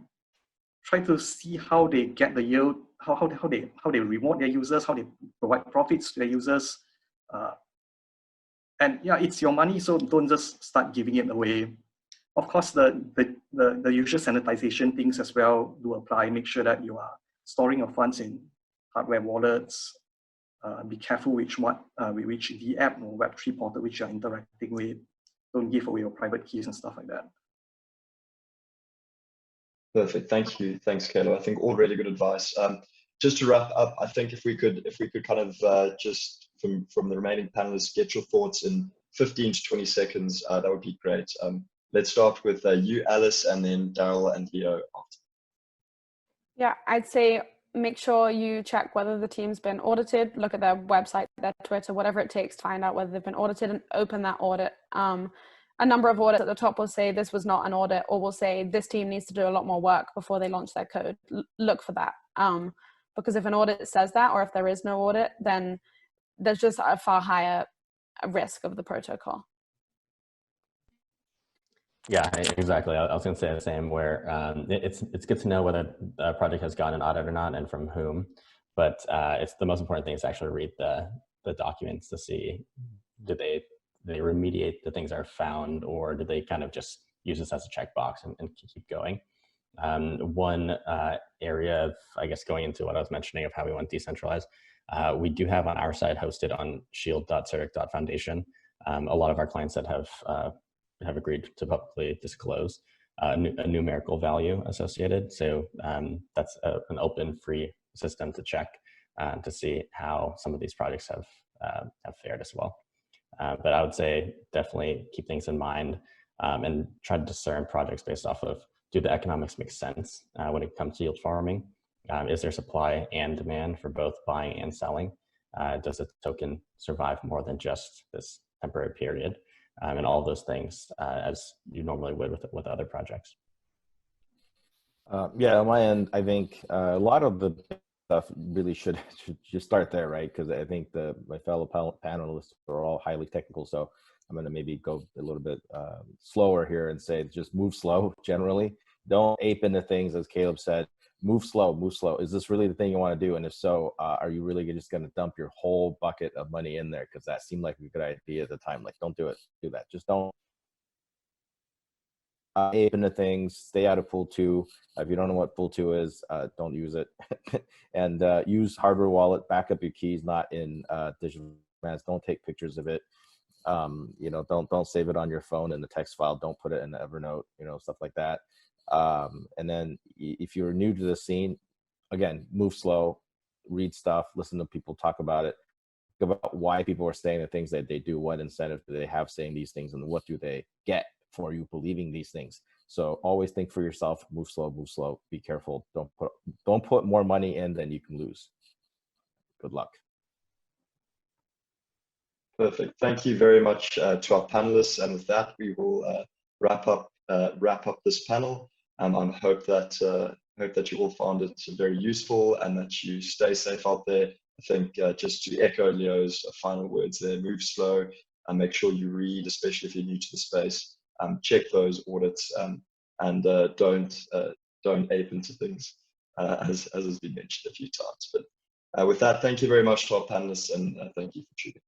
Try to see how they get the yield, how they reward their users, how they provide profits to their users. And yeah, it's your money, so don't just start giving it away. Of course, the usual sanitization things as well do apply. Make sure that you are storing your funds in hardware wallets. Be careful which dApp or Web3 portal which you're interacting with. Don't give away your private keys and stuff like that. Perfect. Thank you. Thanks, Caleb. I think all really good advice. Just to wrap up, I think if we could kind of just from the remaining panelists get your thoughts in 15 to 20 seconds, that would be great. Let's start with you, Alice, and then Daryl and Leo after. Yeah, I'd say make sure you check whether the team's been audited, look at their website, their Twitter, whatever it takes to find out whether they've been audited and open that audit. A number of audits at the top will say this was not an audit, or will say this team needs to do a lot more work before they launch their code. Look for that. because if an audit says that, or if there is no audit, then there's just a far higher risk of the protocol. Yeah, exactly. I was going to say the same, where it's good to know whether a project has gotten an audit or not and from whom, but it's the most important thing is to actually read the documents to see, did they remediate the things that are found, or did they kind of just use this as a checkbox and keep going? One area of, I guess, going into what I was mentioning of how we went decentralized, we do have on our side hosted on shield.certic.foundation a lot of our clients that have agreed to publicly disclose a numerical value associated. So that's an open, free system to check to see how some of these projects have fared as well. But I would say definitely keep things in mind and try to discern projects based off of, do the economics make sense when it comes to yield farming? Is there supply and demand for both buying and selling? Does the token survive more than just this temporary period? And all those things as you normally would with other projects. Yeah, on my end, I think a lot of the stuff really should start there, right? Because I think my fellow panelists are all highly technical, so I'm going to maybe go a little bit slower here and say just move slow generally. Don't ape into things, as Caleb said. Move slow, move slow. Is this really the thing you want to do? And if so, are you really just going to dump your whole bucket of money in there? Because that seemed like a good idea at the time. Like, don't do it. Do that. Just don't ape into things. Stay out of Pool 2. If you don't know what Pool 2 is, don't use it. And use hardware wallet. Back up your keys, not in digital formats. Don't take pictures of it. You know, don't save it on your phone in the text file. Don't put it in the Evernote. You know, stuff like that. And then if you're new to the scene, again, move slow, read stuff, listen to people talk about it, think about why people are saying the things that they do, what incentive do they have saying these things, and what do they get for you believing these things. So always think for yourself, move slow, be careful. Don't put more money in than you can lose. Good luck. Perfect. Thank you very much to our panelists. And with that, we will wrap up this panel. I hope that you all found it very useful and that you stay safe out there. I think just to echo Leo's final words there, move slow and make sure you read, especially if you're new to the space. Check those audits and don't ape into things, as has been mentioned a few times. But with that, thank you very much to our panelists, and thank you for tuning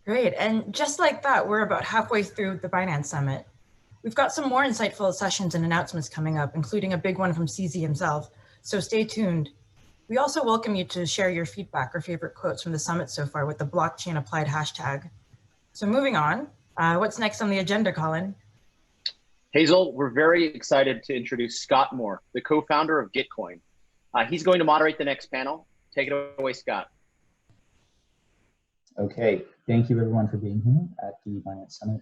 Great, and just like that, we're about halfway through the Binance Summit. We've got some more insightful sessions and announcements coming up, including a big one from CZ himself, so stay tuned. We also welcome you to share your feedback or favorite quotes from the summit so far with the blockchain applied hashtag. So moving on, what's next on the agenda, Colin? Hazel, we're very excited to introduce Scott Moore, the co-founder of Gitcoin. He's going to moderate the next panel. Take it away, Scott. Okay, thank you everyone for being here at the Binance Summit.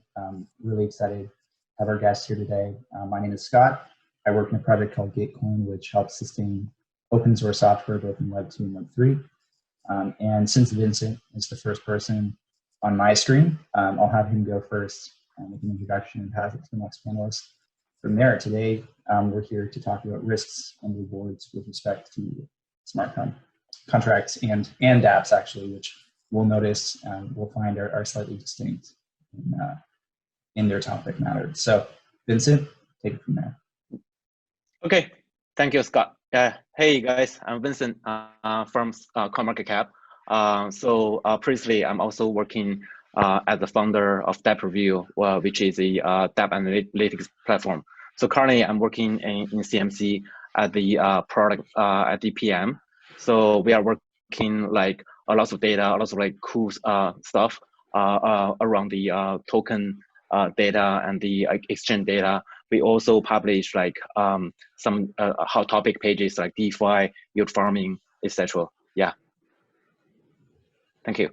Really excited to have our guests here today. My name is Scott. I work in a project called Gitcoin, which helps sustain open source software both in Web 2 and Web 3. And since Vincent is the first person on my screen, I'll have him go first with an introduction and pass it to the next panelist. From there, today we're here to talk about risks and rewards with respect to smart contracts and dApps, actually, which we'll notice, we'll find are slightly distinct in their topic matter. So Vincent, take it from there. Okay, thank you, Scott. Hey guys, I'm Vincent from CoinMarketCap. Previously, I'm also working as the founder of dApp Review, which is a dApp analytics platform. So currently, I'm working in CMC at the product at the PM. So we are working like a lot of data, a lot of like cool stuff around the token data and the exchange data. We also publish like some hot topic pages like DeFi, yield farming, etc. Yeah. Thank you.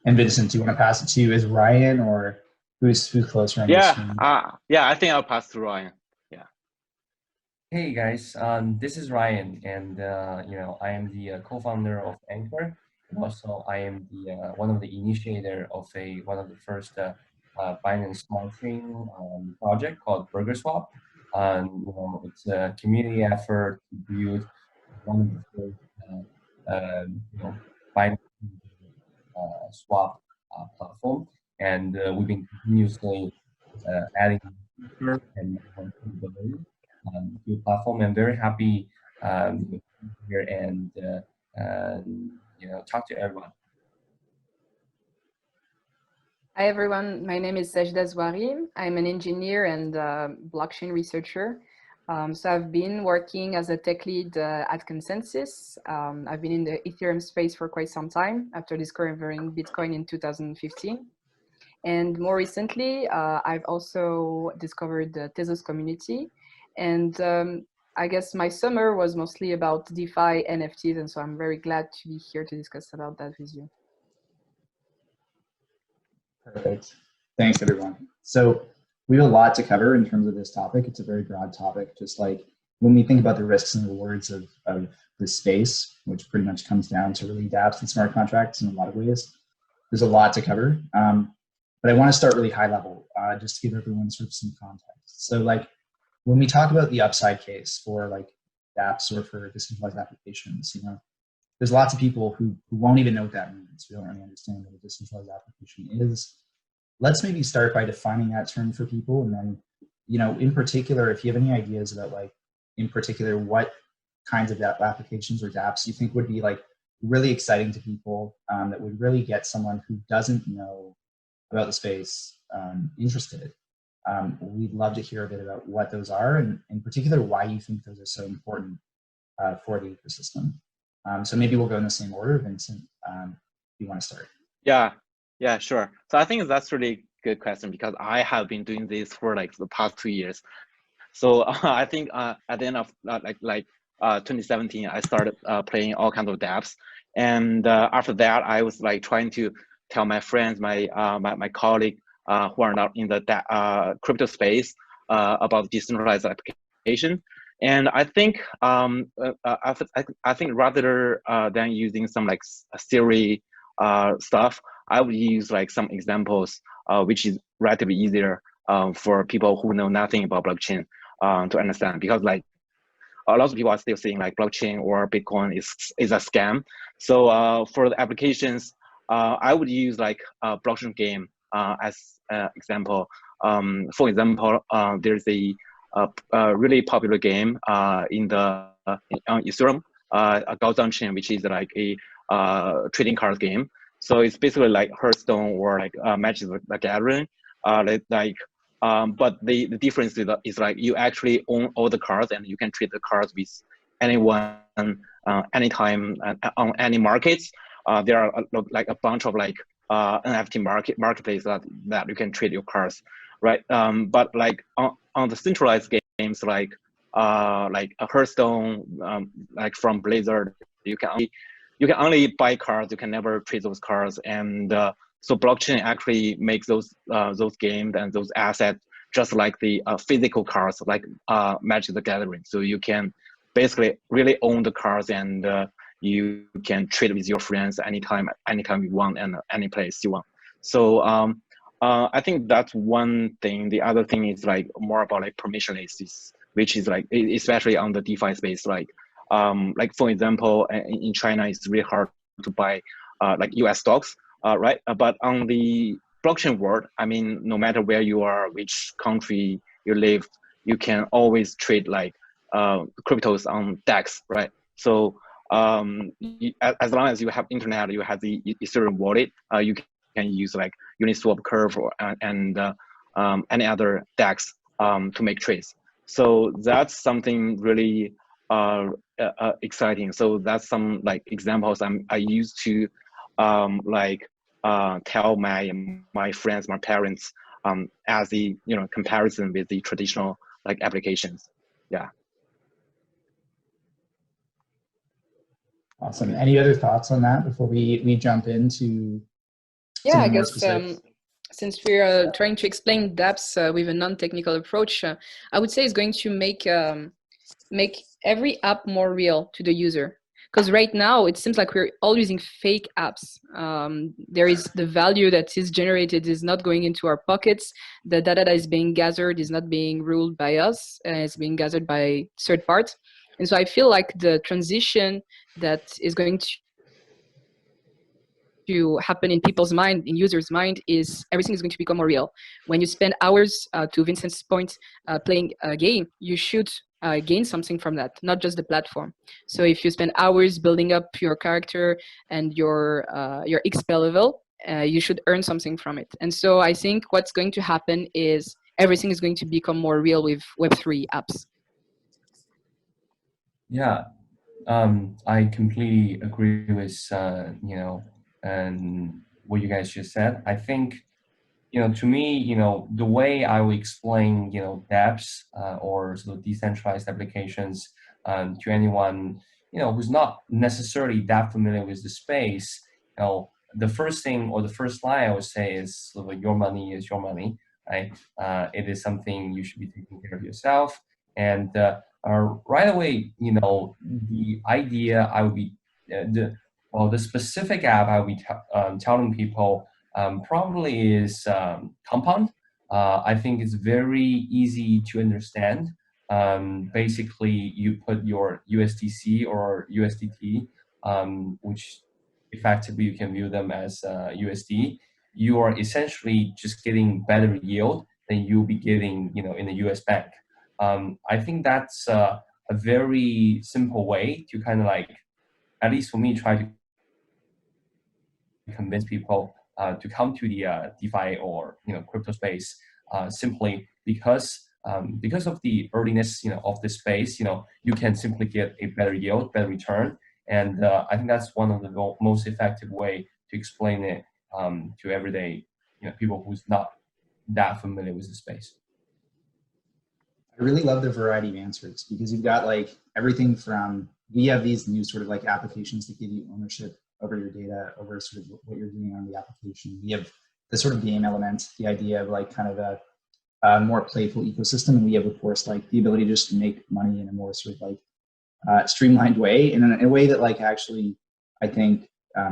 And Vincent, do you want to pass it to you as Ryan, or who's closer on your screen? Yeah, I think I'll pass to Ryan. Yeah. Hey guys, this is Ryan, and I am the co-founder of Anchor. And also, I am the one of the initiator of one of the first Binance Smart Chain project called Burger Swap. It's a community effort to build one of the first Binance swap platform, and we've been continuously adding feature and more capability to the platform. I'm very happy here and talk to everyone. Hi everyone, my name is Sajda Zouari. I'm an engineer and blockchain researcher. So I've been working as a tech lead at Consensus. I've been in the Ethereum space for quite some time after discovering Bitcoin in 2015. And more recently, I've also discovered the Tezos community. And I guess my summer was mostly about DeFi, NFTs, and so I'm very glad to be here to discuss about that with you. Perfect. Thanks, everyone. So we have a lot to cover in terms of this topic. It's a very broad topic, just like when we think about the risks and rewards of this space, which pretty much comes down to really dApps and smart contracts in a lot of ways. There's a lot to cover, but I want to start really high level, just to give everyone sort of some context. So like when we talk about the upside case for like dApps or for decentralized applications, there's lots of people who won't even know what that means. We don't really understand what a decentralized application is. Let's maybe start by defining that term for people. And then, in particular, if you have any ideas about like, in particular, what kinds of applications or dApps you think would be like really exciting to people, that would really get someone who doesn't know about the space interested. We'd love to hear a bit about what those are, and in particular, why you think those are so important for the ecosystem. So maybe we'll go in the same order. Vincent, if you want to start. Yeah, sure. So I think that's really good question because I have been doing this for like the past 2 years. So I think at the end of 2017, I started playing all kinds of dApps, and after that, I was like trying to tell my friends, my colleague who are not in the crypto space about decentralized application. And I think I think rather than using some like Siri stuff, I would use like some examples, which is relatively easier for people who know nothing about blockchain to understand. Because like a lot of people are still saying like blockchain or Bitcoin is a scam. So for the applications, I would use like a blockchain game as an example. For example, there's a really popular game in the on Ethereum, a Gaozan chain, which is like a trading card game. So it's basically like Hearthstone or like Magic the Gathering. But the difference is like you actually own all the cards and you can trade the cards with anyone, anytime, on any markets. There are like a bunch of like NFT marketplace that you can trade your cards, right? But like on the centralized games like a Hearthstone, like from Blizzard, you can only you can only buy cars, you can never trade those cars. And so blockchain actually makes those games and those assets just like the physical cars, like Magic the Gathering. So you can basically really own the cars, and you can trade with your friends anytime you want and any place you want. So I think that's one thing. The other thing is like more about like permissionless, which is like especially on the DeFi space. Like for example, in China, it's really hard to buy like US stocks, right? But on the blockchain world, I mean, no matter where you are, which country you live, you can always trade like cryptos on DEX, right? So as long as you have internet, you have the Ethereum wallet, you can use like Uniswap Curve or and any other DEX to make trades. So that's something really exciting. So that's some like examples I used to tell my friends, my parents, as the comparison with the traditional like applications. Yeah. Awesome. Any other thoughts on that before we jump into Yeah, I more guess specifics? since we're trying to explain dApps with a non-technical approach, I would say it's going to make every app more real to the user. Because right now it seems like we're all using fake apps. There is the value that is generated is not going into our pockets. The data that is being gathered is not being ruled by us. It's being gathered by third parties. And so I feel like the transition that is going to happen in people's mind, in users' mind, is everything is going to become more real. When you spend hours, to Vincent's point, playing a game, you should gain something from that, not just the platform. So if you spend hours building up your character and your XP level, you should earn something from it. And so I think what's going to happen is everything is going to become more real with Web3 apps. Yeah, I completely agree with and what you guys just said. I think to me, the way I would explain dApps or sort of decentralized applications to anyone who's not necessarily that familiar with the space, the first thing or the first line I would say is sort of your money is your money, right? It is something you should be taking care of yourself. And right away, the idea I would be the specific app I would be telling people probably is Compound. I think it's very easy to understand. Basically, you put your USDC or USDT, which effectively you can view them as USD. You are essentially just getting better yield than you'll be getting, in a US bank. I think that's a very simple way to kind of like, at least for me, try to convince people to come to the DeFi or crypto space simply because of the earliness of the space. You can simply get a better yield, better return, and I think that's one of the most effective way to explain it to everyday people who's not that familiar with the space. I really love the variety of answers because you've got like everything from, we have these new sort of like applications that give you ownership over your data, over sort of what you're doing on the application. We have the sort of game element, the idea of like kind of a more playful ecosystem. And we have, of course, like the ability just to make money in a more sort of like streamlined way, in a way that like actually, I think,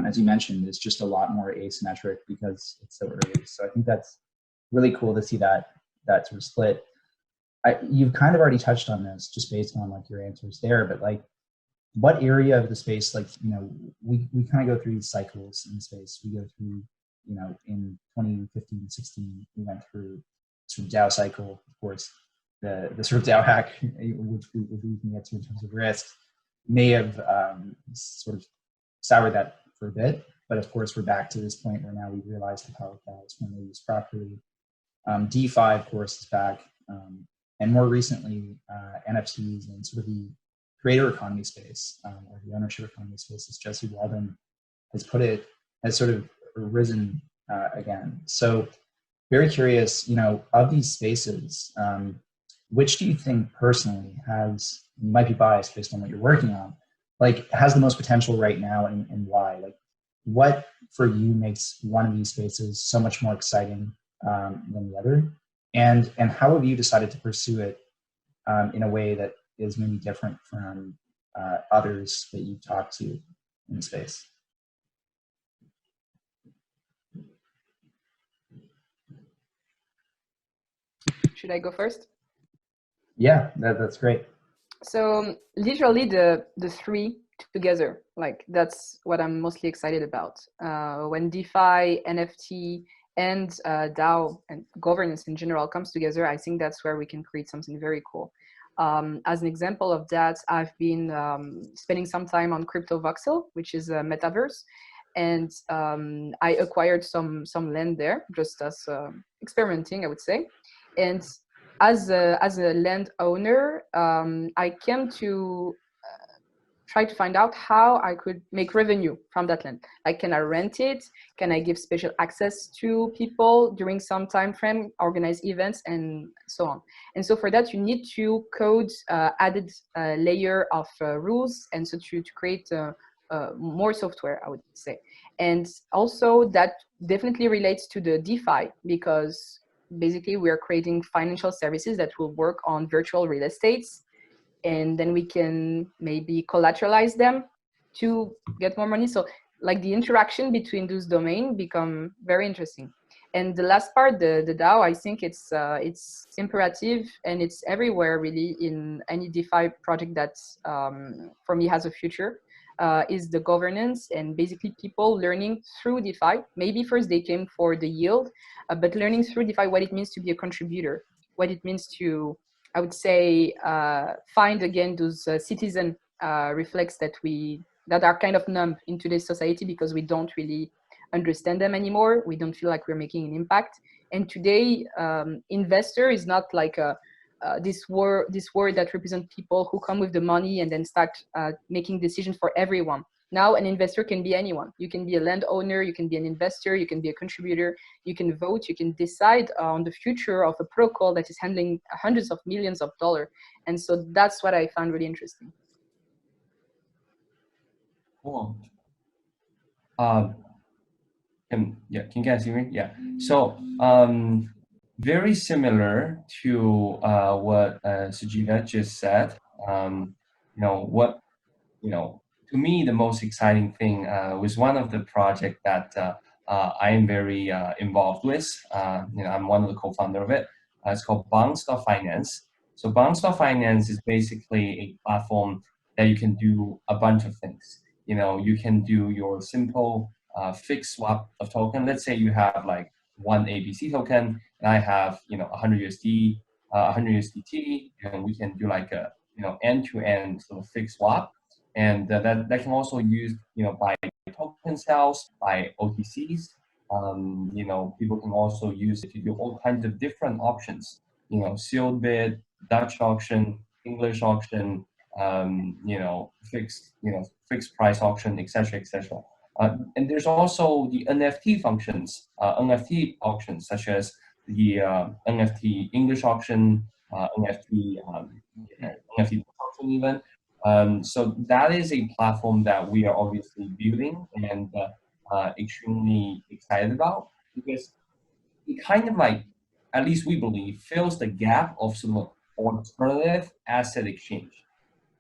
as you mentioned, is just a lot more asymmetric because it's so early. So I think that's really cool to see that sort of split. You've kind of already touched on this just based on like your answers there, but like what area of the space, like, we kind of go through these cycles in the space. We go through, in 2015, 16, we went through sort of DAO cycle, of course, the sort of DAO hack, which we can get to in terms of risk, may have sort of soured that for a bit. But of course, we're back to this point where now we realize the power of DAOs when they're used properly. DeFi, of course, is back. And more recently, NFTs and sort of the creator economy space, or the ownership economy space, as Jesse Walden has put it, has sort of risen again. So very curious, of these spaces, which do you think personally has, you might be biased based on what you're working on, like has the most potential right now, and why? Like, what for you makes one of these spaces so much more exciting than the other, and how have you decided to pursue it in a way that is maybe different from others that you talk to in the space? Should I go first? Yeah, that's great. So literally the three together, like that's what I'm mostly excited about. When DeFi, NFT, and DAO and governance in general comes together, I think that's where we can create something very cool. As an example of that, I've been spending some time on Crypto Voxel, which is a metaverse, and I acquired some land there just as experimenting, I would say. And as a landowner, I came to try to find out how I could make revenue from that land. Like, can I rent it? Can I give special access to people during some time frame, organize events, and so on? And so for that, you need to code added layer of rules, and so to create more software, I would say. And also that definitely relates to the DeFi, because basically we are creating financial services that will work on virtual real estates, and then we can maybe collateralize them to get more money. So like the interaction between those domains become very interesting. And the last part, the DAO, I think it's imperative, and it's everywhere really in any DeFi project that for me has a future, is the governance, and basically people learning through DeFi. Maybe first they came for the yield, but learning through DeFi what it means to be a contributor, what it means to, I would say, find again those citizen reflex that are kind of numb in today's society, because we don't really understand them anymore. We don't feel like we're making an impact. And today, investor is not like this word that represents people who come with the money and then start making decisions for everyone. Now an investor can be anyone. You can be a landowner, you can be an investor, you can be a contributor, you can vote, you can decide on the future of a protocol that is handling hundreds of millions of dollars. And so that's what I found really interesting. Cool. Can you guys hear me? Yeah. So very similar to what Sujita just said. To me, the most exciting thing was one of the project that I am very involved with. I'm one of the co-founder of it. It's called Binance. So Binance is basically a platform that you can do a bunch of things. You can do your simple fixed swap of token. Let's say you have like one ABC token, and I have 100 USD, 100 USDT, and we can do like a end-to-end sort of fixed swap. And that can also use by token sales, by OTCs. People can also use it to do all kinds of different options. Sealed bid, Dutch auction, English auction, fixed price auction, etc., etc. And there's also the NFT functions, NFT auctions, such as the NFT English auction, NFT auction even. So that is a platform that we are obviously building and extremely excited about, because it kind of like, at least we believe, fills the gap of sort of alternative asset exchange.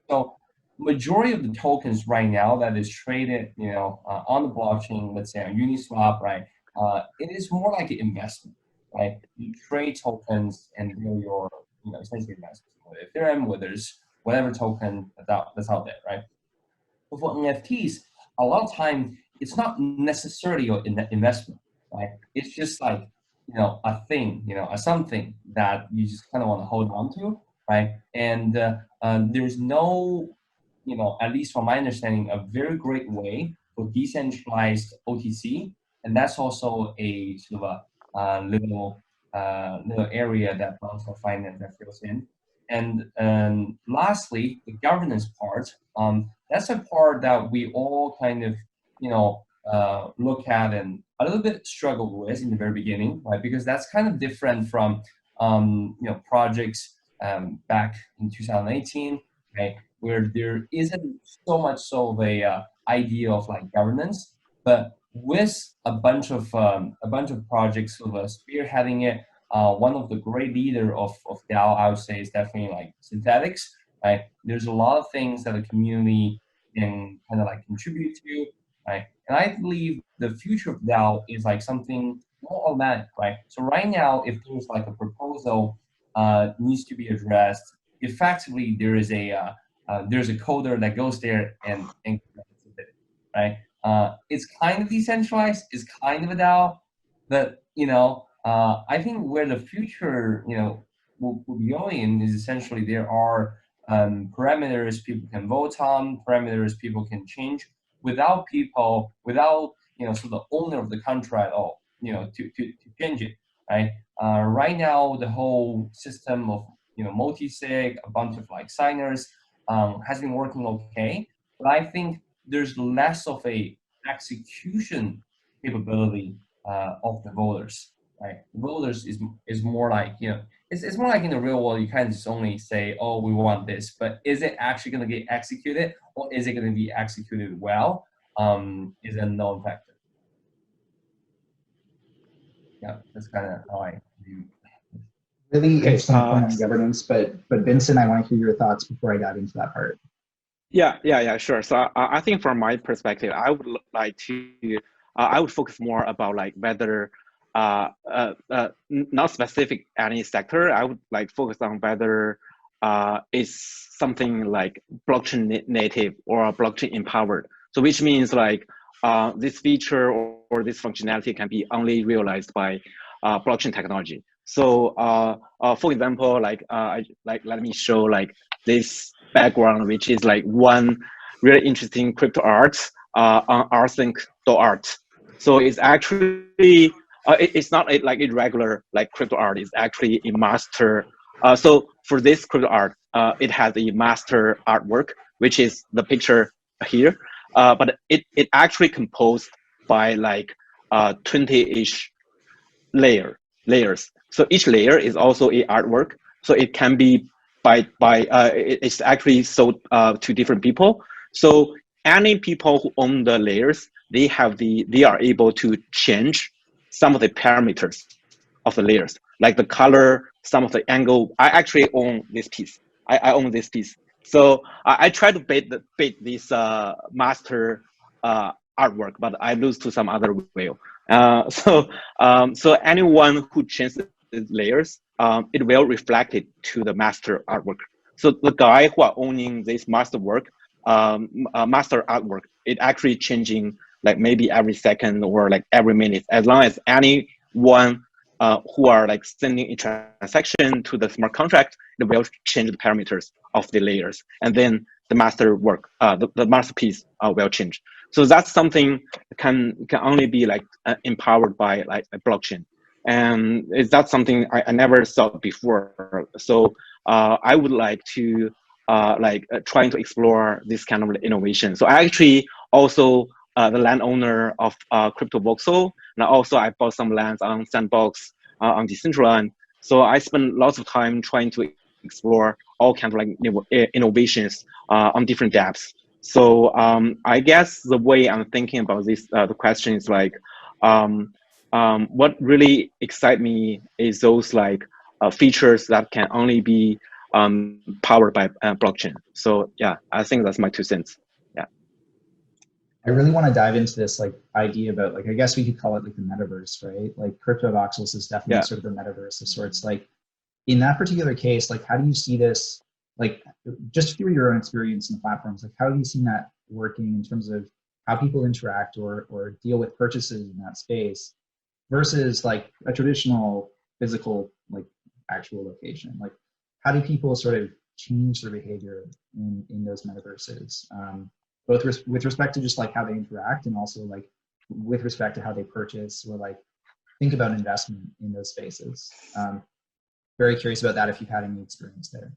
So majority of the tokens right now that is traded, on the blockchain, let's say on Uniswap, right? It is more like an investment, right? You trade tokens and they're your, essentially investments. Whether Ethereum, whether it's whatever token that's out there, right? But for NFTs, a lot of time it's not necessarily an investment, right? It's just like a thing, a something that you just kind of want to hold on to, right? And there's no, at least from my understanding, a very great way for decentralized OTC, and that's also a sort of a little area that Binance Finance fills in. And lastly, the governance part. That's a part that we all kind of, look at and a little bit struggled with in the very beginning, right? Because that's kind of different from, projects back in 2018, right? Where there isn't so much so of a idea of like governance, but with a bunch of projects sort of spearheading it. One of the great leader of DAO, I would say, is definitely like synthetics, right? There's a lot of things that the community can kind of like contribute to, right? And I believe the future of DAO is like something more automatic, right? So right now, if there's like a proposal needs to be addressed, effectively there's a coder that goes there and right? It's kind of decentralized, it's kind of a DAO, but I think where the future will be going in is essentially there are parameters people can vote on, parameters people can change without sort of the owner of the contract or to change it, right? Right now the whole system of multi-sig, a bunch of like signers has been working okay, but I think there's less of a execution capability of the voters. Right, voters is more like it's more like in the real world you can't just only say, oh, we want this, but is it actually going to get executed, or is it going to be executed well? Is a known factor. Yeah, that's kind of how I view. Really interesting point on governance, but Vincent, I want to hear your thoughts before I got into that part. Yeah, sure. So I think from my perspective, I would like to, I would focus more about like whether, not specific any sector. I would like focus on whether it's something like blockchain native or blockchain empowered. So which means like this feature or this functionality can be only realized by blockchain technology. So for example, like let me show like this background, which is like one really interesting crypto art on rsync.art. So it's actually it's not like a regular like crypto art. It's actually a master. So for this crypto art, it has a master artwork, which is the picture here. But it actually composed by like 20-ish layers. So each layer is also a artwork. So it can be it's actually sold to different people. So any people who own the layers, they are able to change some of the parameters of the layers, like the color, some of the angle. I actually own this piece. I own this piece. So I try to bait this master artwork, but I lose to some other whale. So anyone who changes the layers, it will reflect it to the master artwork. So the guy who are owning this master work, master artwork, it actually changing like maybe every second or like every minute, as long as anyone who are like sending a transaction to the smart contract, it will change the parameters of the layers, and then the master work, the masterpiece will change. So that's something can only be like empowered by like a blockchain, and is that something I never saw before. So I would like to trying to explore this kind of innovation. So I actually also the landowner of Crypto Voxel, and also I bought some lands on Sandbox on Decentraland. So I spent lots of time trying to explore all kinds of like innovations on different dApps. So I guess the way I'm thinking about this, the question is like, what really excites me is those like features that can only be powered by blockchain. So yeah, I think that's my 2 cents. Yeah. I really want to dive into this like idea about like, I guess we could call it like the metaverse, right? Like Crypto Voxels is definitely sort of the metaverse of sorts. Like in that particular case, like how do you see this, like just through your own experience in the platforms, like how have you seen that working in terms of how people interact or deal with purchases in that space versus like a traditional physical, like actual location? Like how do people sort of change their behavior in those metaverses? Both with respect to just like how they interact and also like with respect to how they purchase or like think about investment in those spaces. Very curious about that if you've had any experience there.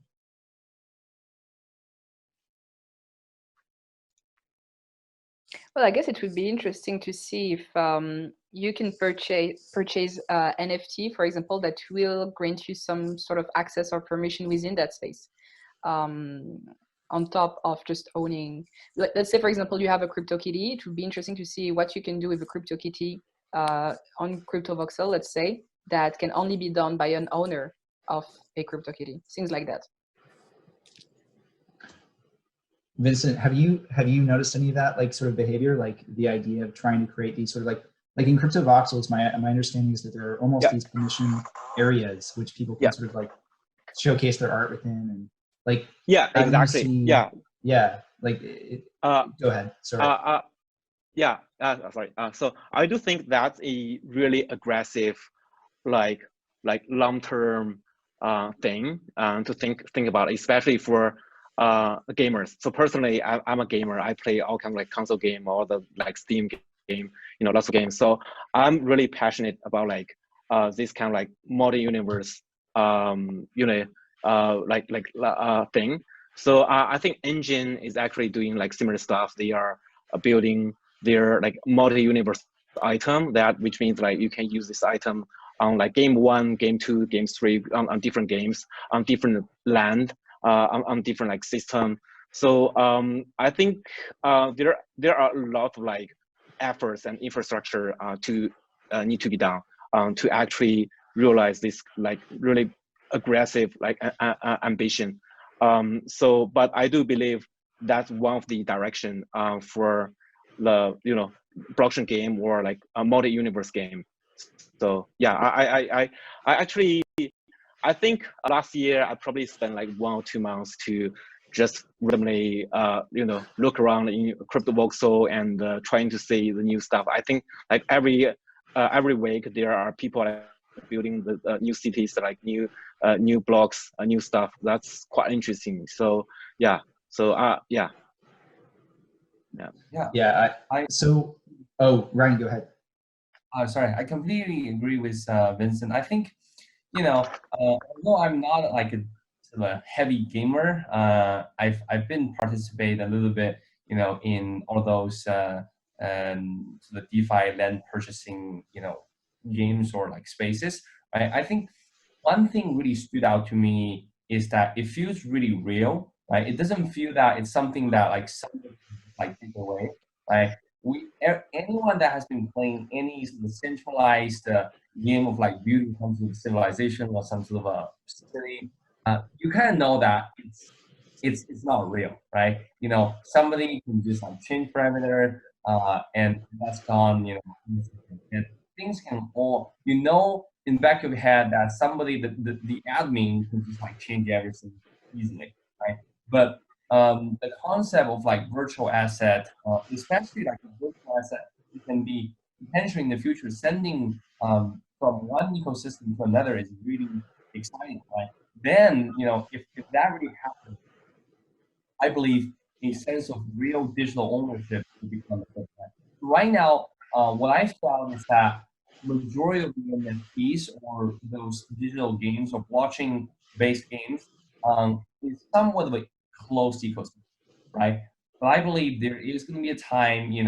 Well, I guess it would be interesting to see if you can purchase NFT, for example, that will grant you some sort of access or permission within that space. on top of just owning. Let's say, for example, you have a CryptoKitty. It would be interesting to see what you can do with a CryptoKitty on CryptoVoxel, let's say, that can only be done by an owner of a CryptoKitty, things like that. Vincent, have you noticed any of that, like, sort of behavior, like the idea of trying to create these sort of like in CryptoVoxels, my understanding is that there are almost these permission areas which people can sort of like showcase their art within, and like exactly. Like go ahead, sorry. Sorry. So I do think that's a really aggressive, like long-term thing to think about, especially for gamers. So personally, I'm a gamer. I play all kinds of like console game or the like Steam game, lots of games. So I'm really passionate about like this kind of like multi-universe, thing. So I think Engine is actually doing like similar stuff. They are building their like multi-universe item, which means like you can use this item on like game 1, game 2, game 3 on different games, on different land, on different like system. So I think there are a lot of like efforts and infrastructure to need to be done to actually realize this like really aggressive like ambition. But I do believe that's one of the direction for the blockchain game or like a multi-universe game. So yeah, I actually I think last year I probably spent like 1 or 2 months to just randomly look around in CryptoVoxel and trying to see the new stuff. I think like every week there are people like building the new cities, like new blocks, new stuff. That's quite interesting. So yeah. So Oh, Ryan, go ahead. Sorry, I completely agree with Vincent. I think, although I'm not like a heavy gamer, I've been participate a little bit, in all those the DeFi land purchasing, games or like spaces. I think one thing really stood out to me is that it feels really real, right? It doesn't feel that it's something that like someone like take away, right? Anyone that has been playing any sort of centralized game of like building some sort of civilization or some sort of a city, you kind of know that it's not real, right? Somebody can just like change parameter and that's gone. And things can all in the back of your head that somebody the admin can just like change everything easily, right? But the concept of like virtual asset, especially like a virtual asset, it can be potentially in the future sending from one ecosystem to another is really exciting, right? Then if that really happens, I believe a sense of real digital ownership will become a thing. Right now, what I found is that majority of the NFTs or those digital games or blockchain-based games is somewhat of a closed ecosystem, right? But I believe there is going to be a time, you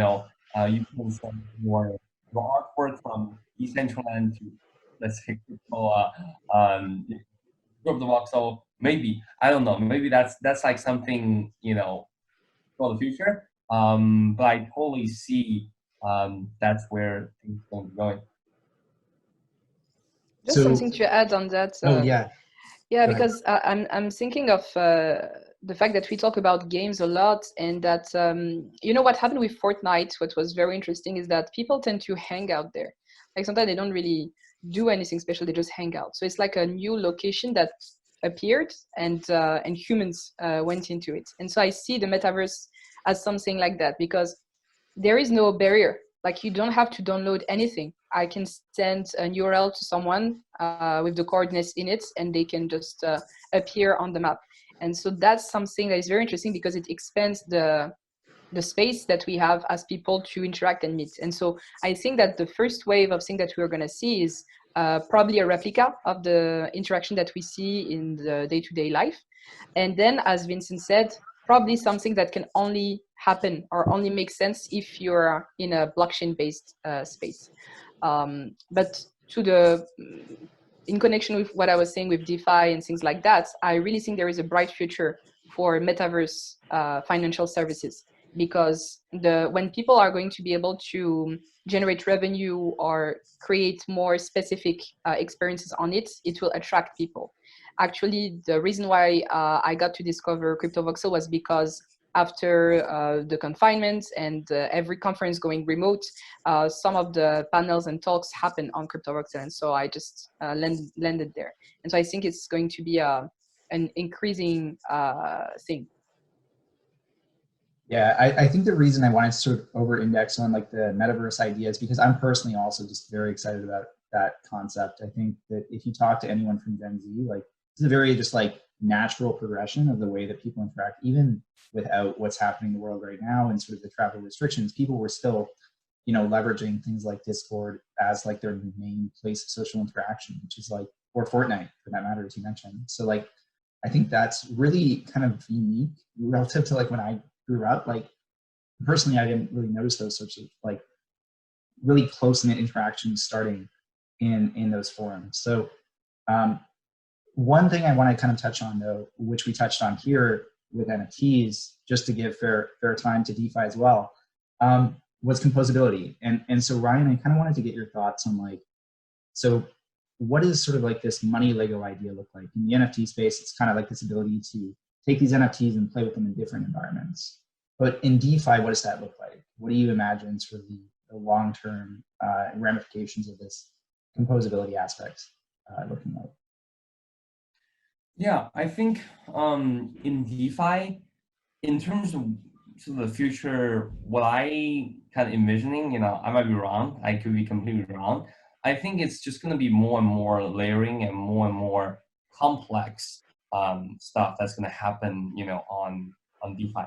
can send your artwork from Decentraland to, let's say, CryptoVoxel. Maybe, I don't know. Maybe that's like something for the future. But I totally see that's where things are going. Just something to add on that. Yeah, because I'm thinking of the fact that we talk about games a lot, and that what happened with Fortnite. What was very interesting is that people tend to hang out there. Like sometimes they don't really do anything special; they just hang out. So it's like a new location that appeared, and humans went into it. And so I see the metaverse as something like that, because there is no barrier. Like you don't have to download anything. I can send a URL to someone with the coordinates in it, and they can just appear on the map. And so that's something that is very interesting, because it expands the space that we have as people to interact and meet. And so I think that the first wave of things that we're going to see is probably a replica of the interaction that we see in the day-to-day life. And then, as Vincent said, probably something that can only happen or only make sense if you're in a blockchain-based space. But in connection with what I was saying with DeFi and things like that, I really think there is a bright future for metaverse financial services, because when people are going to be able to generate revenue or create more specific experiences on it, it will attract people. Actually, the reason why I got to discover CryptoVoxel was because after the confinement and every conference going remote, some of the panels and talks happen on CryptoVoxel, and so I just landed there. And so I think it's going to be an increasing thing. Yeah, I think the reason I wanted to sort of over-index on like the metaverse idea is because I'm personally also just very excited about that concept. I think that if you talk to anyone from Gen Z, like it's a very just like natural progression of the way that people interact, even without what's happening in the world right now and sort of the travel restrictions. People were still, you know, leveraging things like Discord as like their main place of social interaction, which is like, or Fortnite for that matter, as you mentioned. So like, I think that's really kind of unique relative to like when I grew up. Like personally, I didn't really notice those sorts of like really close-knit interactions starting in those forums. So one thing I want to kind of touch on though, which we touched on here with NFTs, just to give fair time to DeFi as well, was composability. And so Ryan, I kind of wanted to get your thoughts on like, so what does sort of like this money Lego idea look like? In the NFT space, it's kind of like this ability to take these NFTs and play with them in different environments. But in DeFi, what does that look like? What do you imagine sort of the long-term ramifications of this composability aspect looking like? Yeah, I think in DeFi, in terms of sort of the future, what I kind of envisioning, you know, I might be wrong, I could be completely wrong. I think it's just going to be more and more layering and more complex stuff that's going to happen, you know, on DeFi.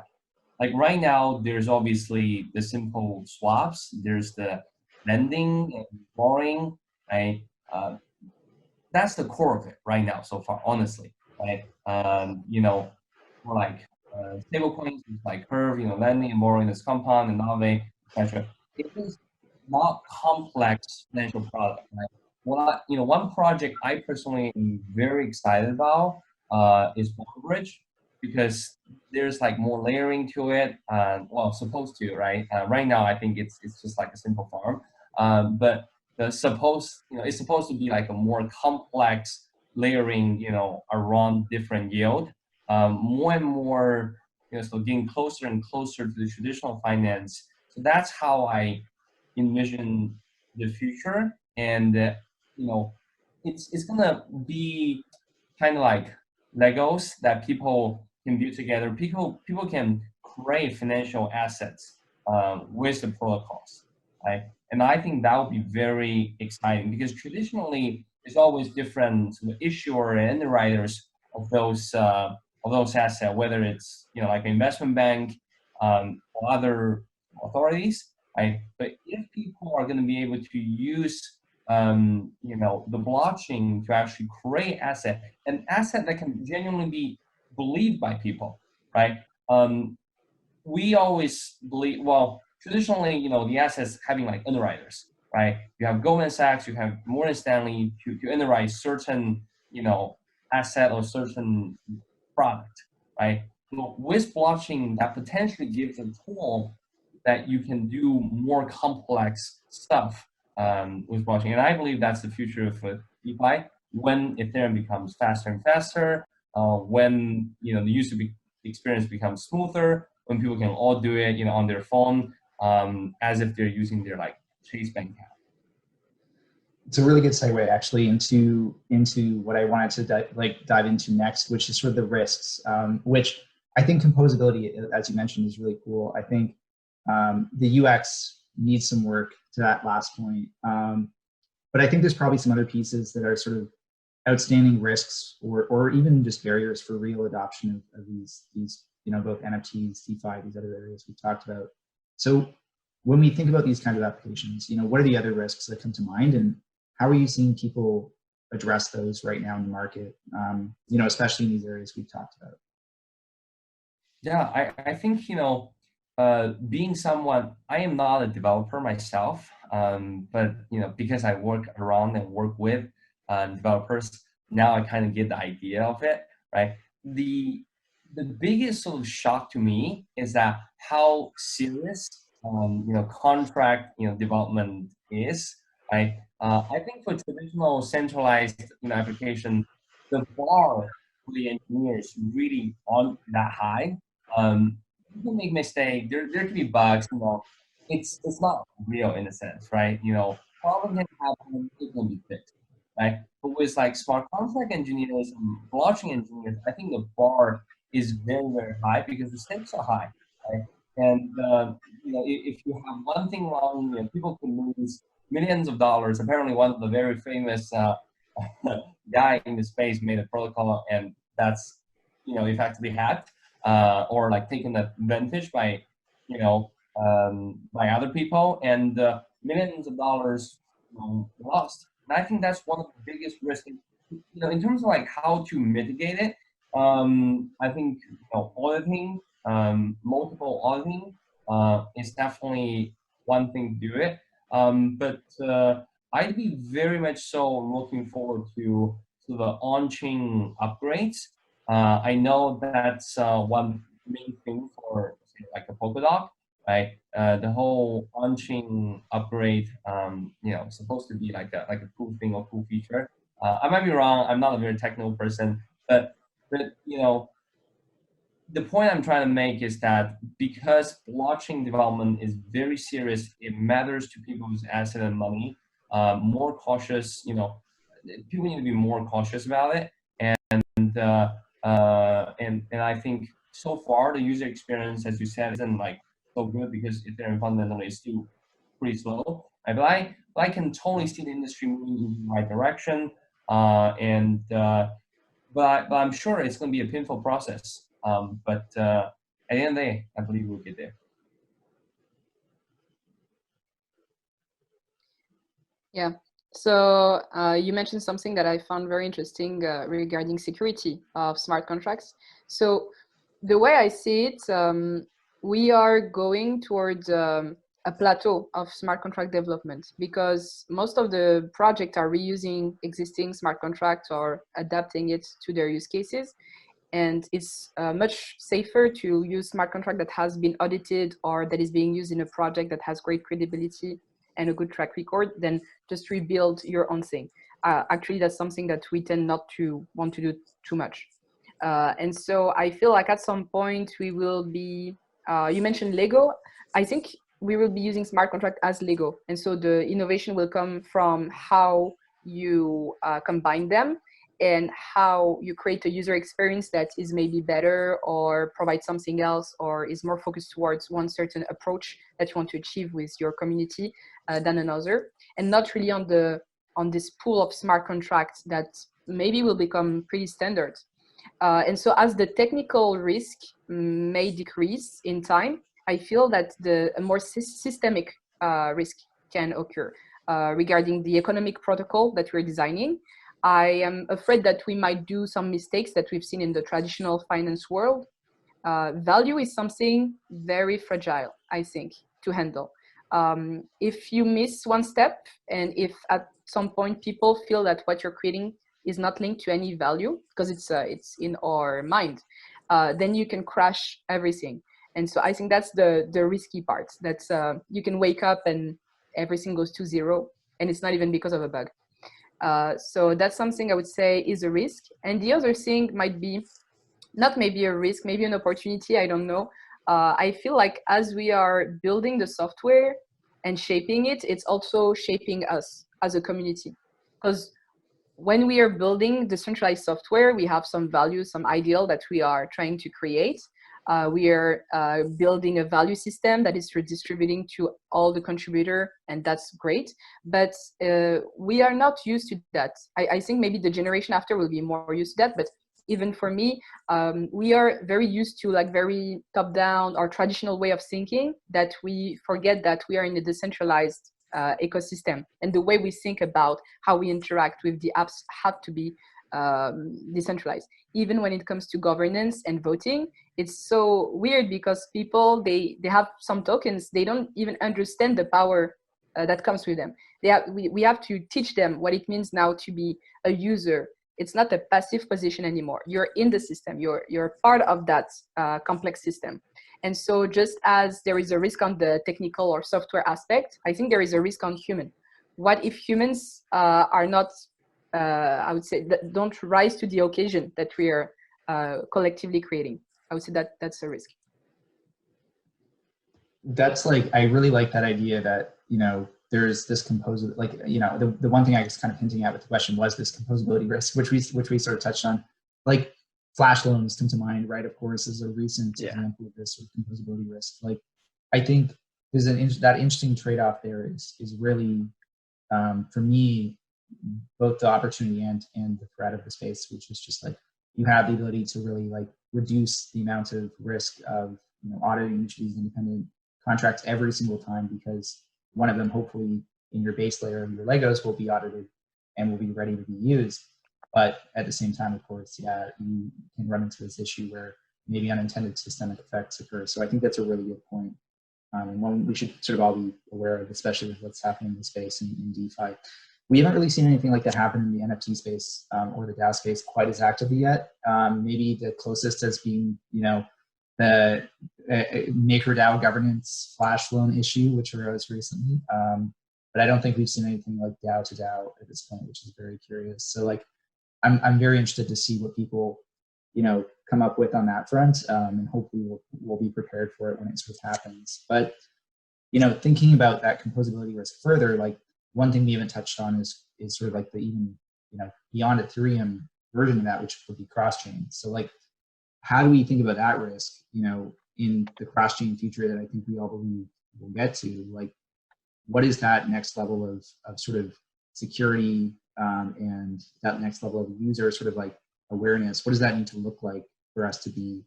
Like right now, there's obviously the simple swaps, there's the lending and borrowing, right? That's the core of it right now so far, honestly, right? You know, more like stable coins like Curve, you know, lending and borrowing is Compound and Nave, etc. It is not complex financial product, right? What, you know, one project I personally am very excited about is Bridge, because there's like more layering to it. Well, supposed to, right? Right now, I think it's just like a simple farm, but it's supposed to be like a more complex layering, you know, around different yield, more and more, you know, so getting closer and closer to the traditional finance. So that's how I envision the future, and you know, it's gonna be kind of like Legos that people can build together. People can create financial assets with the protocols, right? And I think that would be very exciting, because traditionally there's always different sort of issuer and underwriters of those assets, whether it's, you know, like an investment bank or other authorities, right? But if people are going to be able to use you know, the blockchain to actually create an asset that can genuinely be believed by people, right? We always believe, well, traditionally, you know, the assets having like underwriters, right? You have Goldman Sachs, you have Morgan Stanley to underwrite certain, you know, asset or certain product, right? So with blockchain, that potentially gives a tool that you can do more complex stuff with blockchain. And I believe that's the future of DeFi, when Ethereum becomes faster and faster, when, you know, the user experience becomes smoother, when people can all do it, you know, on their phone, as if they're using their like Chase Bank app. It's a really good segue actually into what I wanted to dive into next, which is sort of the risks, which I think composability, as you mentioned, is really cool. I think the UX needs some work to that last point. But I think there's probably some other pieces that are sort of outstanding risks or even just barriers for real adoption of these, you know, both NFTs, DeFi, these other areas we talked about. So when we think about these kinds of applications, you know, what are the other risks that come to mind, and how are you seeing people address those right now in the market, you know, especially in these areas we've talked about? Yeah, I think, you know, being someone, I am not a developer myself, but, you know, because I work around and work with developers, now I kind of get the idea of it, right? The the biggest sort of shock to me is that how serious contract development is. Right? I think for traditional centralized application, the bar for the engineers really aren't that high. People make mistakes. There could be bugs. It's not real in a sense, right? Problem can happen. It can be fixed, right? But with like smart contract engineers and blockchain engineers, I think the bar is very, very high because the stakes are high, right? And if you have one thing wrong, people can lose millions of dollars. Apparently, one of the very famous guy in the space made a protocol, and that's effectively hacked or like taken advantage by by other people, and millions of dollars lost. And I think that's one of the biggest risks. In terms of like how to mitigate it, I think auditing, multiple auditing, is definitely one thing to do it. But I'd be very much so looking forward to the on-chain upgrades. I know that's one main thing for say, like a Polkadot, right? The whole on-chain upgrade, supposed to be like a cool thing or cool feature. I might be wrong. I'm not a very technical person, but the point I'm trying to make is that because blockchain development is very serious, it matters to people's asset and money. More cautious, people need to be more cautious about it. And I think so far the user experience, as you said, isn't like so good because Ethereum fundamentally is still pretty slow. But I can totally see the industry moving in the right direction. But I'm sure it's going to be a painful process. But at the end of the day, I believe we'll get there. Yeah. So you mentioned something that I found very interesting regarding security of smart contracts. So the way I see it, we are going towards a plateau of smart contract development because most of the projects are reusing existing smart contracts or adapting it to their use cases. And it's much safer to use smart contract that has been audited or that is being used in a project that has great credibility and a good track record than just rebuild your own thing. Actually, that's something that we tend not to want to do too much. And so I feel like at some point we will be, you mentioned Lego. I think we will be using smart contract as Lego. And so the innovation will come from how you combine them and how you create a user experience that is maybe better or provides something else or is more focused towards one certain approach that you want to achieve with your community than another, and not really on this pool of smart contracts that maybe will become pretty standard. And so as the technical risk may decrease in time, I feel that a more systemic risk can occur regarding the economic protocol that we're designing. I am afraid that we might do some mistakes that we've seen in the traditional finance world. Value is something very fragile, I think, to handle. If you miss one step, and if at some point people feel that what you're creating is not linked to any value because it's in our mind, then you can crash everything. And so I think that's the risky part. That's you can wake up and everything goes to zero, and it's not even because of a bug. So that's something I would say is a risk. And the other thing might be not maybe a risk, maybe an opportunity, I don't know. I feel like as we are building the software and shaping it, it's also shaping us as a community. Because when we are building decentralized software, we have some values, some ideal that we are trying to create. We are building a value system that is redistributing to all the contributor, and that's great. But we are not used to that. I think maybe the generation after will be more used to that. But even for me, we are very used to like very top-down or traditional way of thinking that we forget that we are in a decentralized ecosystem, and the way we think about how we interact with the apps have to be decentralized. Even when it comes to governance and voting, it's so weird because people, they have some tokens, they don't even understand the power that comes with them. We have to teach them what it means now to be a user, It's not a passive position anymore. You're in the system. You're part of that complex system. And so just as there is a risk on the technical or software aspect, I think there is a risk on human. What if humans are not, I would say, don't rise to the occasion that we are collectively creating? I would say that that's a risk. That's like, I really like that idea that, you know, there's this composable, like, you know, the one thing I was kind of hinting at with the question was this composability risk, which we sort of touched on. Like flash loans come to mind, right? Of course, as a recent example of this sort of composability risk. Like, I think there's that interesting trade-off there is really, for me, both the opportunity and the threat of the space, which is just like, you have the ability to really like reduce the amount of risk of, you know, auditing each of these independent contracts every single time, because one of them, hopefully in your base layer of your Legos, will be audited and will be ready to be used. But at the same time, of course, yeah, you can run into this issue where maybe unintended systemic effects occur. So I think that's a really good point. And one we should sort of all be aware of, especially with what's happening in the space in DeFi. We haven't really seen anything like that happen in the NFT space or the DAO space quite as actively yet. Maybe the closest has been, you know, the MakerDAO governance flash loan issue, which arose recently. But I don't think we've seen anything like DAO to DAO at this point, which is very curious. So like, I'm very interested to see what people, you know, come up with on that front, and hopefully we'll be prepared for it when it sort of happens. But, you know, thinking about that composability risk further, like one thing we haven't touched on is sort of like the even, you know, beyond Ethereum version of that, which would be cross-chain. So like, how do we think about that risk, you know, in the cross-chain future that I think we all believe we'll get to? Like, what is that next level of sort of security and that next level of user sort of like awareness? What does that need to look like for us to be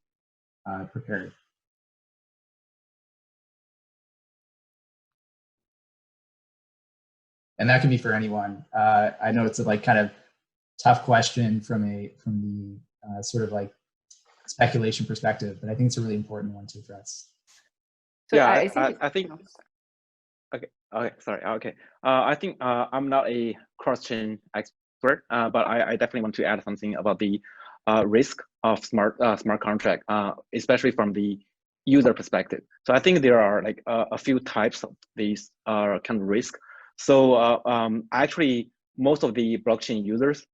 prepared? And that can be for anyone. I know it's a like kind of tough question from the sort of like speculation perspective, but I think it's a really important one to address. So yeah, I think. Okay. Sorry. Okay. I think I'm not a cross-chain expert, but I definitely want to add something about the risk of smart contract, especially from the user perspective. So I think there are like a few types of these kind of risk. So actually, most of the blockchain users,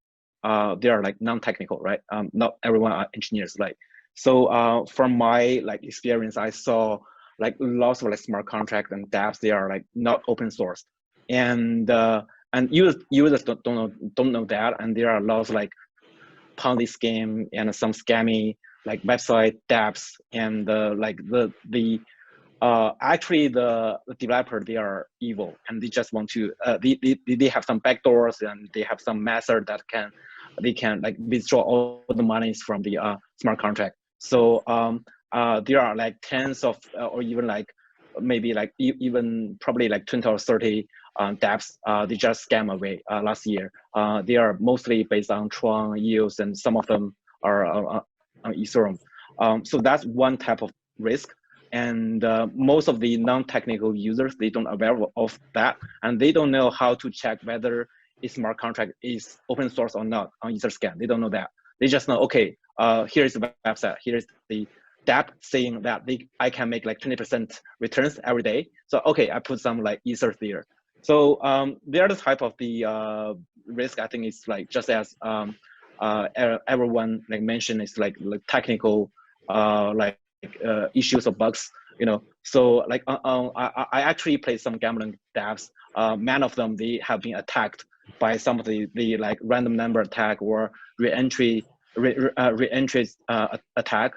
they are like non-technical, right? Not everyone are engineers, like. So from my like experience, I saw like lots of like smart contracts and dApps. They are like not open source, and users don't know that, and there are lots of like Ponzi scheme and some scammy like website dApps, and like actually the developer, they are evil, and they just want to they have some backdoors, and they have some method that they can like withdraw all the monies from the smart contract. So there are like tens of or even like maybe like even probably like 20 or 30 dApps they just scam away last year. They are mostly based on Tron, EOS, and some of them are on Ethereum. So that's one type of risk. And most of the non-technical users, they don't aware of that, and they don't know how to check whether a smart contract is open source or not on Etherscan. They don't know that. They just know, okay, here's the website, here's the dApp saying that I can make like 20% returns every day. So okay, I put some like Ether there. So the other type of the risk, I think, is like just as everyone like mentioned, is like technical issues or bugs, you know. So like I actually played some gambling dApps. Many of them, they have been attacked by some of the like random number attack or re-entry attack,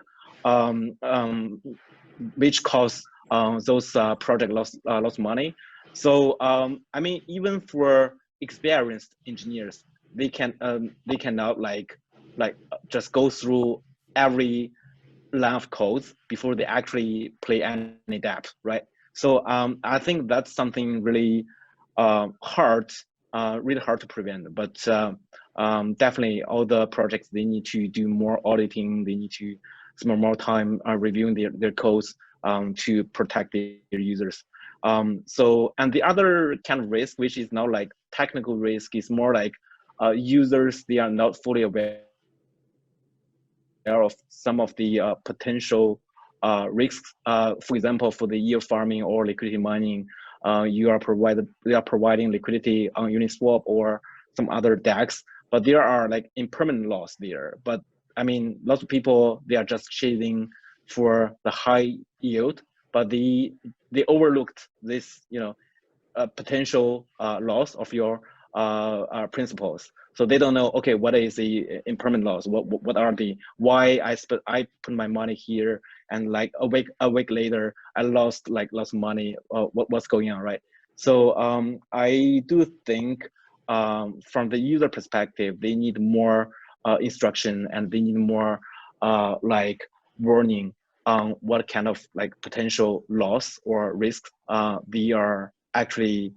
which caused those project lost money. So I mean, even for experienced engineers, they cannot like just go through every line of codes before they actually play any dApp, right? So I think that's something really hard to prevent. But definitely, all the projects, they need to do more auditing. They need to spend more time reviewing their codes to protect their users. So, and the other kind of risk, which is not like technical risk, is more like users, they are not fully aware of some of the potential risks. For example, for the yield farming or liquidity mining, they are providing liquidity on Uniswap or some other DAX, but there are like impermanent loss there. But I mean, lots of people, they are just chasing for the high yield, but they overlooked this, potential loss of your principles. So they don't know, okay, what is the impermanent loss? What are the, why I put my money here, and like a week later I lost money. What's going on, right? So I do think from the user perspective, they need more instruction, and they need more warning on what kind of potential loss or risk they are actually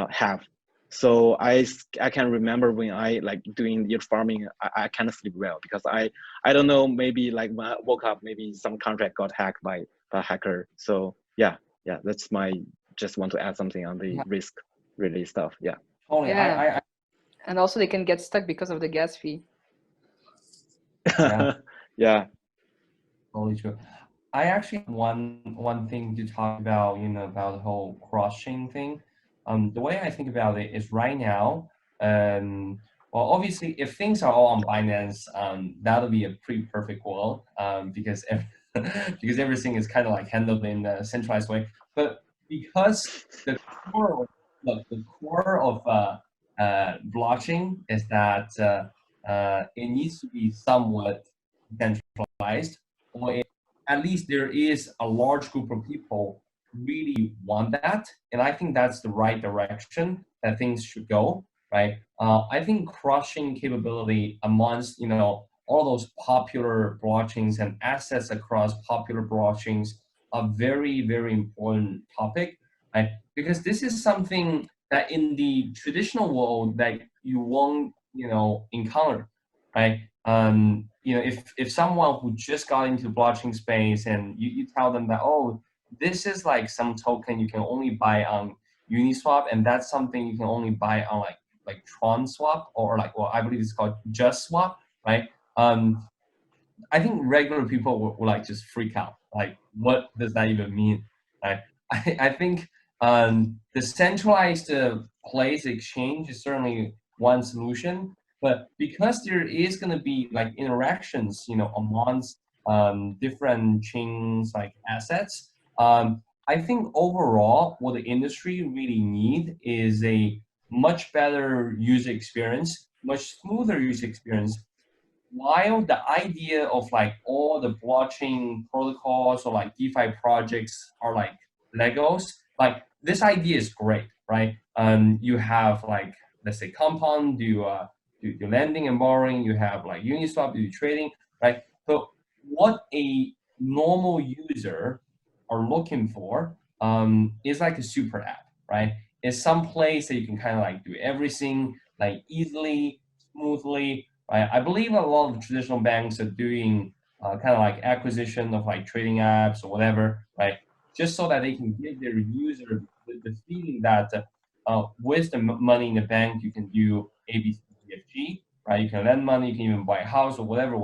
have. So I can remember when I doing yield farming, I kind of sleep well, because I don't know, maybe when I woke up, maybe some contract got hacked by a hacker. So yeah, that's just want to add something on the risk related stuff. Yeah. Totally. Yeah. And also they can get stuck because of the gas fee. Yeah. Yeah. Totally true. I actually have one thing to talk about, about the whole cross-chain thing. The way I think about it is right now, well, obviously, if things are all on Binance, that'll be a pretty perfect world, because because everything is kind of handled in a centralized way. But because the core of blockchain is that it needs to be somewhat decentralized, or at least there is a large group of people really want that, and I think that's the right direction that things should go, right? I think cross-chain capability amongst all those popular blockchains and assets across popular blockchains a very, very important topic, right? Because this is something that in the traditional world that you won't encounter, right? If someone who just got into the blockchain space and you tell them that, oh, this is some token you can only buy on Uniswap, and that's something you can only buy on like Tron Swap, or well, I believe it's called Just Swap, right? I think regular people will just freak out. What does that even mean? Right? I think the centralized place exchange is certainly one solution, but because there is going to be interactions, amongst different chains assets, I think overall what the industry really need is a much better user experience, much smoother user experience. While the idea of all the blockchain protocols or DeFi projects are Legos, this idea is great, right? You have let's say Compound, do lending and borrowing, you have Uniswap, do trading, right? So what a normal user are looking for is a super app, right? It's some place that you can kind of do everything easily, smoothly, right? I believe a lot of traditional banks are doing kind of acquisition of trading apps or whatever, right? Just so that they can give their user the feeling that with the money in the bank, you can do A, B, C, D, F, G, right? You can lend money, you can even buy a house or whatever,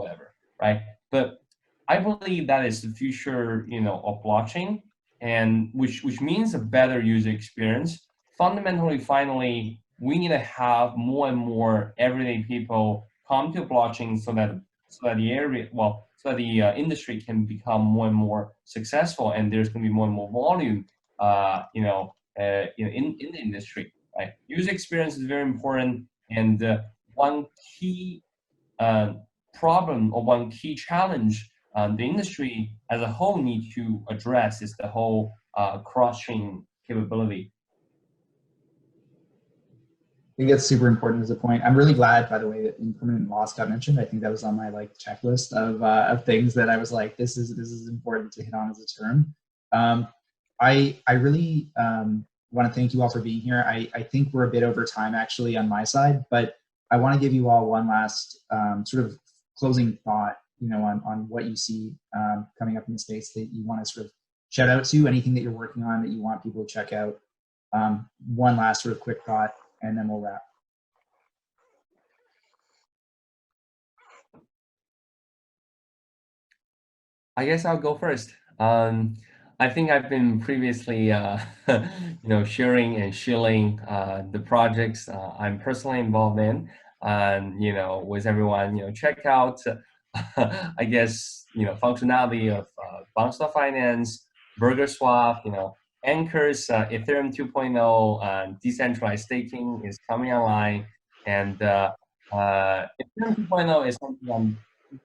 right? But I believe that is the future, of blockchain, and which means a better user experience. Fundamentally, finally, we need to have more and more everyday people come to blockchain so that the industry can become more and more successful, and there's going to be more and more volume, in the industry. Right? User experience is very important, and one key problem or one key challenge the industry as a whole need to address is the whole cross-chain capability. I think that's super important as a point. I'm really glad, by the way, that impermanent loss got mentioned. I think that was on my checklist of things that I was like, this is important to hit on as a term. I really want to thank you all for being here. I think we're a bit over time actually on my side, but I want to give you all one last sort of closing thought, on what you see coming up in the space that you want to sort of shout out to, anything that you're working on that you want people to check out. One last sort of quick thought, and then we'll wrap. I guess I'll go first. I think I've been previously, sharing and shilling the projects I'm personally involved in, and with everyone, check out, I guess, functionality of Bounce Finance, Burger Swap, Anchor's Ethereum 2.0, decentralized staking is coming online, and Ethereum 2.0 is something I'm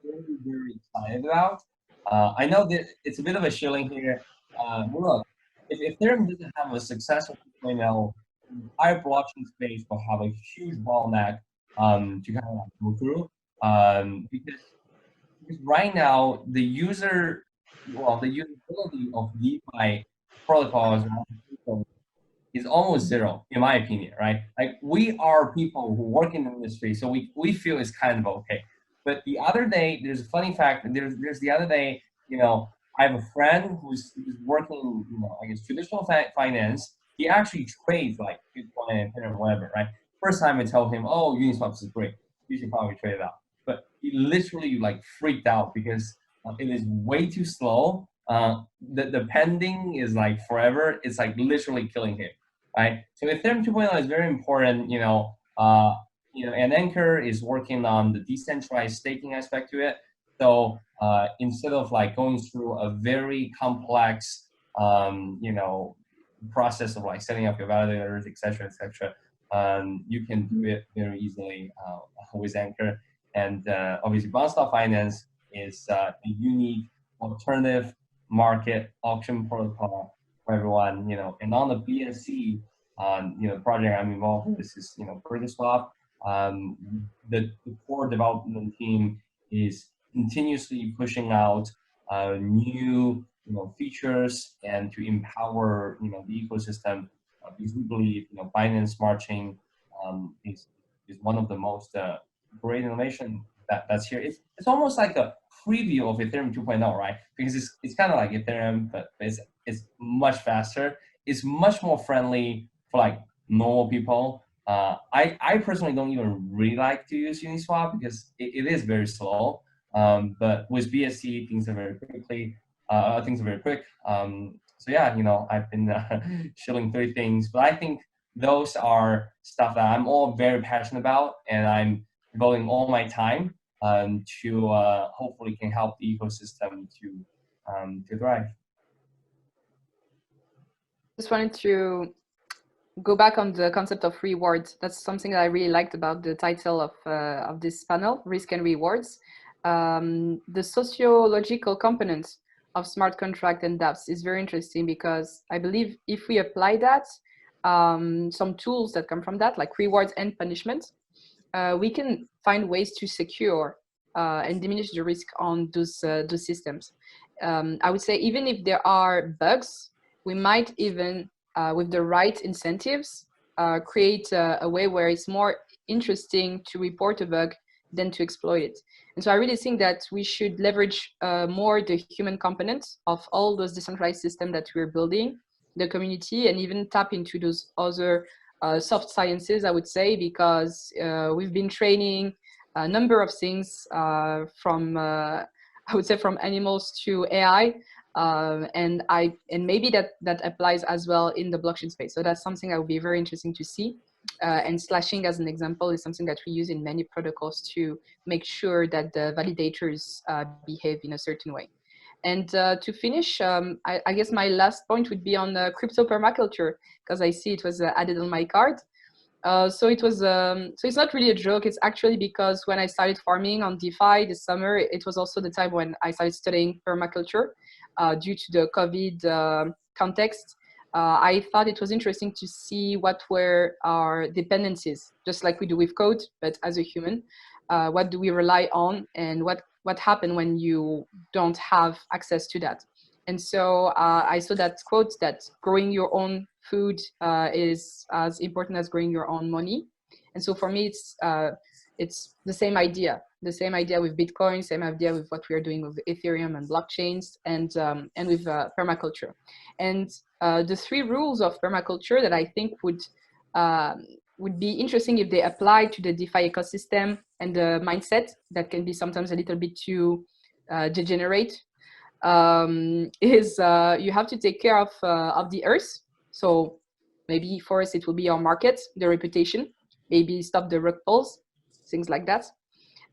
very, very excited about. I know that it's a bit of a shilling here. But look, if Ethereum doesn't have a successful 2.0, the entire blockchain space will have a huge bottleneck to kind of go through. Because right now, the usability of DeFi protocols is almost zero, in my opinion, right? Like, we are people who work in the industry, so we feel it's kind of okay. But the other day, there's a funny fact. There's the other day, I have a friend who's working, I guess traditional finance. He actually trades like Bitcoin and whatever, right? First time I tell him, oh, Uniswap is great. You should probably trade it out. But he literally like freaked out because it is way too slow. The pending is like forever. It's like literally killing him, right? So Ethereum 2.0 is very important, and Anchor is working on the decentralized staking aspect to it. So instead of like going through a very complex, process of like setting up your validators, etc., you can do it very easily with Anchor. And obviously, Bounce Finance is a unique alternative market auction protocol for everyone, and on the BSC, project I'm involved with, this is, Burger Swap. The core development team is continuously pushing out new, features and to empower, the ecosystem, because we believe, Binance Smart Chain is one of the most great innovation that's here. It's almost like a preview of Ethereum 2.0, right? Because it's kind of like Ethereum, but it's much faster. It's much more friendly for like normal people. I personally don't even really like to use Uniswap because it is very slow. But with BSC, things are very quick. So yeah, I've been shilling 3 things, but I think those are stuff that I'm all very passionate about, and I'm devoting all my time to hopefully can help the ecosystem to thrive. Just wanted to go back on the concept of rewards. That's something that I really liked about the title of this panel, Risk and Rewards. The sociological component of smart contract and dApps is very interesting because I believe if we apply that, some tools that come from that, like rewards and punishment, we can find ways to secure and diminish the risk on those systems. I would say even if there are bugs, we might even, with the right incentives, create a way where it's more interesting to report a bug than to exploit it. And so I really think that we should leverage more the human component of all those decentralized systems that we're building, the community, and even tap into those other soft sciences, I would say, because we've been training a number of things from, I would say, from animals to AI. And maybe that applies as well in the blockchain space. So that's something that would be very interesting to see. And slashing, as an example, is something that we use in many protocols to make sure that the validators behave in a certain way. And to finish, I guess my last point would be on crypto permaculture, because I see it was added on my card. So it's not really a joke. It's actually because when I started farming on DeFi this summer, it was also the time when I started studying permaculture due to the COVID context. I thought it was interesting to see what were our dependencies, just like we do with code, but as a human. What do we rely on, and what happened when you don't have access to that? And so I saw that quote that growing your own food is as important as growing your own money. And so for me, it's the same idea with Bitcoin, same idea with what we are doing with Ethereum and blockchains, and with permaculture. And the 3 rules of permaculture that I think would be interesting if they apply to the DeFi ecosystem and the mindset that can be sometimes a little bit too degenerate. is you have to take care of the earth. So maybe for us, it will be our market, the reputation, maybe stop the rug pulls, things like that.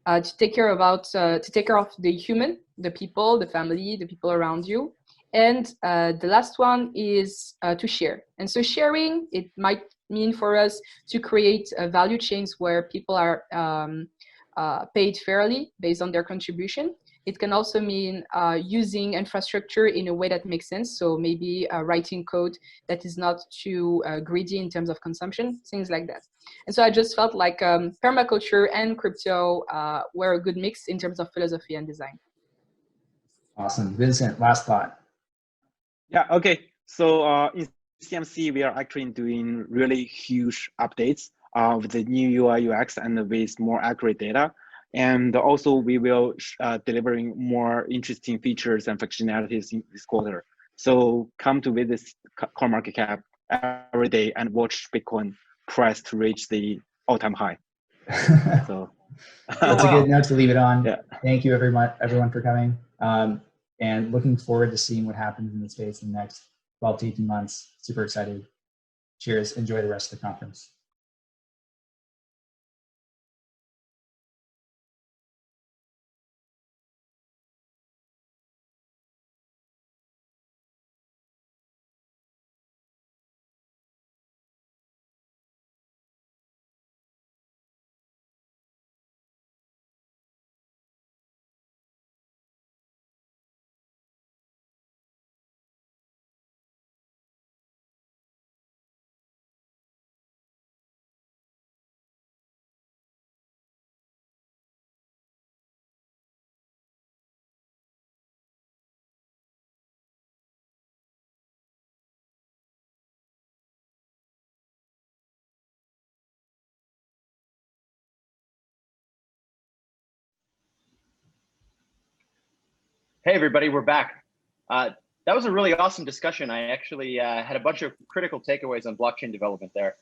To take care of the human, the people, the family, the people around you. And the last one is to share. And so sharing, it might mean for us to create value chains where people are paid fairly based on their contribution. It can also mean using infrastructure in a way that makes sense. So maybe writing code that is not too greedy in terms of consumption, things like that. And so I just felt like permaculture and crypto were a good mix in terms of philosophy and design. Awesome. Vincent, last thought. Yeah, okay. So in CMC, we are actually doing really huge updates with the new UI UX and with more accurate data. And also we will delivering more interesting features and functionalities in this quarter. So come to visit CoinMarketCap every day and watch Bitcoin price to reach the all-time high. So that's a good note to leave it on. Yeah. Thank you everyone for coming. And looking forward to seeing what happens in the space in the next 12 to 18 months. Super excited. Cheers. Enjoy the rest of the conference. Hey, everybody, we're back. That was a really awesome discussion. I actually had a bunch of critical takeaways on blockchain development there.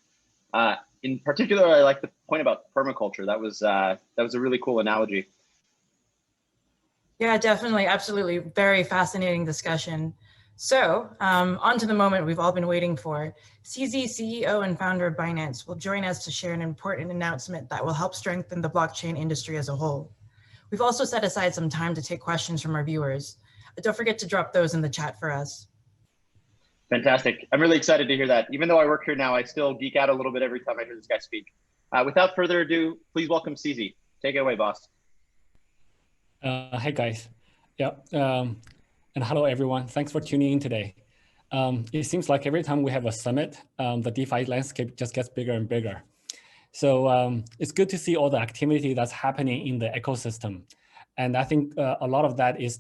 In particular, I like the point about permaculture. That was a really cool analogy. Yeah, definitely. Absolutely. Very fascinating discussion. So on to the moment we've all been waiting for. CZ, CEO and founder of Binance, will join us to share an important announcement that will help strengthen the blockchain industry as a whole. We've also set aside some time to take questions from our viewers. Don't forget to drop those in the chat for us. Fantastic. I'm really excited to hear that. Even though I work here now, I still geek out a little bit every time I hear this guy speak. Without further ado, please welcome CZ. Take it away, boss. Hey, guys. Yeah, and hello, everyone. Thanks for tuning in today. It seems like every time we have a summit, the DeFi landscape just gets bigger and bigger. So it's good to see all the activity that's happening in the ecosystem. And I think a lot of that is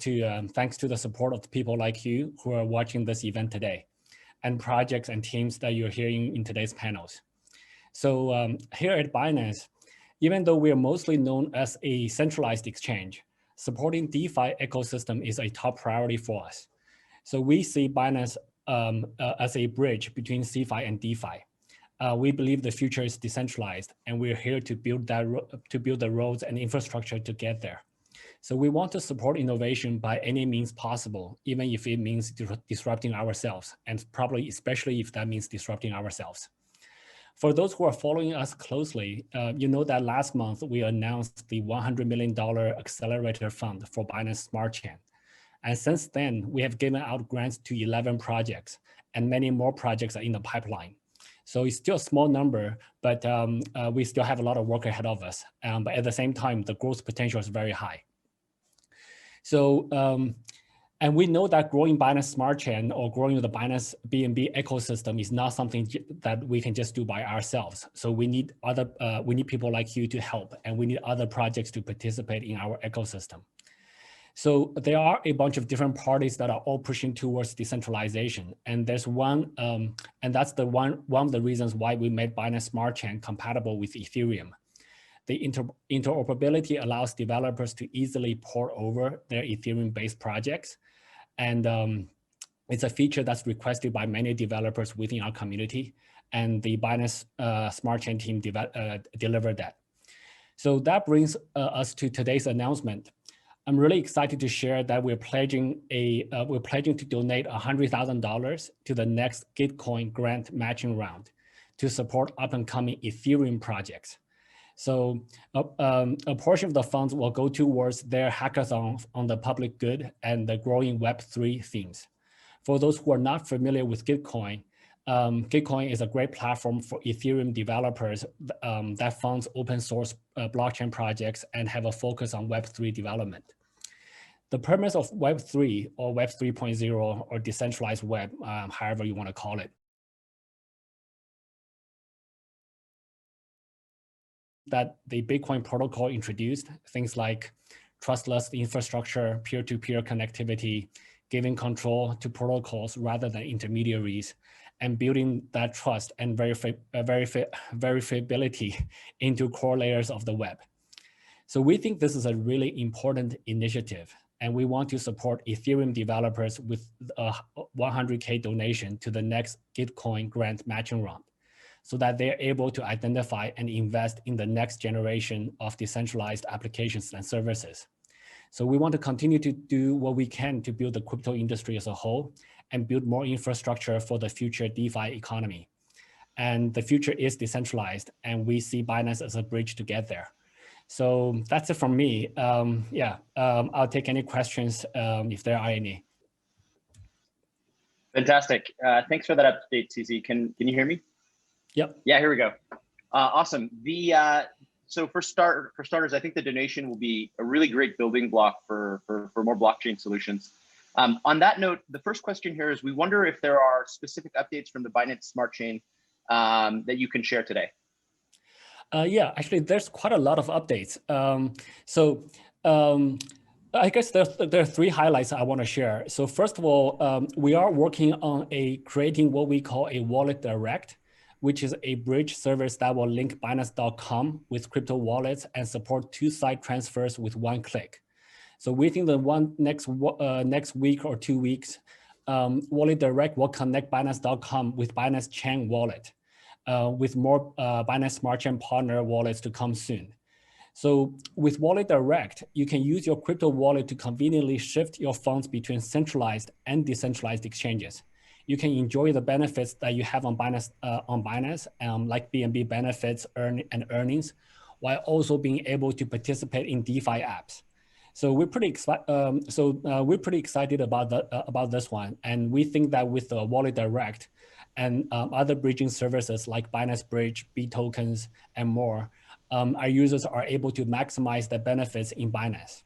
thanks to the support of people like you who are watching this event today, and projects and teams that you're hearing in today's panels. So here at Binance, even though we are mostly known as a centralized exchange, supporting DeFi ecosystem is a top priority for us. So we see Binance as a bridge between CeFi and DeFi. We believe the future is decentralized, and we're here to build the roads and infrastructure to get there. So we want to support innovation by any means possible, even if it means disrupting ourselves, and probably especially if that means disrupting ourselves. For those who are following us closely, you know that last month we announced the $100 million accelerator fund for Binance Smart Chain. And since then, we have given out grants to 11 projects, and many more projects are in the pipeline. So it's still a small number, but we still have a lot of work ahead of us. But at the same time, the growth potential is very high. So, and we know that growing Binance Smart Chain or growing the Binance BNB ecosystem is not something that we can just do by ourselves. So we need people like you to help, and we need other projects to participate in our ecosystem. So there are a bunch of different parties that are all pushing towards decentralization. And there's one, and that's one of the reasons why we made Binance Smart Chain compatible with Ethereum. The interoperability allows developers to easily port over their Ethereum-based projects. And it's a feature that's requested by many developers within our community. And the Binance Smart Chain team delivered that. So that brings us to today's announcement. I'm really excited to share that we're pledging to donate $100,000 to the next Gitcoin grant matching round to support up and coming Ethereum projects. So a portion of the funds will go towards their hackathon on the public good and the growing Web3 themes. For those who are not familiar with Gitcoin, Gitcoin is a great platform for Ethereum developers that funds open source blockchain projects and have a focus on Web3 development. The premise of Web3 or Web 3.0 or decentralized web, however you want to call it, that the Bitcoin protocol introduced, things like trustless infrastructure, peer-to-peer connectivity, giving control to protocols rather than intermediaries, and building that trust and verifiability into core layers of the web. So we think this is a really important initiative, and we want to support Ethereum developers with a 100K donation to the next Gitcoin grant matching round, so that they're able to identify and invest in the next generation of decentralized applications and services. So we want to continue to do what we can to build the crypto industry as a whole and build more infrastructure for the future DeFi economy. And the future is decentralized, and we see Binance as a bridge to get there. So that's it from me. I'll take any questions if there are any. Fantastic. Thanks for that update, CZ. Can you hear me? Yep. Yeah, here we go. Awesome. So for starters, I think the donation will be a really great building block for more blockchain solutions. On that note, the first question here is, we wonder if there are specific updates from the Binance Smart Chain that you can share today. Yeah, actually, there's quite a lot of updates. I guess there are three highlights I want to share. So first of all, we are working on creating what we call a wallet direct, which is a bridge service that will link Binance.com with crypto wallets and support two-side transfers with one click. So we think that next week or 2 weeks, Wallet Direct will connect Binance.com with Binance Chain wallet, with more Binance Smart Chain partner wallets to come soon. So with Wallet Direct, you can use your crypto wallet to conveniently shift your funds between centralized and decentralized exchanges. You can enjoy the benefits that you have on Binance, like BNB benefits and earnings, while also being able to participate in DeFi apps. So we're pretty excited about this one, and we think that with the Wallet Direct and other bridging services like Binance Bridge, B tokens, and more, our users are able to maximize the benefits in Binance.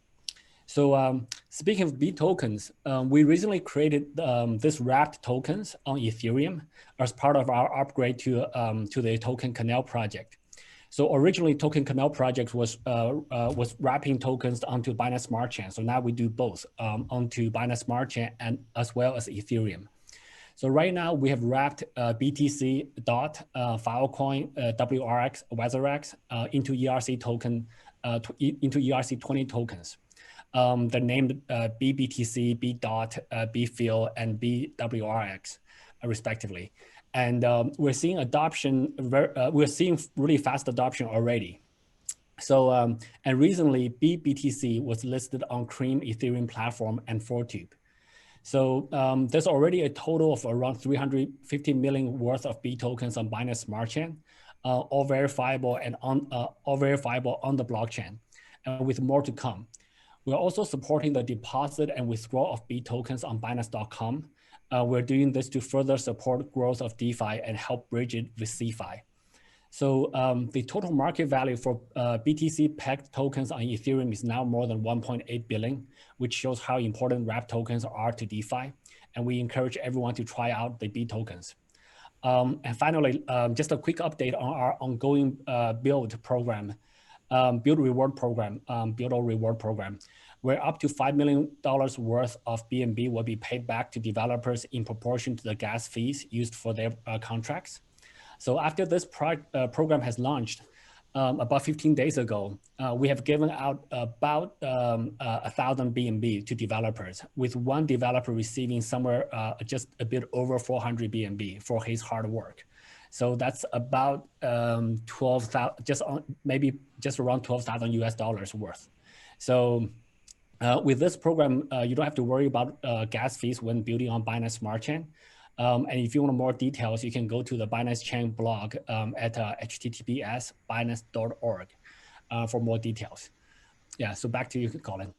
So speaking of B tokens, we recently created this wrapped tokens on Ethereum as part of our upgrade to the Token Canal project. So originally, Token Canal project was wrapping tokens onto Binance Smart Chain. So now we do both onto Binance Smart Chain and as well as Ethereum. So right now we have wrapped BTC DOT, Filecoin, WRX, WeatherX into ERC token, into ERC20 tokens. They're named BBTC, BDOT, BFIL, and BWRX, respectively. And we're seeing adoption. We're seeing really fast adoption already. So and recently, BBTC was listed on Cream Ethereum platform and Fortube. So there's already a total of around 350 million worth of B tokens on Binance Smart Chain, all verifiable on the blockchain, with more to come. We're also supporting the deposit and withdrawal of B tokens on Binance.com. We're doing this to further support growth of DeFi and help bridge it with CeFi. So the total market value for BTC pegged tokens on Ethereum is now more than 1.8 billion, which shows how important wrapped tokens are to DeFi. And we encourage everyone to try out the B tokens. And finally, just a quick update on our ongoing build reward program, where up to $5 million worth of BNB will be paid back to developers in proportion to the gas fees used for their contracts. So after this program has launched about 15 days ago, we have given out about 1,000 BNB to developers, with one developer receiving somewhere just a bit over 400 BNB for his hard work. So that's about 12,000, maybe just around $12,000 US worth. So With this program, you don't have to worry about gas fees when building on Binance Smart Chain. And if you want more details, you can go to the Binance Chain blog at https://binance.org for more details. Yeah, so back to you, Colin.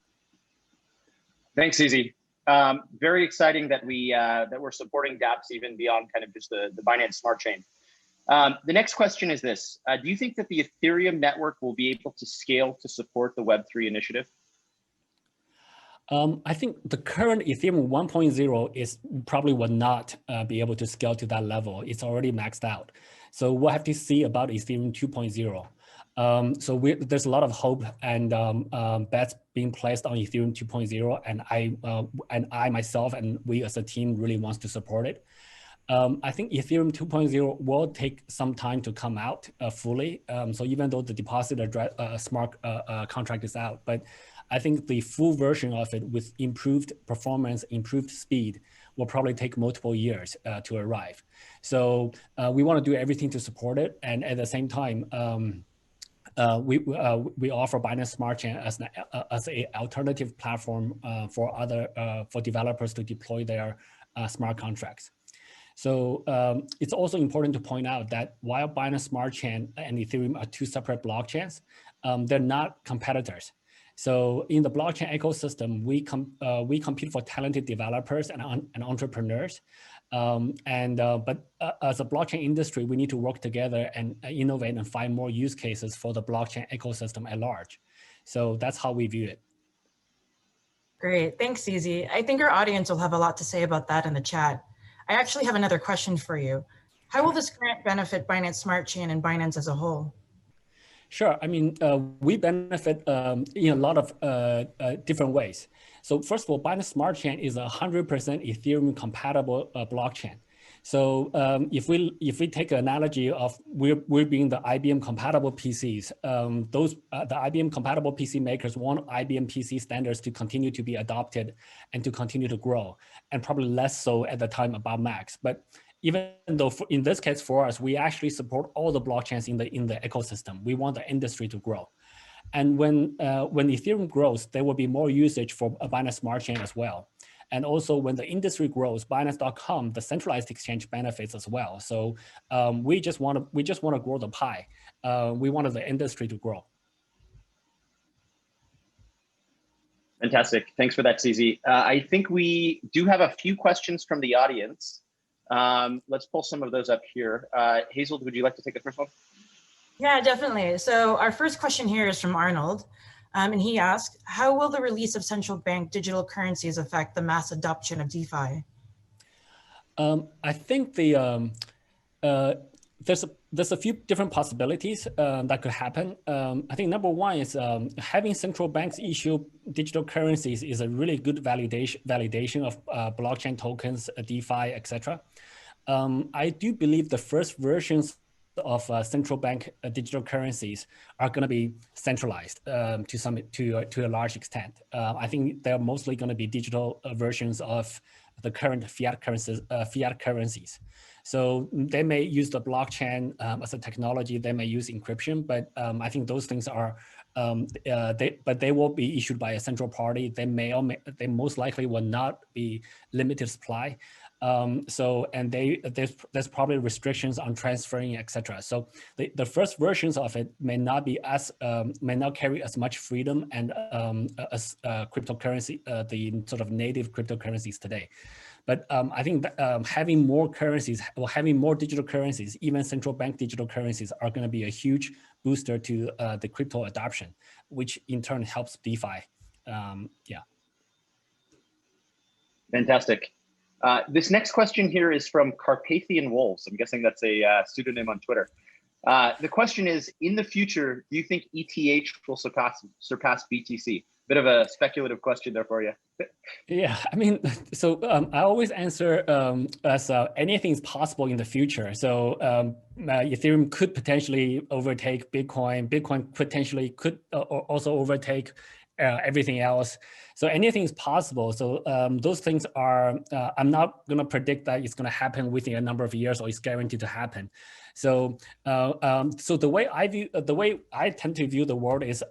Thanks, Easy. Very exciting that we're supporting dApps even beyond kind of just the Binance Smart Chain. The next question is this: do you think that the Ethereum network will be able to scale to support the Web3 initiative? I think the current Ethereum 1.0 is probably will not be able to scale to that level. It's already maxed out. So we'll have to see about Ethereum 2.0. So there's a lot of hope and bets being placed on Ethereum 2.0, and I myself and we as a team really wants to support it. I think Ethereum 2.0 will take some time to come out fully. So even though the deposit smart contract is out, but I think the full version of it with improved performance, improved speed will probably take multiple years to arrive. So we want to do everything to support it. And at the same time, we offer Binance Smart Chain as an alternative platform for developers to deploy their smart contracts. So it's also important to point out that while Binance Smart Chain and Ethereum are two separate blockchains, they're not competitors. So in the blockchain ecosystem, we compete for talented developers and entrepreneurs. But as a blockchain industry, we need to work together and innovate and find more use cases for the blockchain ecosystem at large. So that's how we view it. Great, thanks, Zizi. I think our audience will have a lot to say about that in the chat. I actually have another question for you. How will this grant benefit Binance Smart Chain and Binance as a whole? Sure. I mean, we benefit in a lot of different ways. So first of all, Binance Smart Chain is a 100% Ethereum compatible blockchain. So if we take an analogy of we're being the IBM compatible PCs, the IBM compatible PC makers want IBM PC standards to continue to be adopted and to continue to grow, and probably less so at the time about Macs. But even though in this case for us, we actually support all the blockchains in the ecosystem. We want the industry to grow. And when Ethereum grows, there will be more usage for Binance Smart Chain as well. And also when the industry grows, Binance.com, the centralized exchange, benefits as well. So we just want to grow the pie. We wanted the industry to grow. Fantastic. Thanks for that, CZ. I think we do have a few questions from the audience. Let's pull some of those up here. Hazel, would you like to take the first one? Yeah, definitely. So our first question here is from Arnold. And he asked, how will the release of central bank digital currencies affect the mass adoption of DeFi? I think there's a few different possibilities that could happen. I think number one is having central banks issue digital currencies is a really good validation of blockchain tokens, DeFi, etc. I do believe the first versions of central bank digital currencies are going to be centralized to a large extent. I think they're mostly going to be digital versions of the current fiat currencies. So they may use the blockchain as a technology. They may use encryption, but I think those things are they will be issued by a central party. They most likely will not be limited supply. There's probably restrictions on transferring, etc. So the first versions of it may not carry as much freedom and as cryptocurrency, the sort of native cryptocurrencies today. But I think that, having more currencies or having more digital currencies, even central bank digital currencies, are going to be a huge booster to the crypto adoption, which in turn helps DeFi. Yeah. Fantastic. This next question here is from Carpathian Wolves. I'm guessing that's a pseudonym on Twitter. The question is, in the future, do you think ETH will surpass BTC? Bit of a speculative question there for you. Yeah, I mean, so I always answer as anything is possible in the future. So Ethereum could potentially overtake Bitcoin. Bitcoin potentially could also overtake everything else. So anything is possible. So those things are, I'm not going to predict that it's going to happen within a number of years or it's guaranteed to happen. So so the way I tend to view the world is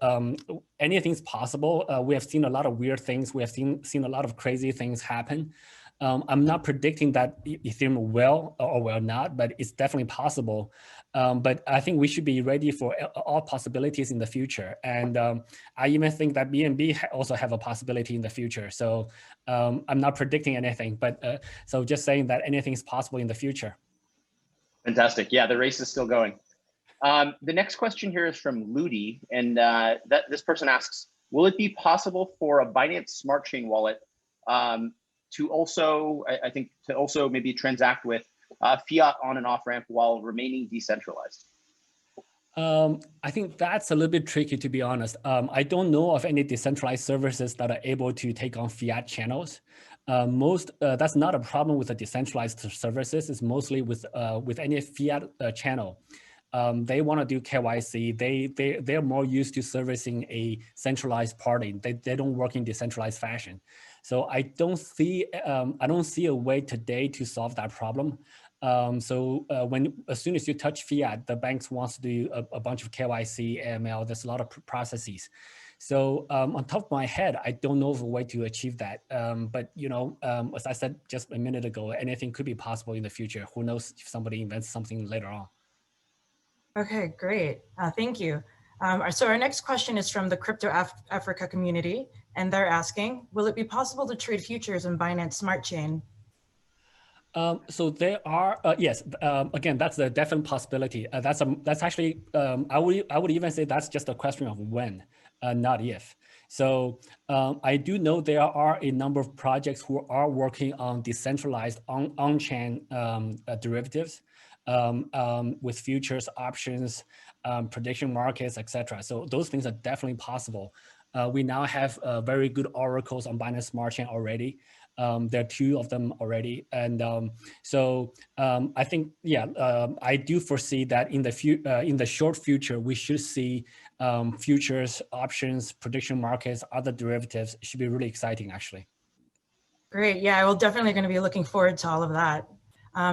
anything's possible. We have seen a lot of weird things. We have seen a lot of crazy things happen. I'm not predicting that Ethereum will or will not, but it's definitely possible. But I think we should be ready for all possibilities in the future. And I even think that BNB also have a possibility in the future. So I'm not predicting anything, but so just saying that anything is possible in the future. Fantastic. Yeah, the race is still going. The next question here is from Ludi, and this person asks, will it be possible for a Binance Smart Chain wallet to also, I think, to also maybe transact with fiat on and off ramp while remaining decentralized? I think that's a little bit tricky, to be honest. I don't know of any decentralized services that are able to take on fiat channels. That's not a problem with the decentralized services. It's mostly with any fiat channel. They want to do KYC. They're more used to servicing a centralized party. They don't work in decentralized fashion. So I don't see a way today to solve that problem. As soon as you touch fiat, the banks wants to do a bunch of KYC, AML. There's a lot of processes. So on top of my head, I don't know of a way to achieve that. But as I said just a minute ago, anything could be possible in the future. Who knows if somebody invents something later on. Okay, great. Thank you. So our next question is from the Crypto Africa community, and they're asking, will it be possible to trade futures in Binance Smart Chain? So there are, yes, again, that's a definite possibility. That's actually, I would even say that's just a question of when, not if. So I do know there are a number of projects who are working on decentralized on-chain derivatives with futures, options, prediction markets, etc. So those things are definitely possible. We now have very good oracles on Binance Smart Chain already. There are 2 of them already. And I think, yeah, I do foresee that in the short future, we should see futures, options, prediction markets, other derivatives. It should be really exciting, actually. Great. Yeah, we're definitely going to be looking forward to all of that.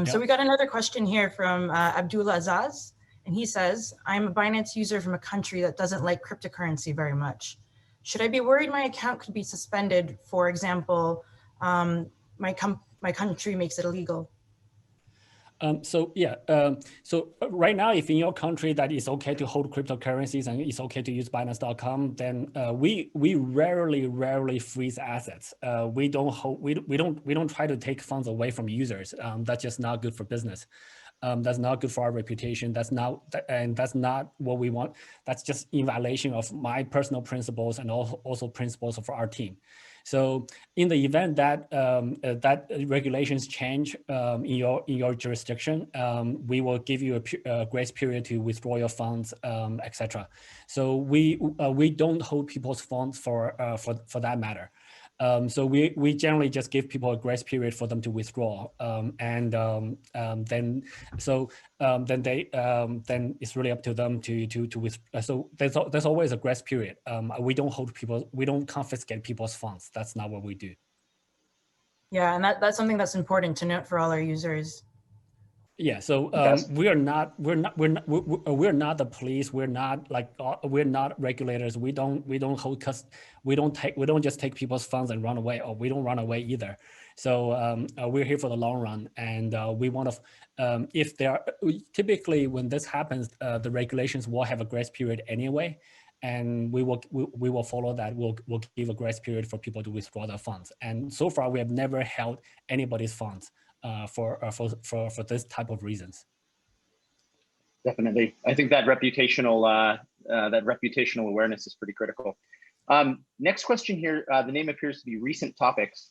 So we got another question here from Abdullah Azaz, and he says, I'm a Binance user from a country that doesn't like cryptocurrency very much. Should I be worried my account could be suspended? For example, my country makes it illegal. So right now, if in your country that it's okay to hold cryptocurrencies and it's okay to use Binance.com, then we rarely freeze assets. We don't try to take funds away from users. That's just not good for business. That's not good for our reputation. That's not what we want. That's just in violation of my personal principles and also principles of our team. So in the event that that regulations change in your jurisdiction, we will give you a grace period to withdraw your funds, etc. So we don't hold people's funds for that matter. So we generally just give people a grace period for them to withdraw, then it's really up to them to withdraw. So there's always a grace period. We don't confiscate people's funds. That's not what we do. Yeah, and that's something that's important to note for all our users. Yeah, so we're not the police. We're not regulators. We don't just take people's funds and run away, or we don't run away either. So we're here for the long run, and we want to. If there are typically when this happens, the regulations will have a grace period anyway, and we will follow that. We'll give a grace period for people to withdraw their funds. And so far, we have never held anybody's funds for this type of reasons. Definitely, I think that reputational awareness is pretty critical. Next question here. The name appears to be recent topics.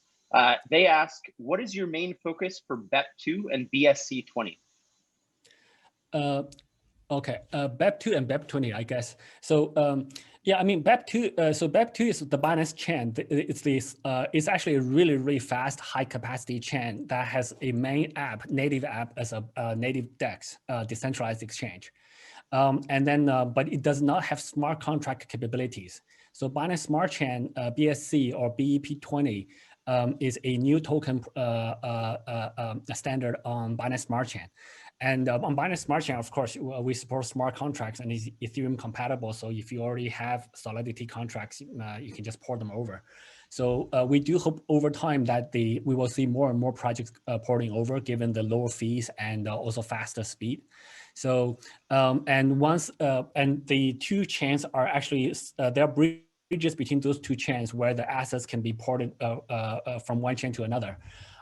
They ask, what is your main focus for BEP2 and BSC20? Okay, BEP2 and BEP20, I guess. So yeah, I mean BEP2. So BEP2 is the Binance chain. It's actually a really fast, high capacity chain that has a main app, native app as a native DEX, decentralized exchange. And then, but it does not have smart contract capabilities. So Binance Smart Chain, BSC or BEP20, is a new token standard on Binance Smart Chain. And on Binance Smart Chain, of course, we support smart contracts and is Ethereum compatible. So if you already have Solidity contracts, you can just port them over. So we do hope over time that we will see more and more projects porting over, given the lower fees and also faster speed. So and the two chains are actually there are bridges between those two chains where the assets can be ported from one chain to another.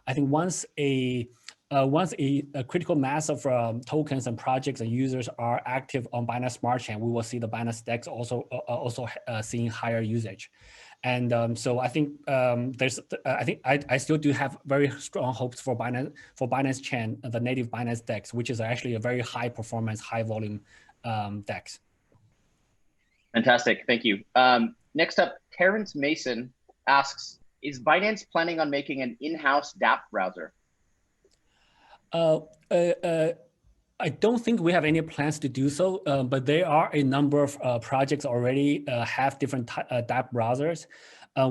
I think once a critical mass of tokens and projects and users are active on Binance Smart Chain, we will see the Binance DEX also seeing higher usage. And so I think I still do have very strong hopes for Binance Chain, the native Binance DEX, which is actually a very high performance, high volume DEX. Fantastic, thank you. Next up, Terrence Mason asks, is Binance planning on making an in-house dApp browser? I don't think we have any plans to do so, but there are a number of projects already have different dApp browsers.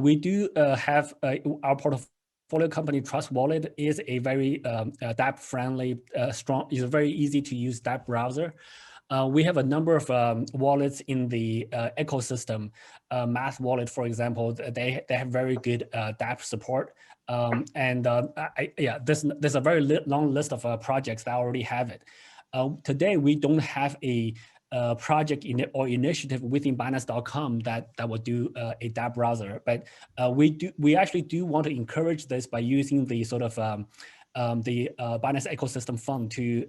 We do have our portfolio company Trust Wallet is a very dApp friendly, is a very easy to use dApp browser. We have a number of wallets in the ecosystem. Math Wallet, for example, they have very good dApp support. There's a very long list of projects that already have it. Today, we don't have a project or initiative within Binance.com that will do a dApp browser, but we actually do want to encourage this by using the sort of the Binance ecosystem fund to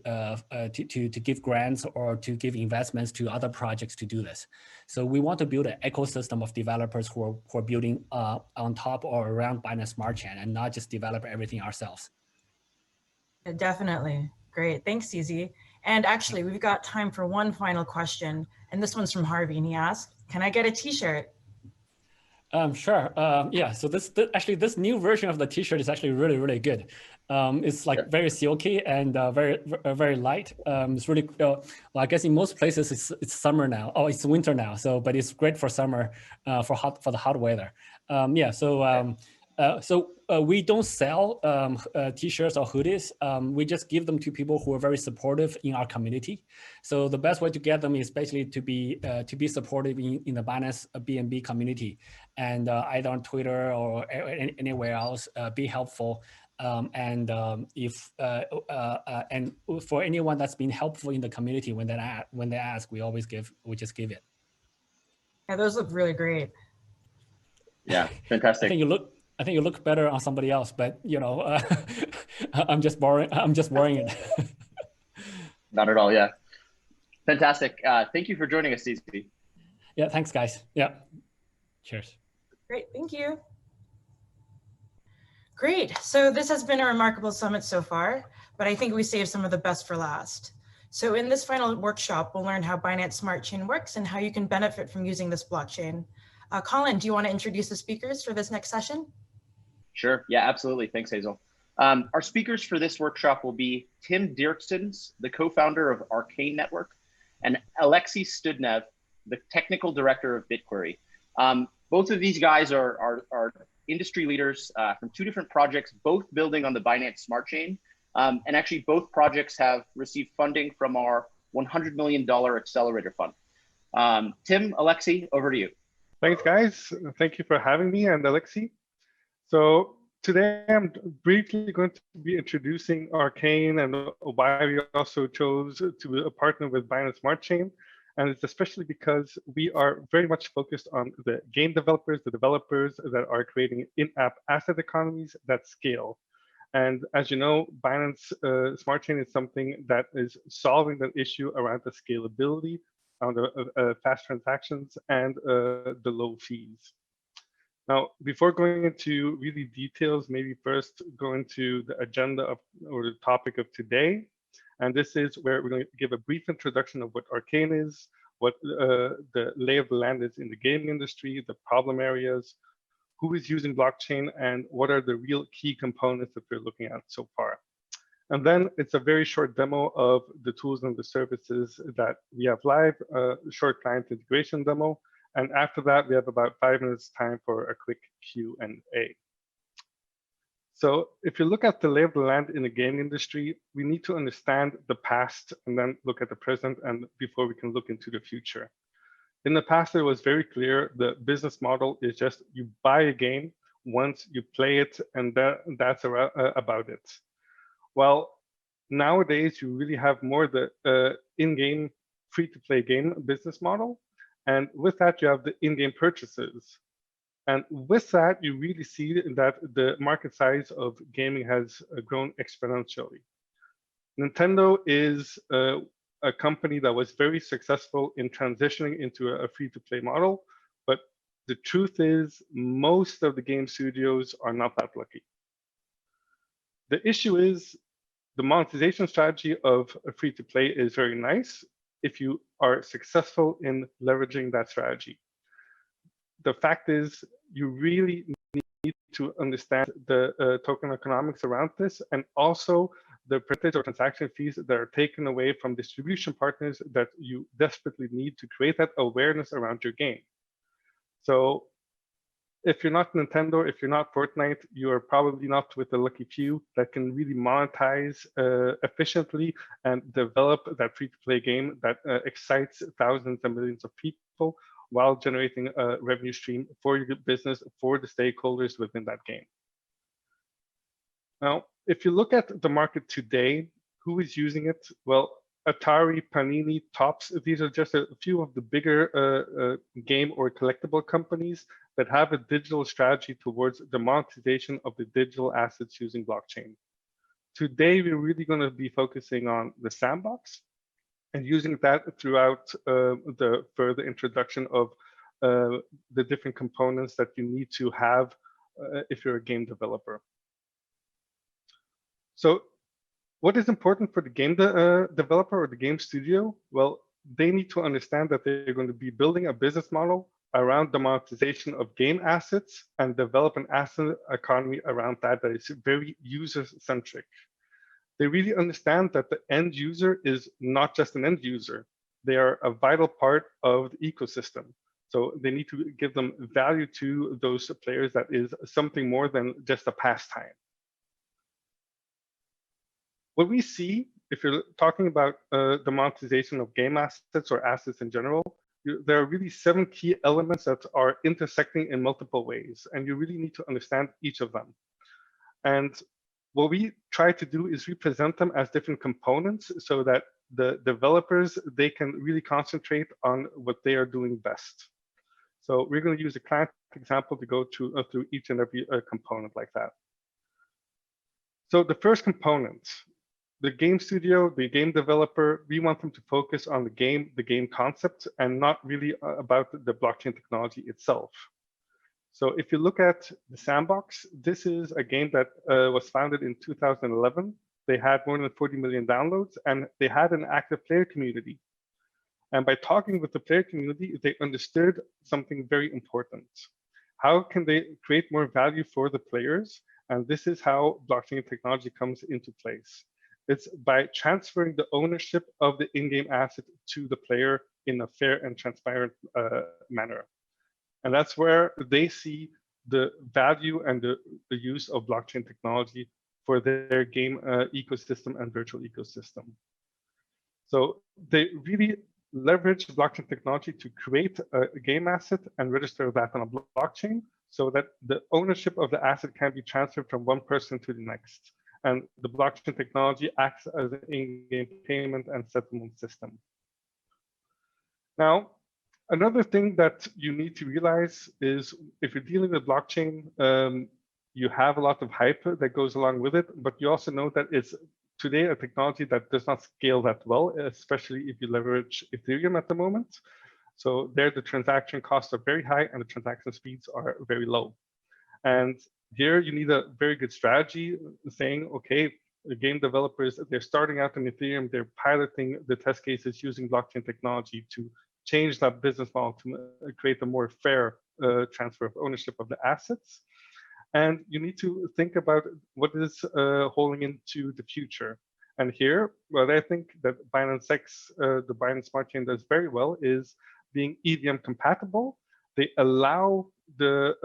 give grants or to give investments to other projects to do this. So we want to build an ecosystem of developers who are building on top or around Binance Smart Chain and not just develop everything ourselves. Yeah, definitely. Great. Thanks, CZ. And actually, we've got time for one final question. And this one's from Harvey. And he asked, can I get a t-shirt? Sure. Yeah. So actually this new version of the t-shirt is actually really, really good. It's like very silky and very light. It's really well, I guess in most places it's summer now. Oh, it's winter now. So, but it's great for summer, for the hot weather. Yeah. So we don't sell t-shirts or hoodies. We just give them to people who are very supportive in our community. So the best way to get them is basically to be supportive in the Binance BNB community, and either on Twitter or anywhere else, be helpful. And for anyone that's been helpful in the community, when they ask, we just give it. Yeah, those look really great. Yeah, fantastic. I think you look better on somebody else, but you know, I'm just wearing it. Not at all. Yeah, fantastic. Thank you for joining us, CZ. Yeah, thanks, guys. Yeah, cheers. Great, thank you. Great. So this has been a remarkable summit so far, but I think we saved some of the best for last. So in this final workshop, we'll learn how Binance Smart Chain works and how you can benefit from using this blockchain. Colin, do you want to introduce the speakers for this next session? Sure. Yeah, absolutely. Thanks, Hazel. Our speakers for this workshop will be Tim Dirkstens, the co-founder of Arcane Network, and Alexei Studnev, the technical director of BitQuery. Both of these guys are industry leaders from two different projects, both building on the Binance Smart Chain. And actually, both projects have received funding from our $100 million accelerator fund. Tim, Alexei, over to you. Thanks, guys. Thank you for having me, and Alexei. So today I'm briefly going to be introducing Arcane and why we also chose to partner with Binance Smart Chain. And it's especially because we are very much focused on the game developers, the developers that are creating in-app asset economies that scale. And as you know, Binance Smart Chain is something that is solving that issue around the scalability, on the fast transactions, and the low fees. Now, before going into really details, maybe first go into the agenda or the topic of today. And this is where we're going to give a brief introduction of what Arcane is, what the lay of the land is in the gaming industry, the problem areas, who is using blockchain, and what are the real key components that we're looking at so far. And then it's a very short demo of the tools and the services that we have live, a short client integration demo, And after that, we have about 5 minutes time for a quick Q&A. So if you look at the lay of the land in the gaming industry, we need to understand the past and then look at the present and before we can look into the future. In the past, it was very clear the business model is just you buy a game once, you play it, and that's about it. Well, nowadays, you really have more the in-game free-to-play game business model. And with that, you have the in-game purchases. And with that, you really see that the market size of gaming has grown exponentially. Nintendo is a company that was very successful in transitioning into a free-to-play model, but the truth is most of the game studios are not that lucky. The issue is the monetization strategy of a free-to-play is very nice if you are successful in leveraging that strategy. The fact is you really need to understand the token economics around this, and also the percentage of transaction fees that are taken away from distribution partners that you desperately need to create that awareness around your game. So if you're not Nintendo, if you're not Fortnite, you are probably not with the lucky few that can really monetize efficiently and develop that free-to-play game that excites thousands and millions of people while generating a revenue stream for your business, for the stakeholders within that game. Now, if you look at the market today, who is using it? Well, Atari, Panini, Topps, these are just a few of the bigger game or collectible companies that have a digital strategy towards the monetization of the digital assets using blockchain. Today, we're really going to be focusing on the sandbox and using that throughout the further introduction of the different components that you need to have if you're a game developer. So what is important for the game developer or the game studio? Well, they need to understand that they're going to be building a business model around the monetization of game assets and develop an asset economy around that that is very user-centric. They really understand that the end user is not just an end user. They are a vital part of the ecosystem. So they need to give them value to those players that is something more than just a pastime. What we see, if you're talking about the monetization of game assets or assets in general, there are really 7 key elements that are intersecting in multiple ways, and you really need to understand each of them. And what we try to do is represent them as different components so that the developers, they can really concentrate on what they are doing best. So we're going to use a client example to go through each and every component like that. So the first component, the game studio, the game developer, we want them to focus on the game concept, and not really about the blockchain technology itself. So if you look at the Sandbox, this is a game that was founded in 2011. They had more than 40 million downloads, and they had an active player community. And by talking with the player community, they understood something very important. How can they create more value for the players? And this is how blockchain technology comes into place. It's by transferring the ownership of the in-game asset to the player in a fair and transparent manner. And that's where they see the value and the use of blockchain technology for their game ecosystem and virtual ecosystem. So they really leverage blockchain technology to create a game asset and register that on a blockchain so that the ownership of the asset can be transferred from one person to the next. And the blockchain technology acts as an in-game payment and settlement system. Now, another thing that you need to realize is if you're dealing with blockchain, you have a lot of hype that goes along with it, but you also know that it's today a technology that does not scale that well, especially if you leverage Ethereum at the moment. So there, the transaction costs are very high and the transaction speeds are very low. And here you need a very good strategy saying, okay, the game developers, they're starting out in Ethereum, they're piloting the test cases using blockchain technology to change that business model to create a more fair transfer of ownership of the assets. And you need to think about what is holding into the future. And here, what I think that Binance X, the Binance Smart Chain does very well is being EVM compatible they allow the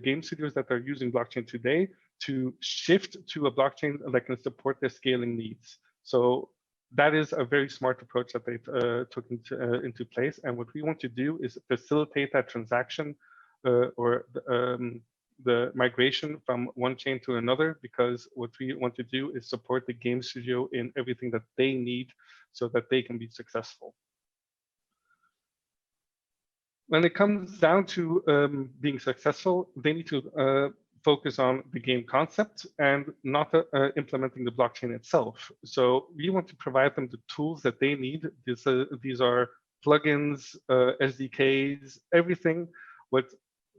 game studios that are using blockchain today to shift to a blockchain that can support their scaling needs. So that is a very smart approach that they've took into place. And what we want to do is facilitate that transaction or the migration from one chain to another, because what we want to do is support the game studio in everything that they need so that they can be successful. When it comes down to being successful, they need to focus on the game concept and not implementing the blockchain itself. So we want to provide them the tools that they need. These are plugins, SDKs, everything what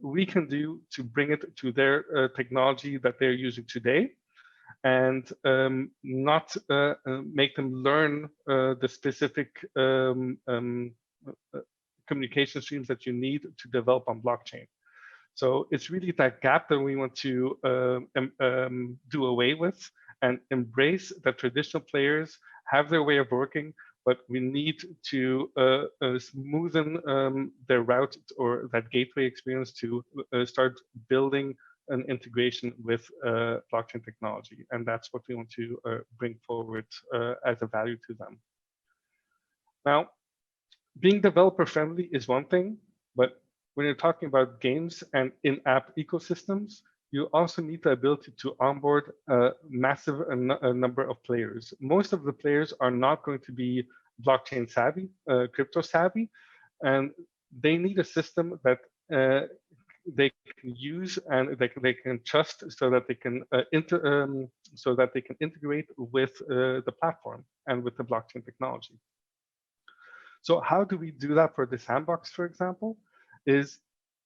we can do to bring it to their technology that they're using today, and not make them learn the specific communication streams that you need to develop on blockchain. So it's really that gap that we want to do away with and embrace that traditional players have their way of working, but we need to smoothen their route or that gateway experience to start building an integration with blockchain technology. And that's what we want to bring forward as a value to them. Now, being developer friendly is one thing, but when you're talking about games and in-app ecosystems, you also need the ability to onboard a massive number of players. Most of the players are not going to be blockchain savvy, crypto savvy, and they need a system that they can use and they can trust, so that they can integrate with the platform and with the blockchain technology. So how do we do that for the sandbox, for example, is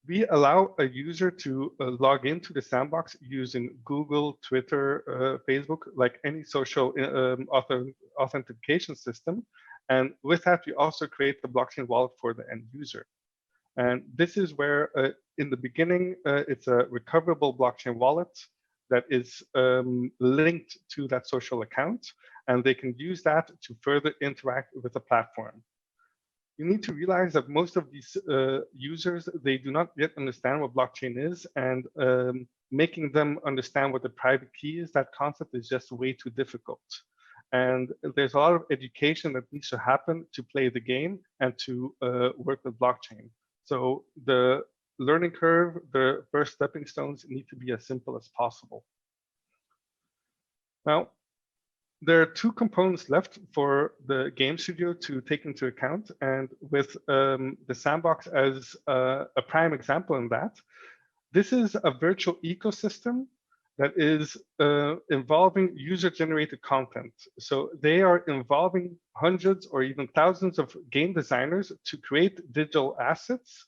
we allow a user to log into the sandbox using Google, Twitter, Facebook, like any social authentication system. And with that, we also create the blockchain wallet for the end user. And this is where, in the beginning, it's a recoverable blockchain wallet that is linked to that social account, and they can use that to further interact with the platform. You need to realize that most of these users, they do not yet understand what blockchain is, and making them understand what the private key is, that concept is just way too difficult. And there's a lot of education that needs to happen to play the game and to work with blockchain. So the learning curve, the first stepping stones need to be as simple as possible. Now, there are two components left for the game studio to take into account, and with the sandbox as a prime example in that, this is a virtual ecosystem that is involving user-generated content. So they are involving hundreds or even thousands of game designers to create digital assets,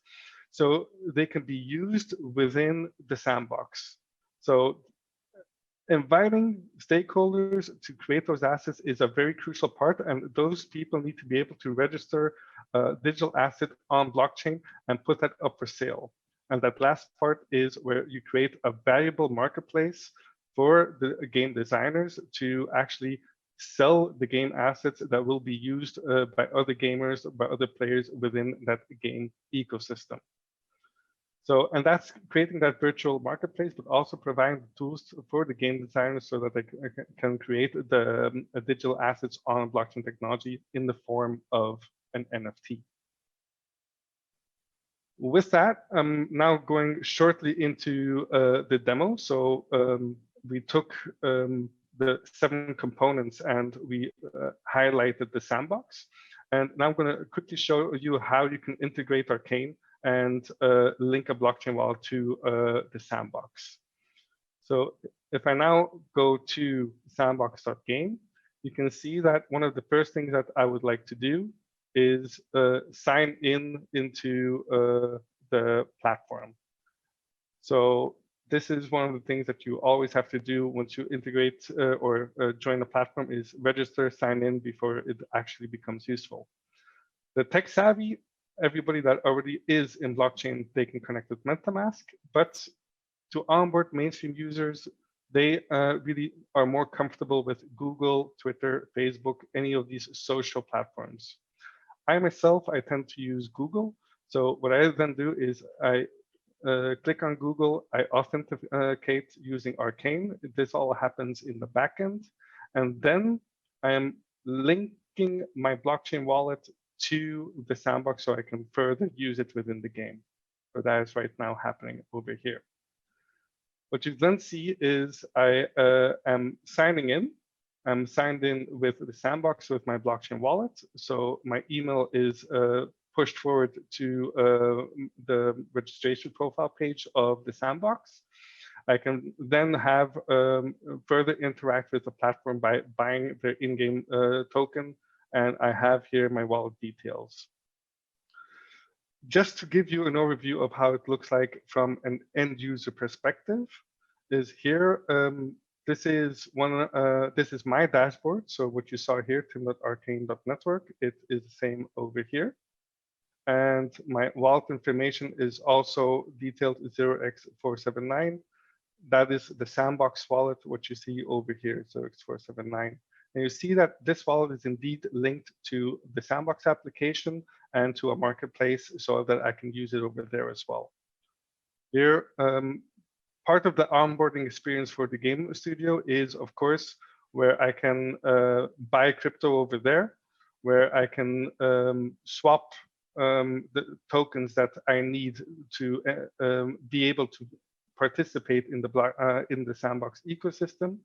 so they can be used within the sandbox. So inviting stakeholders to create those assets is a very crucial part, and those people need to be able to register a digital asset on blockchain and put that up for sale. And that last part is where you create a valuable marketplace for the game designers to actually sell the game assets that will be used by other gamers, by other players within that game ecosystem. So, and that's creating that virtual marketplace, but also providing the tools for the game designers so that they can create the digital assets on blockchain technology in the form of an NFT. With that, I'm now going shortly into the demo. So we took the 7 components and we highlighted the sandbox. And now I'm going to quickly show you how you can integrate Arcane and link a blockchain wallet to the sandbox. So if I now go to sandbox.game, you can see that one of the first things that I would like to do is sign into the platform. So this is one of the things that you always have to do once you integrate or join the platform, is register, sign in before it actually becomes useful. The tech savvy, everybody that already is in blockchain, they can connect with MetaMask, but to onboard mainstream users, they really are more comfortable with Google, Twitter, Facebook, any of these social platforms. I myself, I tend to use Google. So what I then do is I click on Google, I authenticate using Arcane. This all happens in the backend. And then I am linking my blockchain wallet to the sandbox so I can further use it within the game. So that is right now happening over here. What you then see is I am signing in. I'm signed in with the sandbox with my blockchain wallet. So my email is pushed forward to the registration profile page of the sandbox. I can then have further interact with the platform by buying the in-game token, and I have here my wallet details. Just to give you an overview of how it looks like from an end user perspective, is here. This is my dashboard. So what you saw here, tim.arcane.network, it is the same over here. And my wallet information is also detailed 0x479. That is the sandbox wallet, what you see over here, 0x479. And you see that this wallet is indeed linked to the sandbox application and to a marketplace so that I can use it over there as well. Here, part of the onboarding experience for the game studio is, of course, where I can buy crypto over there, where I can swap the tokens that I need to be able to participate in the sandbox ecosystem.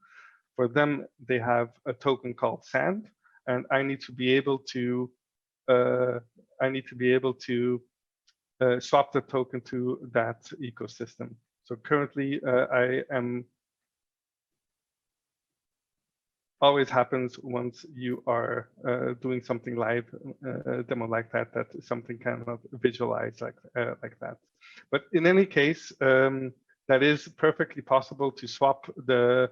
For them, they have a token called Sand, and I need to be able to swap the token to that ecosystem. So currently, I am always happens once you are doing something live, demo like that, that something cannot visualize like that. But in any case, that is perfectly possible to swap the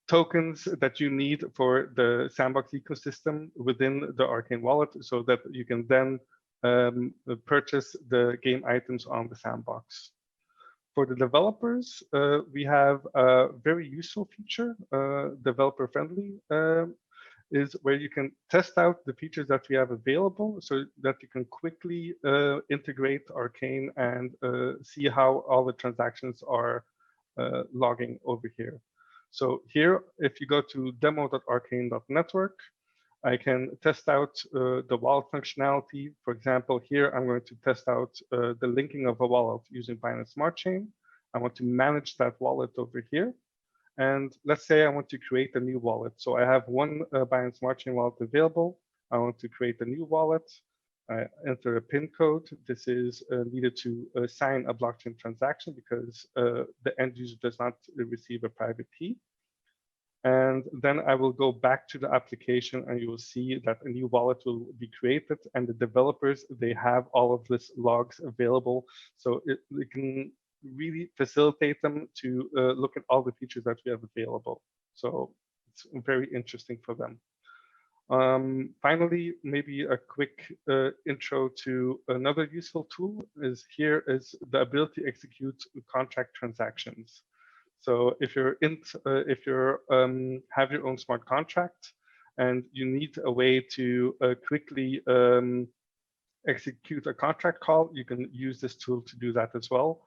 tokens that you need for the sandbox ecosystem within the Arcane wallet so that you can then purchase the game items on the sandbox. For the developers, we have a very useful feature, developer friendly, is where you can test out the features that we have available so that you can quickly integrate Arcane and see how all the transactions are logging over here. So here, if you go to demo.arcane.network, I can test out the wallet functionality. For example, here I'm going to test out the linking of a wallet using Binance Smart Chain. I want to manage that wallet over here. And let's say I want to create a new wallet. So I have one Binance Smart Chain wallet available. I want to create a new wallet. I enter a PIN code. This is needed to sign a blockchain transaction because the end user does not receive a private key. And then I will go back to the application and you will see that a new wallet will be created and the developers, they have all of this logs available. So it can really facilitate them to look at all the features that we have available. So it's very interesting for them. Finally, maybe a quick intro to another useful tool is here is the ability to execute contract transactions. So if you're have your own smart contract and you need a way to quickly execute a contract call, you can use this tool to do that as well.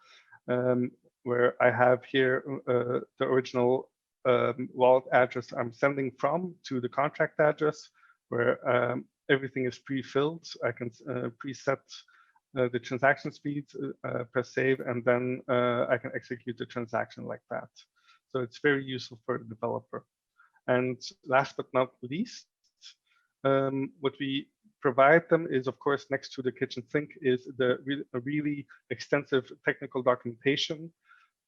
Where I have here the original wallet address I'm sending from to the contract address, where everything is pre-filled. I can preset the transaction speed, press save, and then I can execute the transaction like that. So it's very useful for the developer. And last but not least, what we provide them is, of course, next to the kitchen sink is the really extensive technical documentation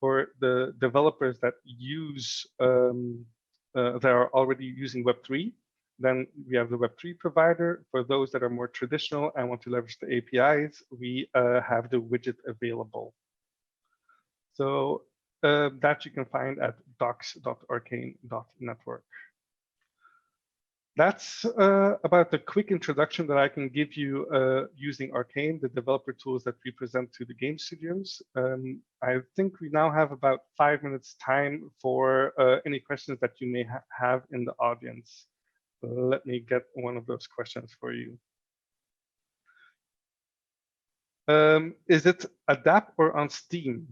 for the developers that use that are already using Web3. Then we have the Web3 provider. For those that are more traditional and want to leverage the APIs, we have the widget available. So that you can find at docs.arcane.network. That's about the quick introduction that I can give you using Arcane, the developer tools that we present to the game studios. I think we now have about 5 minutes time for any questions that you may have in the audience. Let me get one of those questions for you. Is it a dApp or on Steam?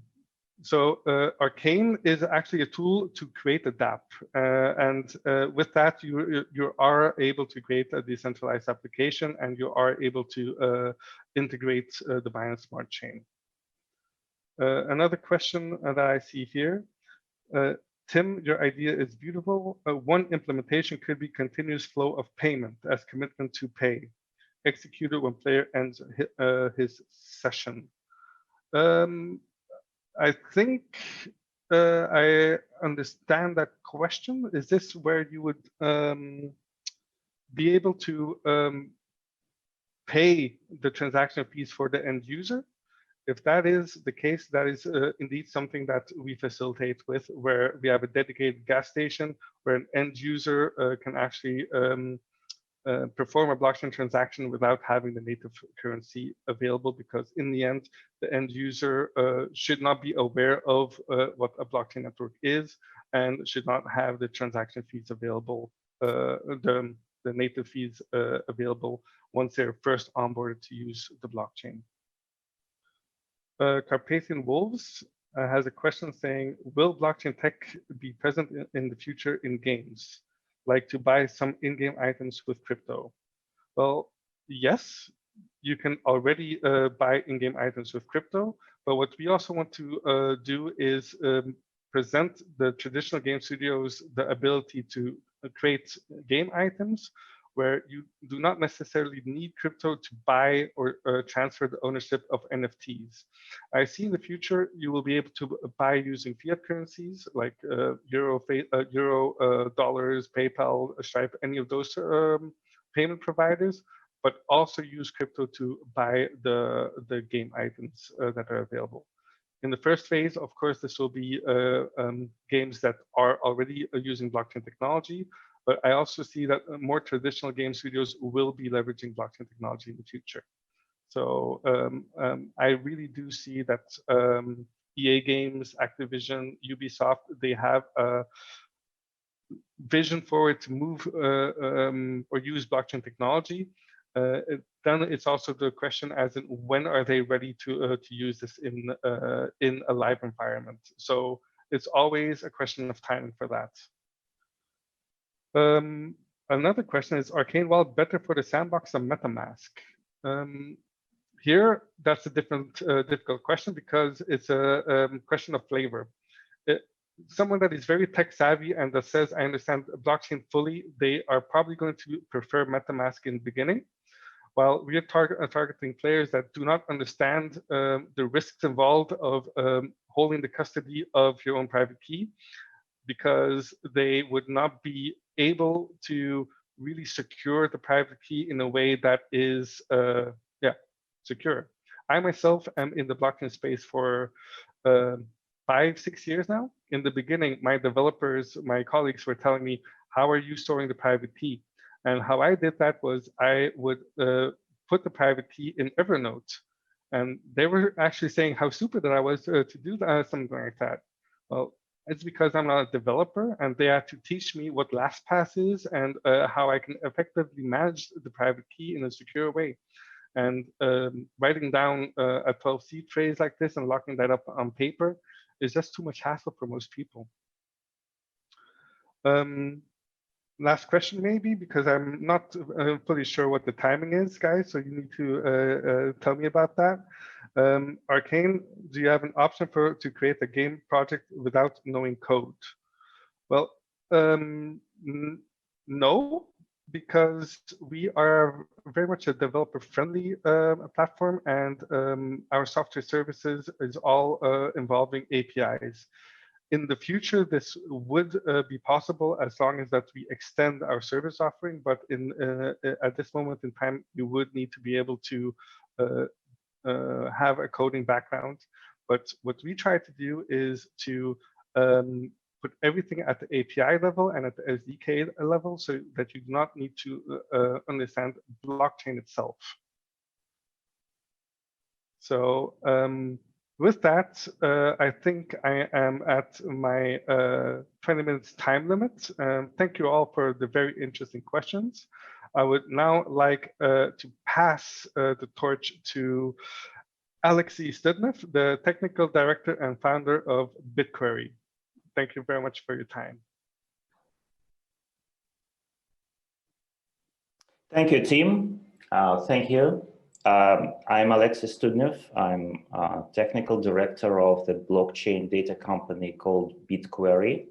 So Arcane is actually a tool to create a dApp, and with that you are able to create a decentralized application, and you are able to integrate the Binance Smart Chain. Another question that I see here, Tim, your idea is beautiful. One implementation could be continuous flow of payment as commitment to pay, executed when player ends his session. I think I understand that question. Is this where you would be able to pay the transaction fees for the end user? If that is the case, that is indeed something that we facilitate with, where we have a dedicated gas station where an end user can actually perform a blockchain transaction without having the native currency available, because in the end, the end user should not be aware of what a blockchain network is and should not have the transaction fees available, the native fees available once they're first onboarded to use the blockchain. Carpathian Wolves has a question saying, will blockchain tech be present in the future in games, like to buy some in-game items with crypto? Well, yes, you can already buy in-game items with crypto, but what we also want to do is present the traditional game studios the ability to create game items where you do not necessarily need crypto to buy or transfer the ownership of NFTs. I see in the future you will be able to buy using fiat currencies like euro, dollars, PayPal, Stripe, any of those payment providers, but also use crypto to buy the game items that are available. In the first phase, of course, this will be games that are already using blockchain technology, but I also see that more traditional game studios will be leveraging blockchain technology in the future. So I really do see that EA Games, Activision, Ubisoft, they have a vision forward to move or use blockchain technology. Then it's also the question as in when are they ready to use this in a live environment. So it's always a question of timing for that. Another question is, Arcane Wallet better for the sandbox than MetaMask? Here, that's a difficult question because it's a question of flavor. Someone that is very tech savvy and that says, I understand blockchain fully, they are probably going to prefer MetaMask in the beginning, while we are targeting players that do not understand the risks involved of holding the custody of your own private key, because they would not be able to really secure the private key in a way that is secure. I myself am in the blockchain space for 5-6 years now. In the beginning, my developers, my colleagues were telling me, how are you storing the private key? And how I did that was I would put the private key in Evernote. And they were actually saying how stupid that I was to do something like that. Well, it's because I'm not a developer, and they had to teach me what LastPass is and how I can effectively manage the private key in a secure way. And writing down a 12C phrase like this and locking that up on paper is just too much hassle for most people. Last question maybe, because I'm not fully sure what the timing is, guys, so you need to tell me about that. Arcane, do you have an option to create a game project without knowing code? Well, no, because we are very much a developer-friendly platform, and our software services is all involving APIs. In the future, this would be possible as long as that we extend our service offering, but at this moment in time, you would need to be able to have a coding background. But what we try to do is to put everything at the API level and at the SDK level so that you do not need to understand blockchain itself. So with that, I think I am at my 20 minutes time limit. Thank you all for the very interesting questions. I would now like to pass the torch to Alexei Studnev, the Technical Director and Founder of BitQuery. Thank you very much for your time. Thank you, Tim. Thank you. I'm Alexei Studnev. I'm Technical Director of the blockchain data company called BitQuery.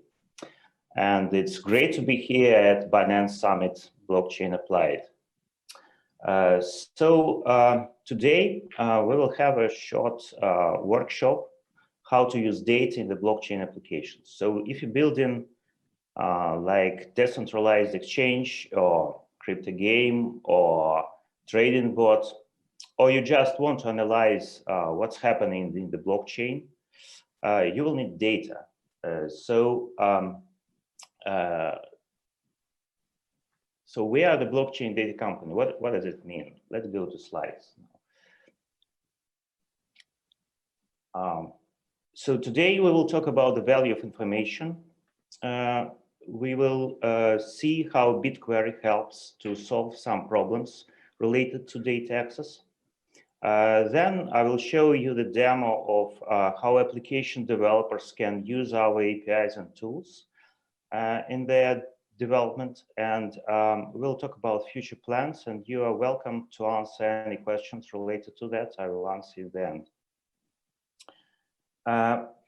And it's great to be here at Binance Summit Blockchain Applied. Today we will have a short workshop how to use data in the blockchain applications. So if you're building like decentralized exchange or crypto game or trading bot, or you just want to analyze what's happening in the blockchain, you will need data. So we are the blockchain data company. What does it mean? Let's go to slides. So today we will talk about the value of information. We will see how BitQuery helps to solve some problems related to data access. Then I will show you the demo of how application developers can use our APIs and tools in their development, and we'll talk about future plans, and you are welcome to answer any questions related to that. I will answer at the end.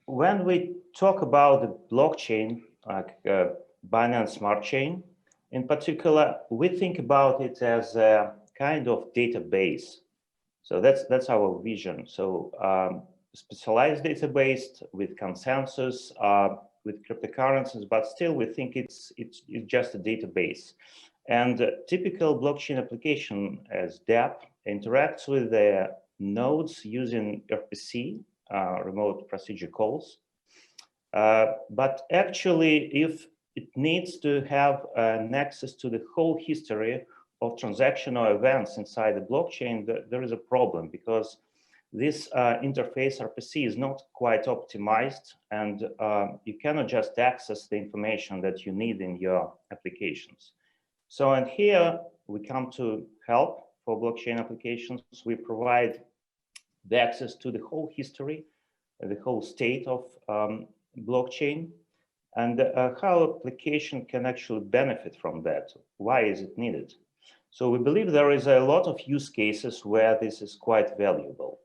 When we talk about the blockchain, like Binance Smart Chain, in particular, we think about it as a kind of database. So that's our vision. So specialized database with consensus, with cryptocurrencies, but still we think it's just a database. And a typical blockchain application as dApp interacts with the nodes using RPC, remote procedure calls. But actually, if it needs to have an access to the whole history of transactional events inside the blockchain, there is a problem, because this interface RPC is not quite optimized, and you cannot just access the information that you need in your applications. So, and here we come to help for blockchain applications. We provide the access to the whole history, the whole state of blockchain, and how application can actually benefit from that. Why is it needed? So we believe there is a lot of use cases where this is quite valuable.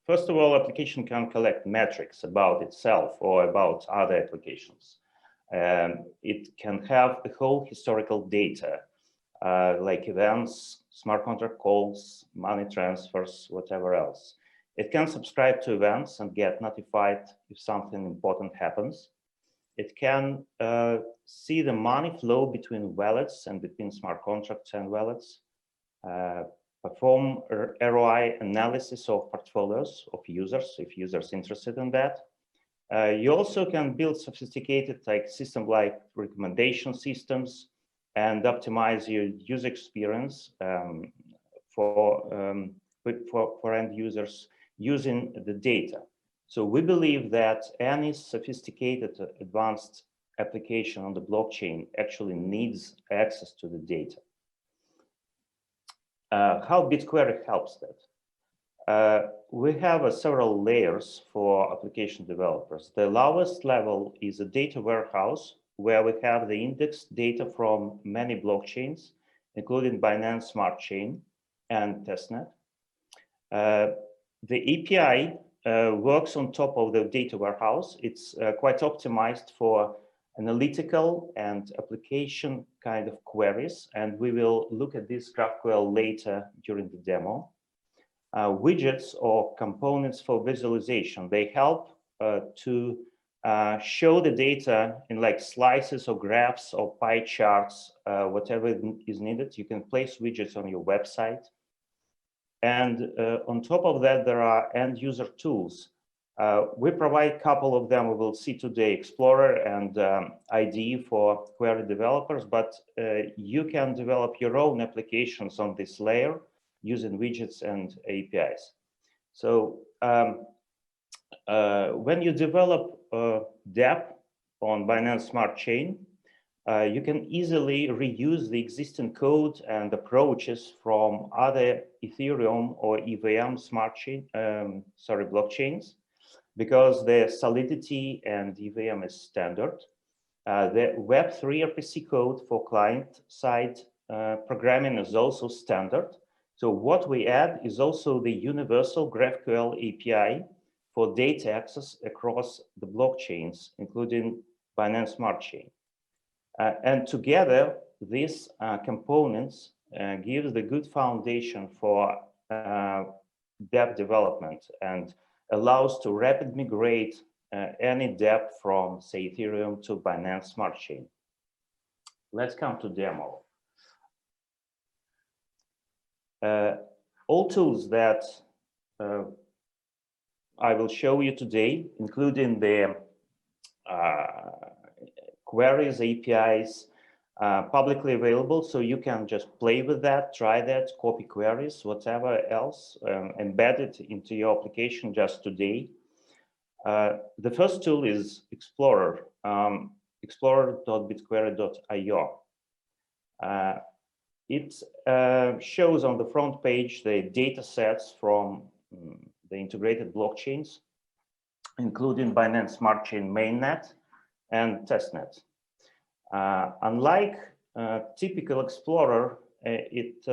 First of all, application can collect metrics about itself or about other applications. It can have the whole historical data, like events, smart contract calls, money transfers, whatever else. It can subscribe to events and get notified if something important happens. It can see the money flow between wallets and between smart contracts and wallets, perform ROI analysis of portfolios of users, if users interested in that. You also can build sophisticated system like recommendation systems and optimize your user experience for end users using the data. So we believe that any sophisticated advanced application on the blockchain actually needs access to the data. How BitQuery helps that? We have several layers for application developers. The lowest level is a data warehouse where we have the indexed data from many blockchains, including Binance Smart Chain and testnet. The API works on top of the data warehouse. It's quite optimized for analytical and application kind of queries, and we will look at this GraphQL later during the demo. Widgets or components for visualization, they help to show the data in like slices or graphs or pie charts, whatever is needed. You can place widgets on your website. And on top of that, there are end user tools. We provide a couple of them. We will see today, Explorer and IDE for query developers, but you can develop your own applications on this layer using widgets and APIs. So when you develop dApp on Binance Smart Chain, you can easily reuse the existing code and approaches from other Ethereum or EVM smart chain, blockchains, because the Solidity and EVM is standard. The Web3 RPC code for client-side programming is also standard. So what we add is also the universal GraphQL API for data access across the blockchains, including Binance Smart Chain. And together, these components give the good foundation for dApp development and allows to rapidly migrate any dApp from, say, Ethereum to Binance Smart Chain. Let's come to demo. All tools that I will show you today, including the queries, APIs, publicly available, so you can just play with that, try that, copy queries, whatever else, embed it into your application just today. The first tool is Explorer, explorer.bitquery.io. It shows on the front page the data sets from the integrated blockchains, including Binance Smart Chain mainnet and testnet. Unlike typical Explorer, it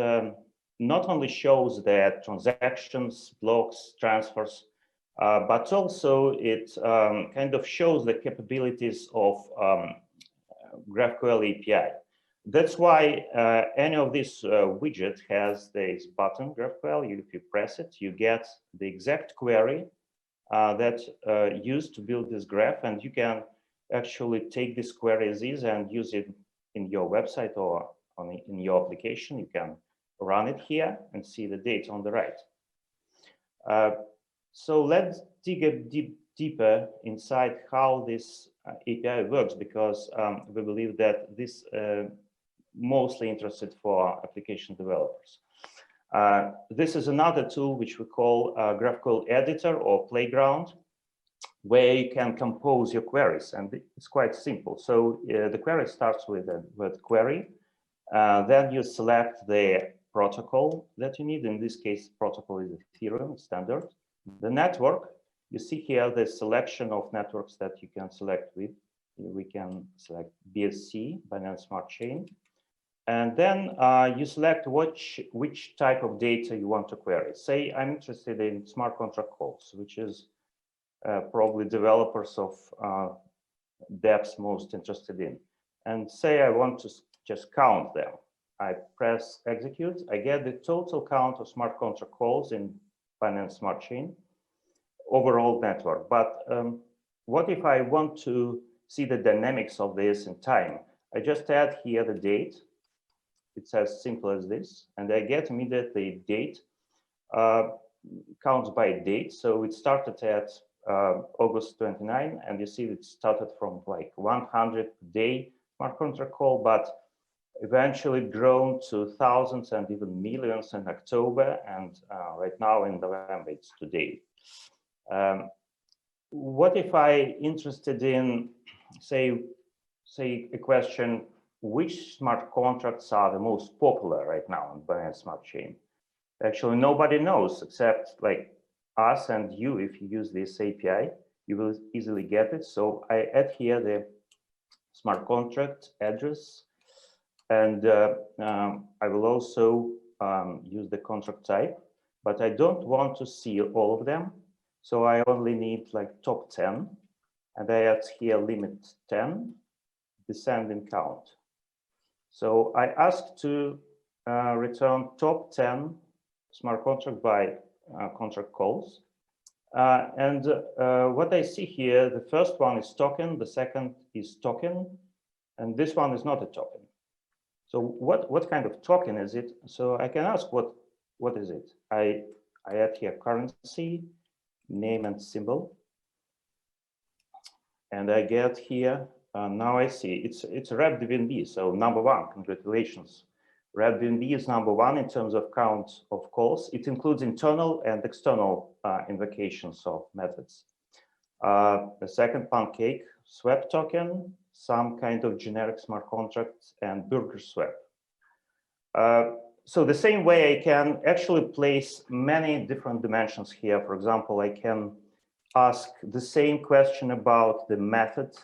not only shows the transactions, blocks, transfers, but also it kind of shows the capabilities of GraphQL API. That's why any of this widget has this button, GraphQL. If you press it, you get the exact query that used to build this graph, and you can actually take this query as is and use it in your website or in your application. You can run it here and see the data on the right. So let's dig a deeper inside how this API works, because we believe that this mostly interested for application developers. This is another tool which we call GraphQL Editor or Playground, where you can compose your queries, and it's quite simple. So the query starts with a query, then you select the protocol that you need. In this case, protocol is Ethereum standard. The network, you see here the selection of networks that you can select with. We can select BSC, Binance Smart Chain. And then you select which type of data you want to query. Say I'm interested in smart contract calls, which is probably developers of dApps most interested in. And say I want to just count them. I press execute. I get the total count of smart contract calls in Binance Smart Chain, overall network. But what if I want to see the dynamics of this in time? I just add here the date. It's as simple as this, and I get immediately date, counts by date. So it started at August 29, and you see it started from like 100 day smart contract call, but eventually grown to thousands and even millions in October, and right now in November it's today. What if I interested in, say a question, which smart contracts are the most popular right now on Binance Smart Chain? Actually, nobody knows except like us and you. If you use this API, you will easily get it. So I add here the smart contract address, and I will also use the contract type, but I don't want to see all of them. So I only need like top 10, and I add here limit 10, descending count. So I ask to return top 10 smart contract by contract calls. And what I see here, the first one is token, the second is token, and this one is not a token. So what kind of token is it? So I can ask what is it? I add here currency, name and symbol, and I get here. Now I see it's RepDBNB, so number one. Congratulations. RepDBNB is number one in terms of count of calls. It includes internal and external invocations of methods. The second Pancake Swap token, some kind of generic smart contracts, and burger swap. So the same way I can actually place many different dimensions here. For example, I can ask the same question about the method,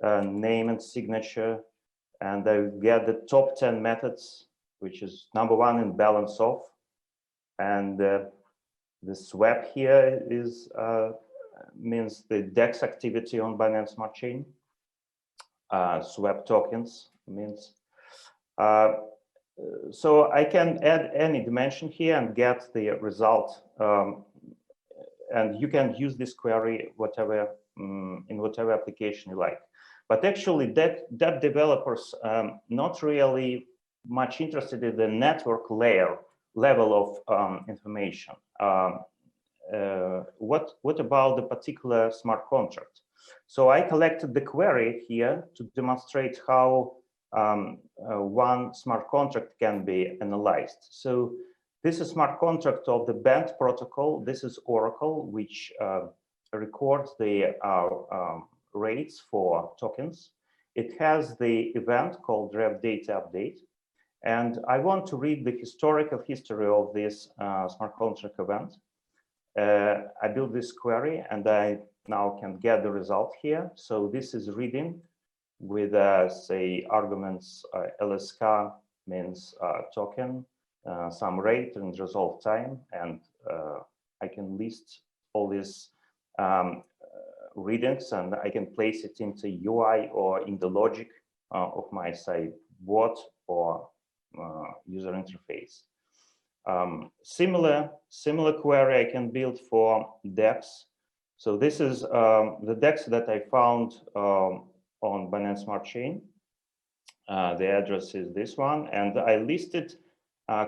name and signature, and I get the top 10 methods, which is number 1 in balance off. And the swap here is means the DEX activity on Binance Smart Chain. Swap tokens means. So I can add any dimension here and get the result. And you can use this query in whatever application you like. But actually, that developers not really much interested in the network level of information. What about the particular smart contract? So I collected the query here to demonstrate how one smart contract can be analyzed. So this is smart contract of the band protocol. This is Oracle, which records the rates for tokens. It has the event called ref data update. And I want to read the historical history of this smart contract event. I build this query and I now can get the result here. So this is reading with, say, arguments LSK means token, some rate and resolve time. And I can list all these readings and I can place it into UI or in the logic of my, say, bot or user interface. Similar query I can build for DEX. So this is the DEX that I found on Binance Smart Chain. The address is this one, and I listed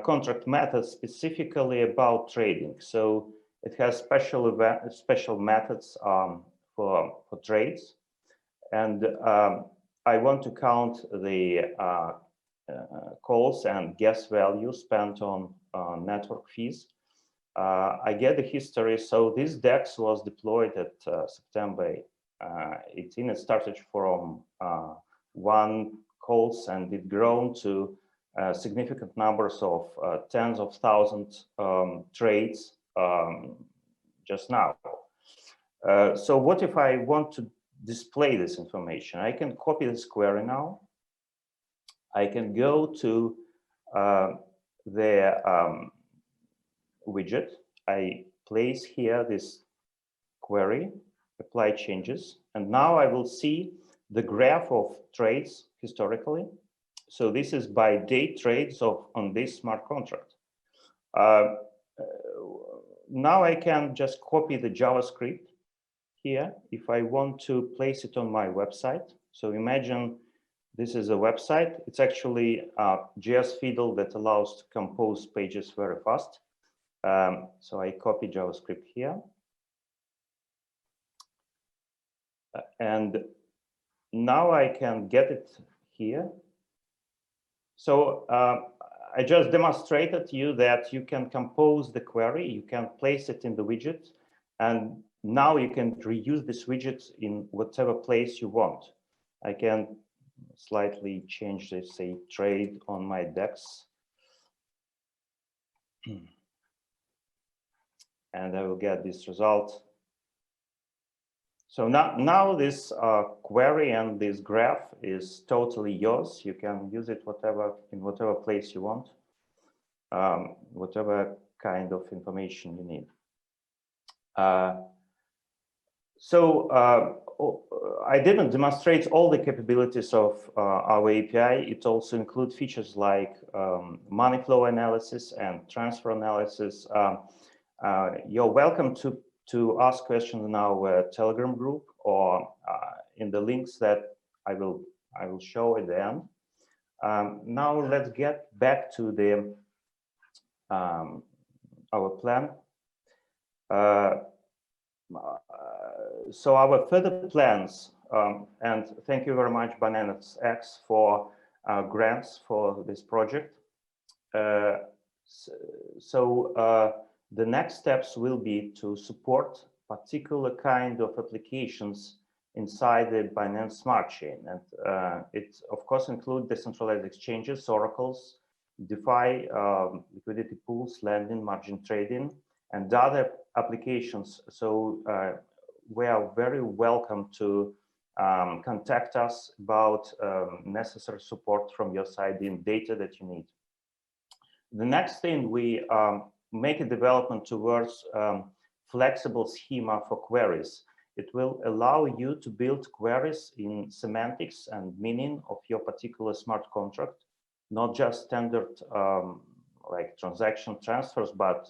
contract methods specifically about trading. So it has special methods for trades, and I want to count the calls and gas value spent on network fees. I get the history. So this DEX was deployed at September 18. It started from 1 calls and it grown to significant numbers of tens of thousands trades just now. So what if I want to display this information? I can copy this query now. I can go to the widget. I place here this query, apply changes, and now I will see the graph of trades historically. So this is by date trades on this smart contract. Now I can just copy the JavaScript here if I want to place it on my website. So imagine this is a website. It's actually a JS fiddle that allows to compose pages very fast. So I copy JavaScript here. And now I can get it here. So I just demonstrated to you that you can compose the query, you can place it in the widget, and now you can reuse this widget in whatever place you want. I can slightly change this, say, trade on my DEX. And I will get this result. So now this query and this graph is totally yours. You can use it in whatever place you want, whatever kind of information you need. I didn't demonstrate all the capabilities of our API. It also includes features like money flow analysis and transfer analysis. You're welcome to ask questions in our Telegram group or in the links that I will show at the end. Now let's get back to the our plan. So our further plans, and thank you very much, Binance X, for grants for this project. The next steps will be to support particular kind of applications inside the Binance Smart Chain. And it, of course, includes decentralized exchanges, oracles, DeFi, liquidity pools, lending, margin trading, and other applications. So we are very welcome to contact us about necessary support from your side in data that you need. The next thing, we make a development towards flexible schema for queries. It will allow you to build queries in semantics and meaning of your particular smart contract, not just standard like transaction transfers, but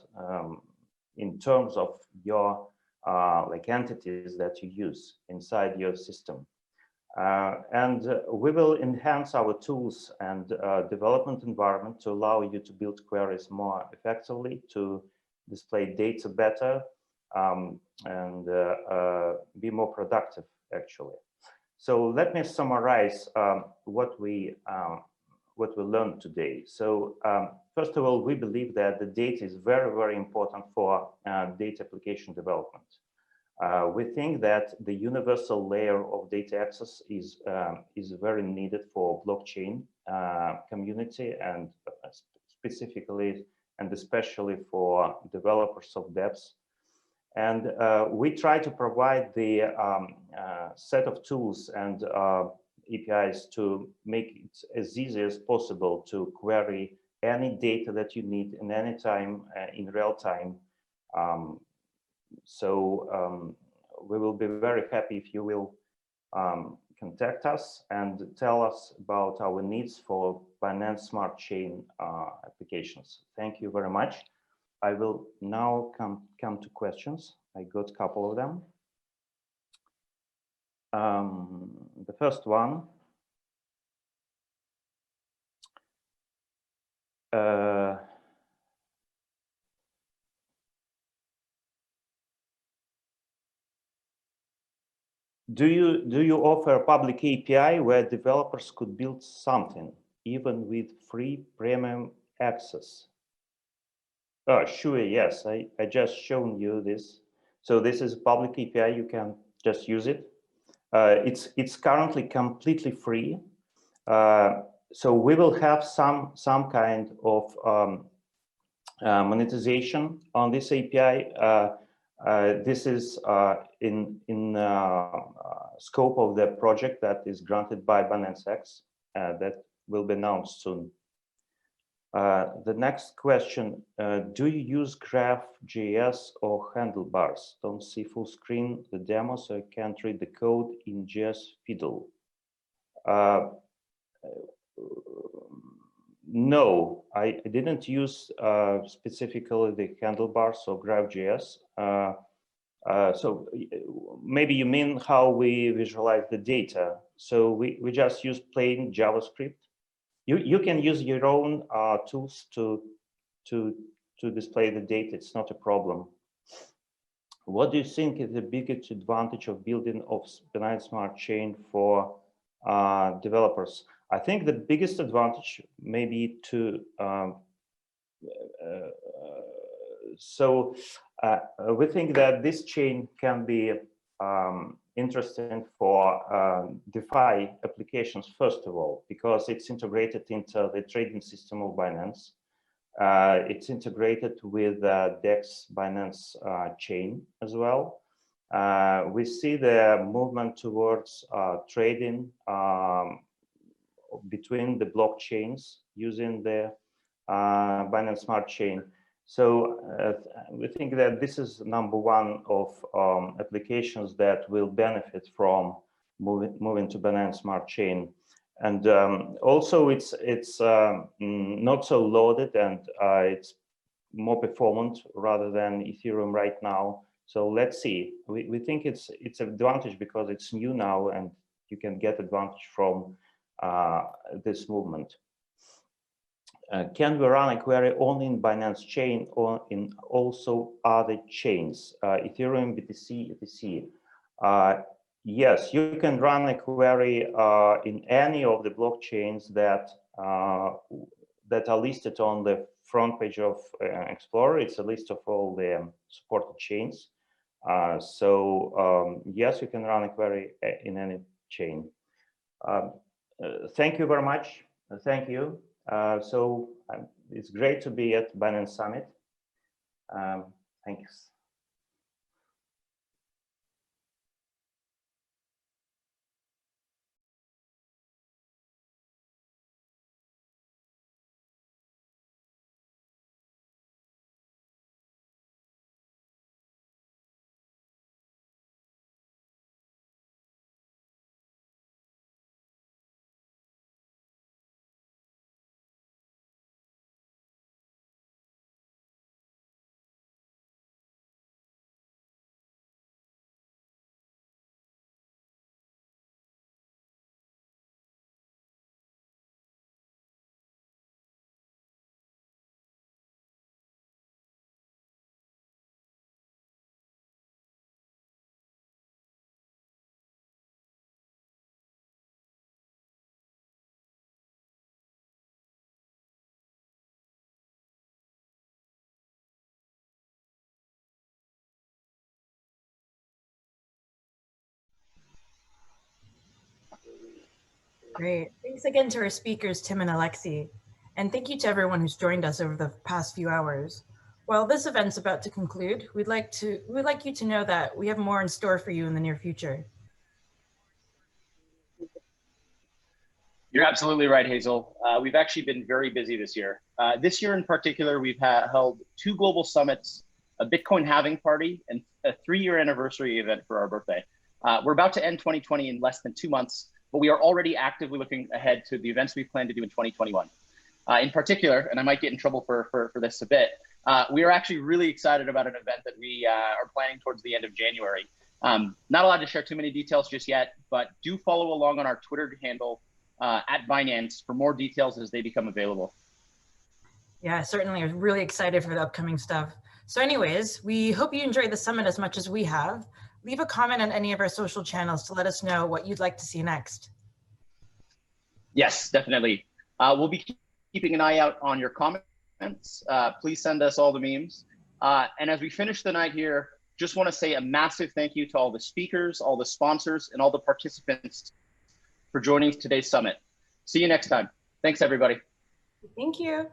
in terms of your like entities that you use inside your system. And we will enhance our tools and development environment to allow you to build queries more effectively, to display data better, and be more productive, actually. So let me summarize what we learned today. So first of all, we believe that the data is very, very important for data application development. We think that the universal layer of data access is very needed for blockchain community, and specifically and especially for developers of dApps. And we try to provide the set of tools and APIs to make it as easy as possible to query any data that you need in any time, in real time. We will be very happy if you will contact us and tell us about our needs for Binance Smart Chain applications. Thank you very much. I will now come to questions. I got a couple of them. The first one. Do you offer a public API where developers could build something, even with free premium access? Oh, sure, yes, I just shown you this. So this is a public API, you can just use it. It's currently completely free. So we will have some kind of monetization on this API. This is in scope of the project that is granted by Binance X that will be announced soon. The next question, do you use Graph.js or handlebars? Don't see full screen the demo, so I can't read the code in JS Fiddle. No, I didn't use specifically the handlebars or Graph.js. So maybe you mean how we visualize the data. So we just use plain JavaScript. You can use your own tools to display the data. It's not a problem. What do you think is the biggest advantage of building of Binance Smart Chain for developers? I think the biggest advantage may be to we think that this chain can be interesting for DeFi applications, first of all, because it's integrated into the trading system of Binance. It's integrated with DEX Binance chain as well. We see the movement towards trading between the blockchains using the Binance Smart Chain. So we think that this is number one of applications that will benefit from moving to Binance Smart Chain. And also it's not so loaded, and it's more performant rather than Ethereum right now. So let's see. We think it's an advantage because it's new now, and you can get advantage from this movement. Can we run a query only in Binance Chain or in also other chains, Ethereum, BTC, etc.? Yes, you can run a query in any of the blockchains that are listed on the front page of Explorer. It's a list of all the supported chains. Yes, you can run a query in any chain. Thank you very much. Thank you. It's great to be at Binance Summit. Thanks. Great. Thanks again to our speakers, Tim and Alexei. And thank you to everyone who's joined us over the past few hours. While this event's about to conclude, we'd like you to know that we have more in store for you in the near future. You're absolutely right, Hazel. We've actually been very busy this year. This year in particular, we've held 2 global summits, a Bitcoin halving party, and a 3-year anniversary event for our birthday. We're about to end 2020 in less than 2 months, but we are already actively looking ahead to the events we plan to do in 2021. In particular, and I might get in trouble for this a bit, we are actually really excited about an event that we are planning towards the end of January. Not allowed to share too many details just yet, but do follow along on our Twitter handle at Binance for more details as they become available. Yeah, certainly. I'm really excited for the upcoming stuff. So anyways, we hope you enjoyed the summit as much as we have. Leave a comment on any of our social channels to let us know what you'd like to see next. Yes, definitely. We'll be keeping an eye out on your comments. Please send us all the memes. And as we finish the night here, just want to say a massive thank you to all the speakers, all the sponsors, and all the participants for joining today's summit. See you next time. Thanks, everybody. Thank you.